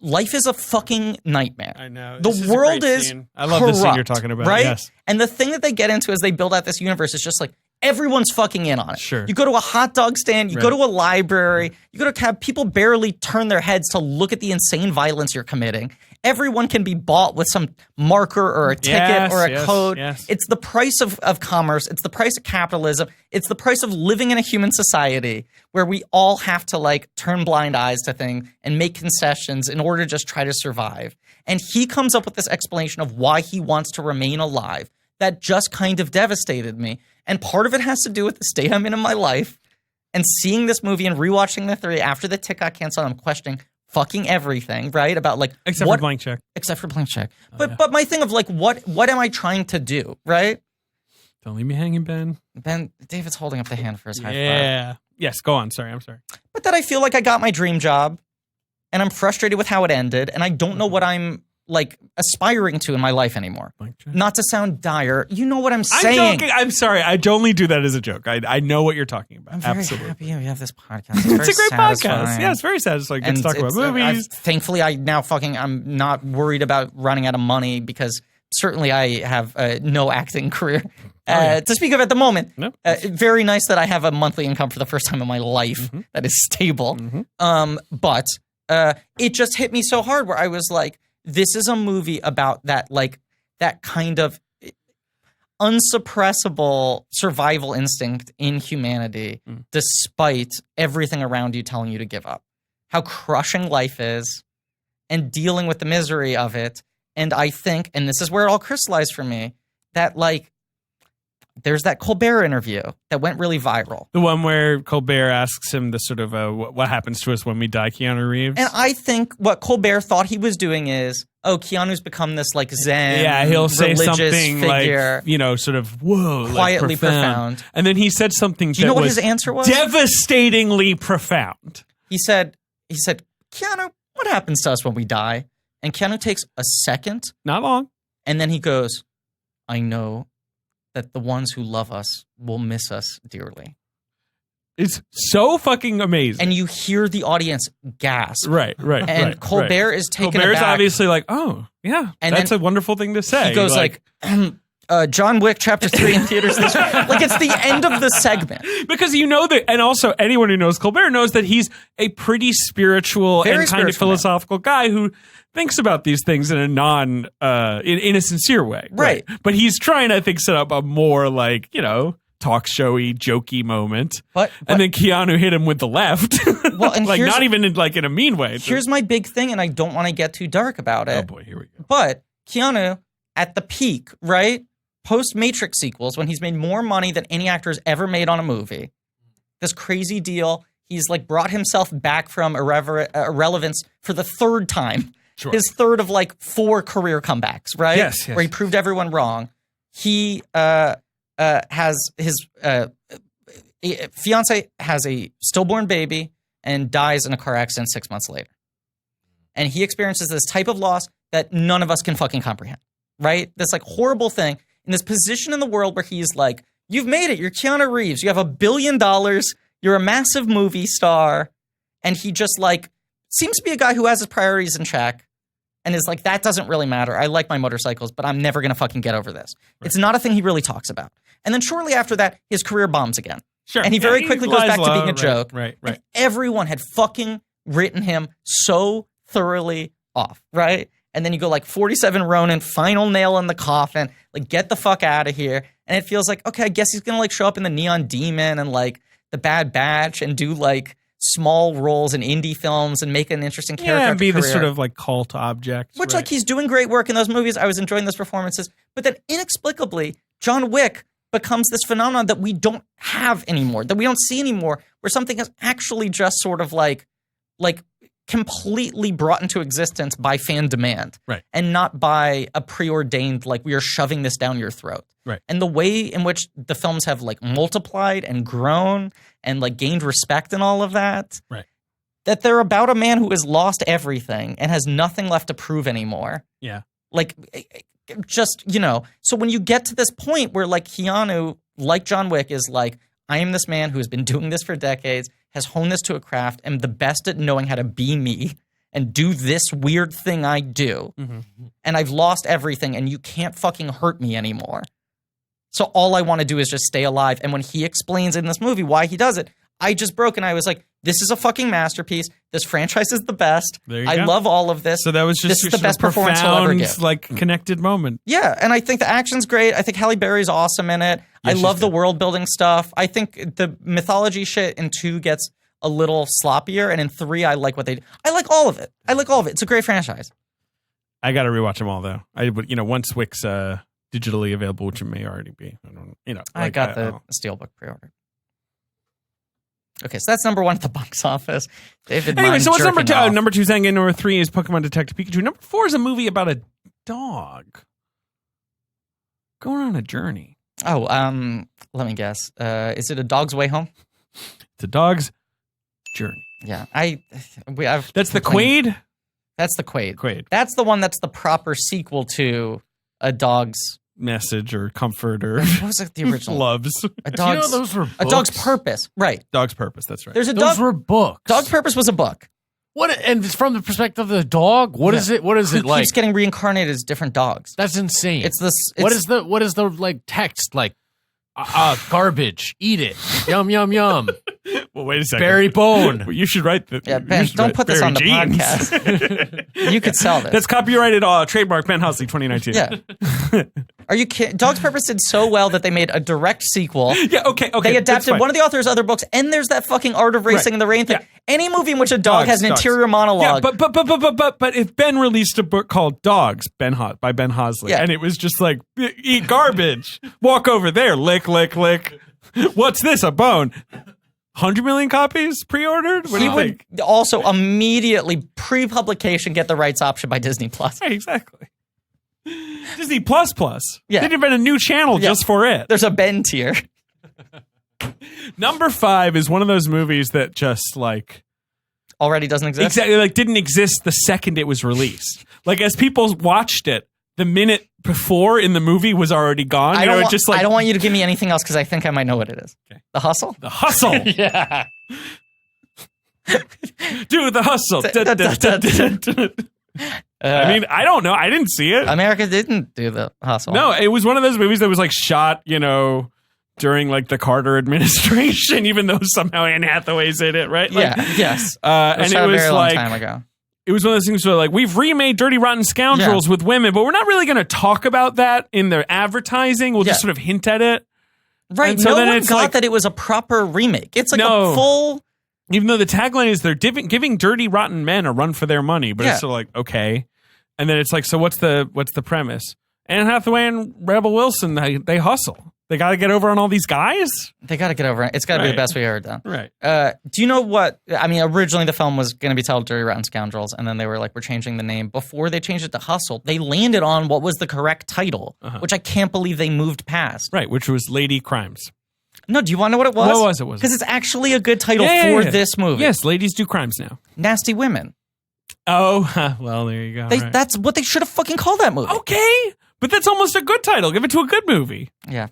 life is a fucking nightmare. I know. The world is I love this scene you're talking about. Right? Yes. And the thing that they get into as they build out this universe is just like, everyone's fucking in on it. Sure. You go to a hot dog stand, you go to a library, you go to a cab, people barely turn their heads to look at the insane violence you're committing. Everyone can be bought with some marker or a ticket or a code. Yes. It's the price of commerce. It's the price of capitalism. It's the price of living in a human society where we all have to like turn blind eyes to things and make concessions in order to just try to survive. And he comes up with this explanation of why he wants to remain alive that just kind of devastated me. And part of it has to do with the state I'm in my life. And seeing this movie and rewatching the 3 after the tick got canceled, I'm questioning fucking everything, right? About like except for Blank Check. Except for Blank Check. But my thing of like what am I trying to do, right? Don't leave me hanging, Ben. Ben, David's holding up the hand for his high five. Yeah. Yes, go on. Sorry, I'm sorry. But that I feel like I got my dream job and I'm frustrated with how it ended and I don't know what I'm like aspiring to in my life anymore. Not to sound dire. You know what I'm saying. I'm joking. I'm sorry. I only do that as a joke. I know what you're talking about. I'm very Absolutely. happy we have this podcast. It's a great podcast. Yeah, it's very satisfying. Get to talk about movies. Thankfully, I'm not worried about running out of money because certainly I have no acting career to speak of at the moment. No. Very nice that I have a monthly income for the first time in my life that is stable. But it just hit me so hard where I was like, this is a movie about that kind of unsuppressible survival instinct in humanity, despite everything around you telling you to give up. How crushing life is and dealing with the misery of it. And I think, and this is where it all crystallized for me, that like there's that Colbert interview that went really viral. The one where Colbert asks him the sort of what happens to us when we die, Keanu Reeves. And I think what Colbert thought he was doing is, Keanu's become this like Zen, he'll say religious something figure, like, sort of whoa, quietly like profound. profound. And then he said something. Do you know what his answer was? Devastatingly profound. He said, Keanu, what happens to us when we die? And Keanu takes a second, not long, and then he goes, I know that the ones who love us will miss us dearly. It's so fucking amazing. And you hear the audience gasp. Right. And Colbert is taken Colbert's aback. obviously like, oh, yeah, and that's a wonderful thing to say. He goes like John Wick Chapter 3 in theaters this week. Like, it's the end of the segment. Because you know that, and also anyone who knows Colbert knows that he's a pretty spiritual Very and kind of spiritual philosophical guy who thinks about these things in a in a sincere way. Right. But he's trying to, I think, set up a more like, talk showy, jokey moment. And then Keanu hit him with the left. Well, and like not even in a mean way. Here's my big thing, and I don't want to get too dark about it. Oh boy, here we go. But Keanu, at the peak, right? Post-Matrix sequels, when he's made more money than any actor has ever made on a movie. This crazy deal. He's like brought himself back from irrelevance for the third time. Sure. His third of like 4 career comebacks, right? Yes. Where he proved everyone wrong. He has his fiance has a stillborn baby and dies in a car accident 6 months later. And he experiences this type of loss that none of us can fucking comprehend, right? This like horrible thing in this position in the world where he's like, you've made it. You're Keanu Reeves. You have $1 billion. You're a massive movie star. And he just like seems to be a guy who has his priorities in check. And is like, that doesn't really matter. I like my motorcycles, but I'm never going to fucking get over this. Right. It's not a thing he really talks about. And then shortly after that, his career bombs again. Sure. And he very quickly goes back to being a joke. Right. And everyone had fucking written him so thoroughly off, right? And then you go like 47 Ronin, final nail in the coffin, like get the fuck out of here. And it feels like, okay, I guess he's going to like show up in the Neon Demon and like The Bad Batch and do like small roles in indie films and make an interesting character. Yeah, and be career. this sort of like cult object. Which like he's doing great work in those movies. I was enjoying those performances. But then inexplicably, John Wick becomes this phenomenon that we don't have anymore, that we don't see anymore, where something is actually just sort of like completely brought into existence by fan demand. Right. And not by a preordained, like we are shoving this down your throat. Right. And the way in which the films have like multiplied and grown and like gained respect and all of that. Right. That they're about a man who has lost everything and has nothing left to prove anymore. Yeah. Like, just, so when you get to this point where like Keanu, like John Wick, is like, I am this man who has been doing this for decades, has honed this to a craft, am the best at knowing how to be me and do this weird thing I do. Mm-hmm. And I've lost everything and you can't fucking hurt me anymore. So all I want to do is just stay alive. And when he explains in this movie why he does it, I just broke and I was like, this is a fucking masterpiece. This franchise is the best. I love all of this. So that was just this is the best performance he'll ever give. Like connected moment. Yeah, and I think the action's great. I think Halle Berry's awesome in it. Yeah, I love the world building stuff. I think the mythology shit in 2 gets a little sloppier, and in 3 I like what they do. I like all of it. It's a great franchise. I got to rewatch them all though. I would, once Wick's digitally available, which it may already be. I got the Steelbook pre-order. Okay, so that's number 1 at the box office. David. Anyway, so what's number 2? Number 2 is Zangief. Number 3 is Pokemon Detective Pikachu. Number 4 is a movie about a dog going on a journey. Oh, let me guess. Is it A Dog's Way Home? It's a dog's journey. Yeah, that's the Quaid. That's the Quaid. Quaid. That's the one that's the proper sequel to A Dog's Message or Comfort or what was it, the original? Loves. A Dog's, those were books? A Dog's Purpose. Right. Dog's Purpose, that's right. There's those were books. Dog's Purpose was a book. What? And from the perspective of the dog, what is it? What is it like? Keeps getting reincarnated as different dogs. That's insane. It's this. What is the like text like? Garbage. Eat it. Yum yum yum. Well, wait a second. Barry Bone. Well, you should write that. Yeah, Ben, don't put this on the podcast. You could sell this. That's copyrighted. Trademark Ben Husley 2019. Yeah. Are you kidding? Dog's Purpose did so well that they made a direct sequel. Yeah, okay. They adapted one of the author's other books, and there's that fucking Art of Racing in the Rain thing. Yeah. Any movie in which a dog has an interior monologue. Yeah, but if Ben released a book called Dogs, by Ben Hosley, and it was just like, eat garbage, walk over there, lick, lick, lick. What's this, a bone? 100 million copies pre-ordered? What do you think? Would also immediately, pre-publication, get the rights option by Disney+. Right, exactly. Disney++. Yeah. They'd invent a new channel just for it. There's a Ben tier. Number 5 is one of those movies that just like already doesn't exist. Exactly, like didn't exist the second it was released. Like as people watched it, the minute before in the movie was already gone. I don't want you to give me anything else because I think I might know what it is. Okay. The Hustle. The Hustle. Yeah. Do the Hustle. I mean, I don't know. I didn't see it. America didn't do the Hustle. No, it was one of those movies that was like shot, during like the Carter administration, even though somehow Anne Hathaway's in it, right? Like, yes. And it was a very like long time ago. It was one of those things where like we've remade Dirty Rotten Scoundrels with women, but we're not really going to talk about that in their advertising. We'll just sort of hint at it. Right. And so no one got that it was a proper remake. It's like a full. Even though the tagline is they're giving dirty rotten men a run for their money, but it's sort of like okay. And then it's like, so what's the premise? Anne Hathaway and Rebel Wilson, they hustle. They got to get over on all these guys? They got to get over it. It's got to be the best we've ever done. Right. Do you know what? I mean, originally the film was going to be titled Dirty Rotten Scoundrels, and then they were like, we're changing the name. Before they changed it to Hustle, they landed on what was the correct title, which I can't believe they moved past. Right, which was Lady Crimes. No, do you want to know what it was? What was it? Because it's actually a good title for this movie. Yes, Ladies Do Crimes Now. Nasty Women. Oh, well, there you go. Right. That's what they should have fucking called that movie. Okay, but that's almost a good title. Give it to a good movie. Yeah.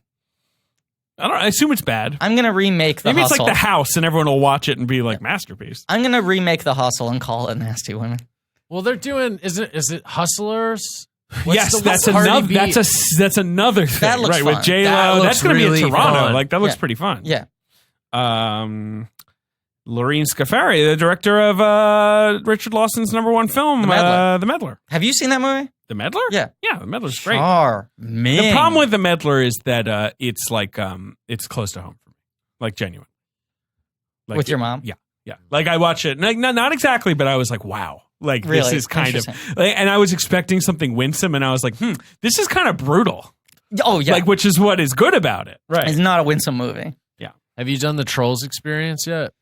I assume it's bad. I'm going to remake The Hustle. Maybe it's like The House and everyone will watch it and be like, masterpiece. I'm going to remake The Hustle and call it Nasty Women. Well, they're doing, is it Hustlers? Yes, that's another thing. That looks fun. With J-Lo. That's going to be in Toronto. Fun. Like, that looks pretty fun. Yeah. Lorene Scaffari, the director of Richard Lawson's #1 film, The Meddler. Have you seen that movie? The Meddler? Yeah. Yeah, The Meddler's great. Man. The problem with The Meddler is that it's like, it's close to home for me. Like, genuine. Like, with your mom? Yeah. Yeah. Like, I watch it, like, not exactly, but I was like, wow. Like, really? This is kind of, like, and I was expecting something winsome, and I was like, this is kind of brutal. Oh, yeah. Like, which is what is good about it. Right. It's not a winsome movie. Yeah. Have you done the Trolls experience yet?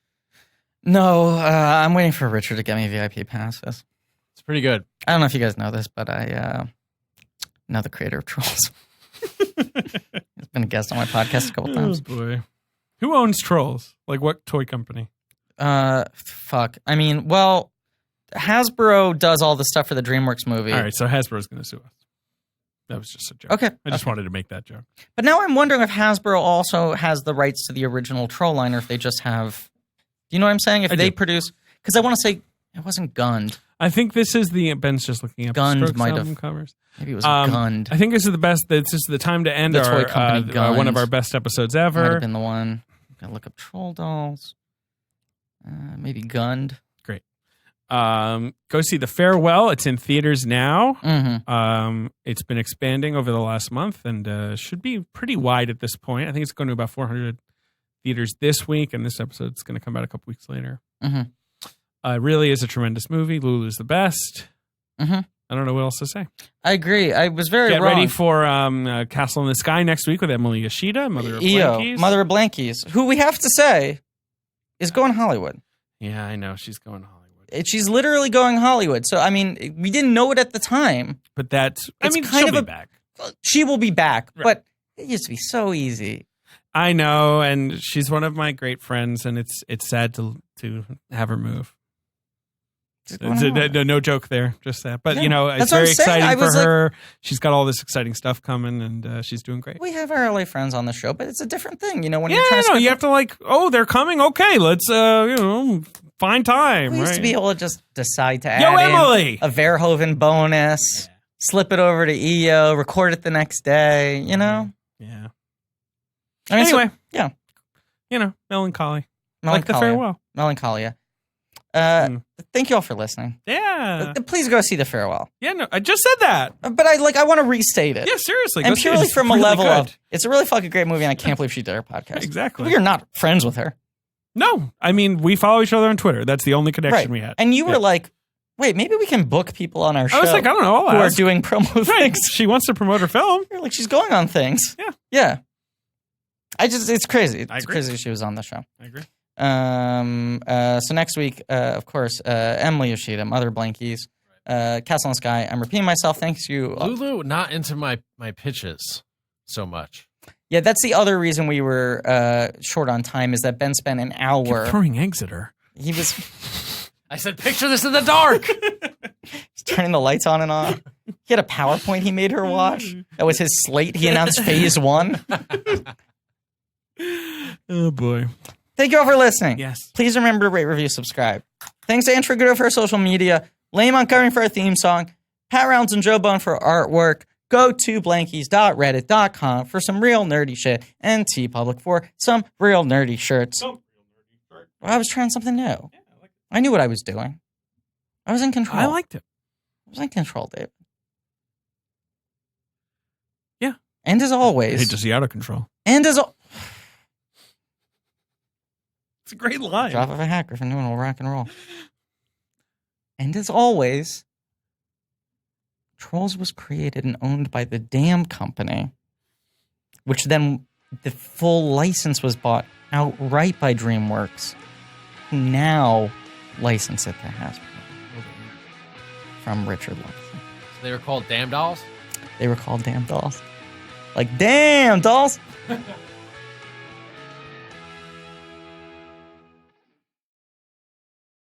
No, I'm waiting for Richard to get me VIP passes. It's pretty good. I don't know if you guys know this, but I know the creator of Trolls. He's been a guest on my podcast a couple times. Oh, boy. Who owns Trolls? Like, what toy company? Fuck. I mean, well, Hasbro does all the stuff for the DreamWorks movie. All right, so Hasbro's going to sue us. That was just a joke. Okay. I just wanted to make that joke. But now I'm wondering if Hasbro also has the rights to the original Troll line, or if they just have... Do you know what I'm saying? If they produce... Because I want to say it wasn't Gund. I think this is the... Ben's just looking up Gund Strokes might album have covers. Maybe it was Gund. I think this is the best... This is the time to end the toy company Gund. one of our best episodes ever. Might have been the one. Gotta look up Troll Dolls. Maybe Gund. Great. Go see The Farewell. It's in theaters now. Mm-hmm. It's been expanding over the last month and should be pretty wide at this point. I think it's going to about 400 theaters this week, and this episode's going to come out a couple weeks later. Mm-hmm. It really is a tremendous movie. Lulu's the best. Mm-hmm. I don't know what else to say. I agree. I was very Get wrong. ready for Castle in the Sky next week with Emily Yoshida, Mother of Blankies. Mother of Blankies, who we have to say is going Hollywood. Yeah, I know. She's going Hollywood. She's literally going Hollywood. So, I mean, we didn't know it at the time. But that's... I mean, kind she'll of be back. She will be back. Right. But it used to be so easy. I know, and she's one of my great friends, and it's sad to have her move. No joke there, just that. But, it's very exciting for her. She's got all this exciting stuff coming, and she's doing great. We have our LA friends on the show, but it's a different thing. When you're trying you have to they're coming? Okay, let's, find time. We used to be able to just decide to add Emily! a Verhoeven bonus, slip it over to EO, record it the next day, Yeah. I mean, anyway. Melancholy. Like The Farewell. Melancholia. Thank you all for listening. Yeah. Please go see The Farewell. Yeah, no, I just said that. But I want to restate it. Yeah, seriously. And go see it. purely It's from a really level good. of, it's a really fucking great movie, and I can't believe she did her podcast. Exactly. We are not friends with her. No, I mean, we follow each other on Twitter. That's the only connection we had. And you were like, wait, maybe we can book people on our show. I was like, I don't know. who are doing promo things. She wants to promote her film. You're like, she's going on things. Yeah. Yeah. It's crazy. I It's agree. crazy she was on the show. I agree. So next week, of course, Emily Yoshida, Mother Blankies, Castle in the Sky. I'm repeating myself. Thanks you. Lulu, not into my pitches so much. Yeah, that's the other reason we were short on time is that Ben spent an hour. Keep throwing eggs at her. He was I said, picture this in the dark. he's turning the lights on and off. He had a PowerPoint he made her watch. That was his slate. He announced phase 1. Oh, boy. Thank you all for listening. Yes. Please remember to rate, review, subscribe. Thanks to Andrew Gudo for our social media, Lane Montgomery for our theme song, Pat Rounds and Joe Bone for artwork. Go to blankies.reddit.com for some real nerdy shit and TeePublic for some real nerdy shirts. Well, I was trying something new. I knew what I was doing. I was in control. I liked it. I was in control, David. Yeah. And as I always. hate to see out of control. And as It's a great line. Drop of a hat, Griffin Newman will rock and roll. And as always, Trolls was created and owned by the damn company, which then the full license was bought outright by DreamWorks, who now license it to Hasbro from Richard Lawson. They were called Damn Dolls? They were called Damn Dolls. Like, damn, dolls!